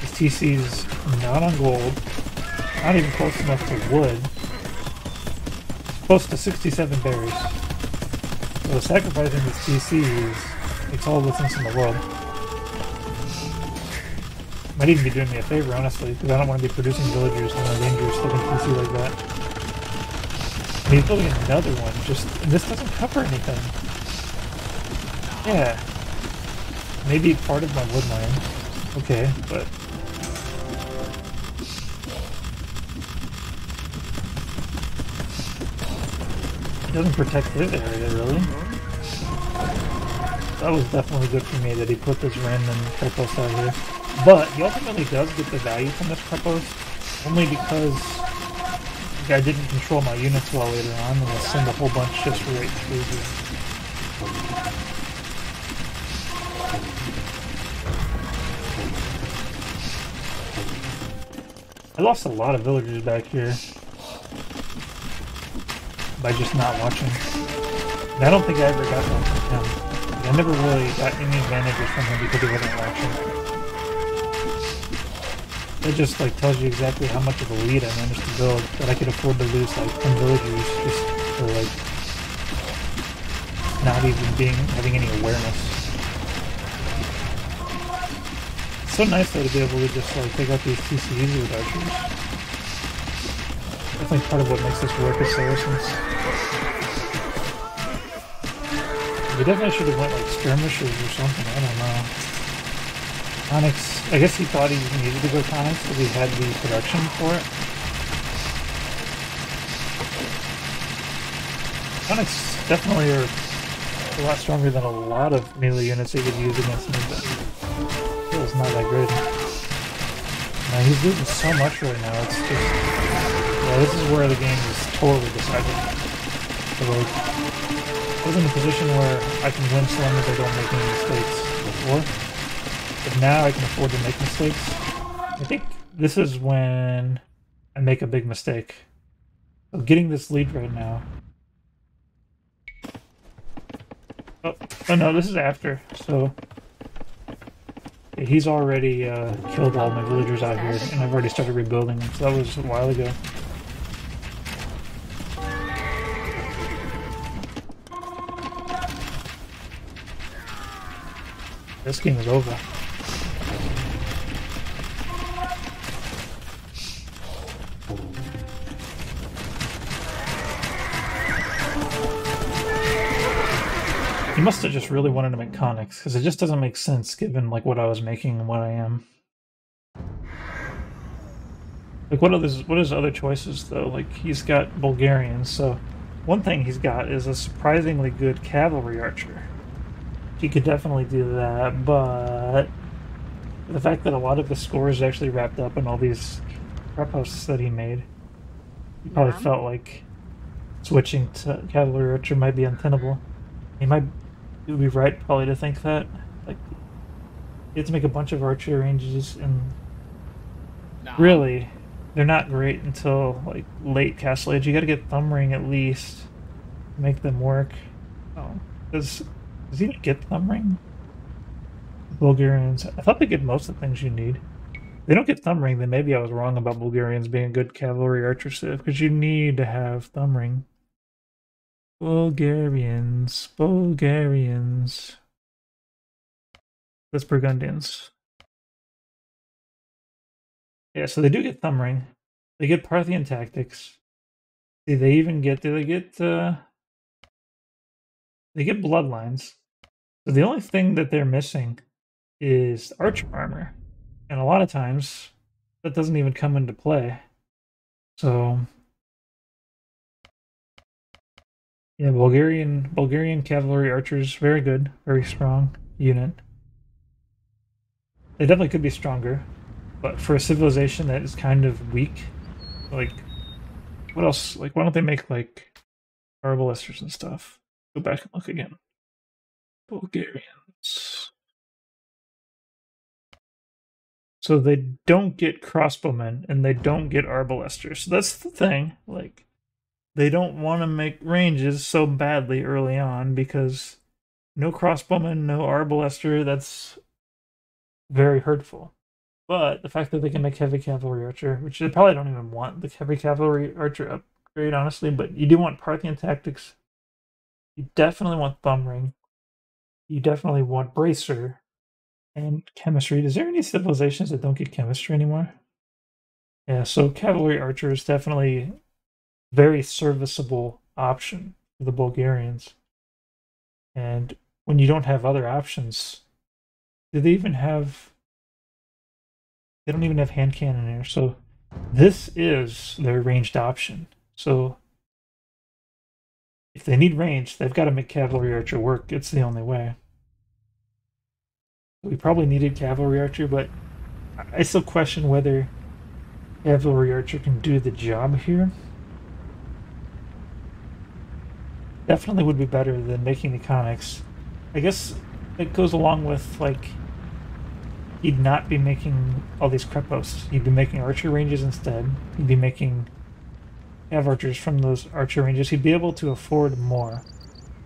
Speaker 1: This TC's not on gold, not even close enough to wood. It's close to 67 berries. So sacrificing this TC makes all the sense in the world. Might even be doing me a favor, honestly, because I don't want to be producing villagers on a dangerous looking TC like that. And he's building another one, and this doesn't cover anything. Yeah. Maybe part of my woodland. Okay, but... it doesn't protect his area, really. That was definitely good for me that he put this random Krepos out here. But he ultimately does get the value from this Krepos, only because I didn't control my units well later on, and I send a whole bunch just right through here. I lost a lot of villagers back here by just not watching. And I don't think I ever got one from him. I never really got any advantages from him because he wasn't watching. It just like tells you exactly how much of a lead I managed to build, that I could afford to lose like 10 villagers just for like not even having any awareness. It's so nice though to be able to just like take out these TCs with archers. I think part of what makes this work is Saracens. We definitely should have went like skirmishers or something, I don't know. Onyx, I guess he thought he needed to go Onyx because he had the production for it. Onyx definitely are a lot stronger than a lot of melee units he could use against me, but still it's not that great. Now he's losing so much right now, it's just... yeah, this is where the game is totally decided. So like, I was in a position where I can win so long as I don't make any mistakes before. But now I can afford to make mistakes. I think this is when I make a big mistake. So getting this lead right now. Oh no, this is after. So yeah, he's already killed all my villagers out here, and I've already started rebuilding them. So that was a while ago. This game is over. He must have just really wanted to make Conics, because it just doesn't make sense given like what I was making and what I am. Like what are his other choices though? Like he's got Bulgarians, so one thing he's got is a surprisingly good cavalry archer. He could definitely do that, but the fact that a lot of the scores is actually wrapped up in all these prep hosts that he made, he probably felt like switching to cavalry archer might be untenable. He would be right probably to think that. Like, you have to make a bunch of archer ranges, and really, they're not great until like late Castle Age. You got to get Thumb Ring at least to make them work. Oh, does he get Thumb Ring? Bulgarians. I thought they get most of the things you need. If they don't get Thumb Ring, then maybe I was wrong about Bulgarians being a good cavalry archer civ, because you need to have Thumb Ring. Bulgarians. That's Burgundians. Yeah, so they do get Thumb Ring. They get Parthian Tactics. Do they get They get bloodlines. So the only thing that they're missing is archer armor. And a lot of times that doesn't even come into play. So yeah, Bulgarian cavalry archers, very good, very strong unit. They definitely could be stronger, but for a civilization that is kind of weak, like what else? Like why don't they make like arbalesters and stuff? Go back and look again. Bulgarians. So they don't get crossbowmen and they don't get arbalesters. So that's the thing. Like they don't want to make ranges so badly early on because no crossbowman, no arbalester, that's very hurtful. But the fact that they can make heavy cavalry archer, which they probably don't even want the heavy cavalry archer upgrade, honestly, but you do want Parthian tactics. You definitely want thumb ring. You definitely want bracer and chemistry. Is there any civilizations that don't get chemistry anymore? Yeah, so cavalry archer is definitely very serviceable option for the Bulgarians. And when you don't have other options, do they even have... They don't even have hand cannon here, so this is their ranged option. So if they need range, they've got to make cavalry archer work. It's the only way. We probably needed cavalry archer, but I still question whether cavalry archer can do the job here. Definitely would be better than making the conics. I guess it goes along with, like, he'd not be making all these crepos. He'd be making archer ranges instead. He'd be making cav archers from those archer ranges. He'd be able to afford more.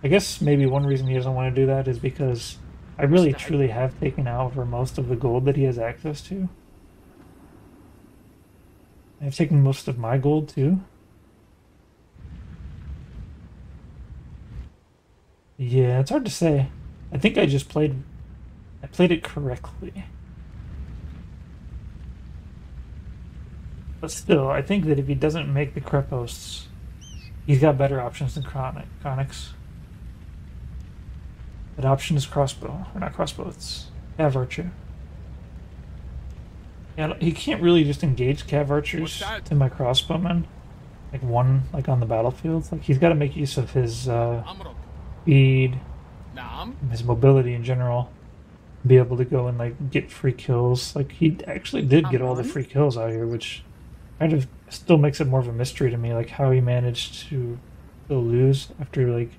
Speaker 1: I guess maybe one reason he doesn't want to do that is because I really truly have taken out for most of the gold that he has access to. I've taken most of my gold too. Yeah, it's hard to say. I think I just played it correctly. But still, I think that if he doesn't make the crepos, he's got better options than conics. That option is crossbow. Or not crossbow, it's cav archer. Yeah, he can't really just engage cav archers to my crossbowmen. Like one, like on the battlefield. Like he's got to make use of his speed, his mobility in general, be able to go and like get free kills. Like he actually did get all the free kills out here, which kind of still makes it more of a mystery to me, like how he managed to still lose after like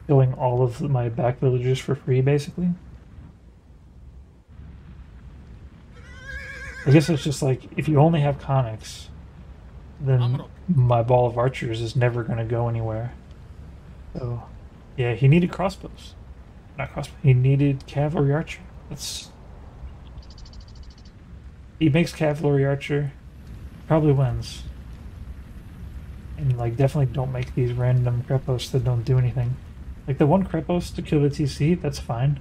Speaker 1: killing all of my back villagers for free, basically. I guess it's just like if you only have conics, then my ball of archers is never going to go anywhere. So yeah, he needed crossbows. Not crossbow. He needed cavalry archer. He makes cavalry archer, probably wins. And like definitely don't make these random crepos that don't do anything. Like the one crepos to kill the TC, that's fine.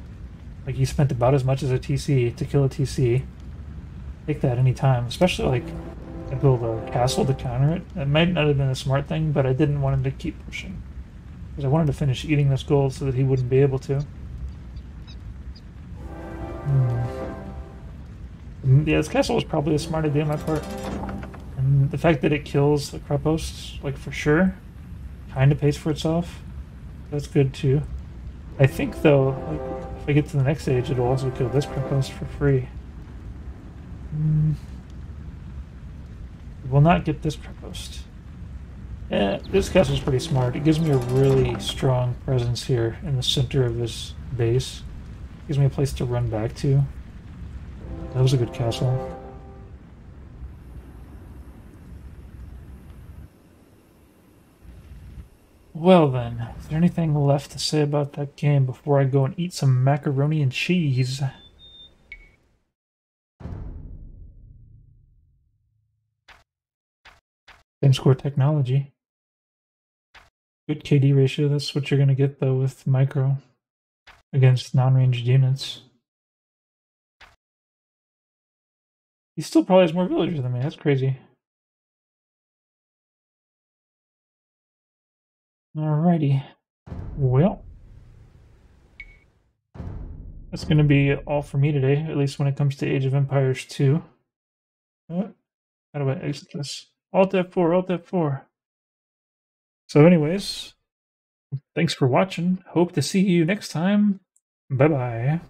Speaker 1: Like you spent about as much as a TC to kill a TC. Take that anytime. Especially like I build a castle to counter it. It might not have been a smart thing, but I didn't want him to keep pushing. Because I wanted to finish eating this gold so that he wouldn't be able to. Yeah, this castle was probably a smart idea on my part. And the fact that it kills the crepos, like for sure, kind of pays for itself. That's good too. I think though, like, if I get to the next stage, it'll also kill this crepos for free. Will not get this crepos. Yeah, this castle's pretty smart. It gives me a really strong presence here in the center of this base. Gives me a place to run back to. That was a good castle. Well then, is there anything left to say about that game before I go and eat some macaroni and cheese? Same score technology. Good KD ratio, that's what you're going to get though with micro against non-ranged units. He still probably has more villagers than me, that's crazy. Alrighty. Well, That's going to be all for me today, at least when it comes to Age of Empires 2. How do I exit this? Alt F4, Alt F4. So anyways, thanks for watching. Hope to see you next time. Bye-bye.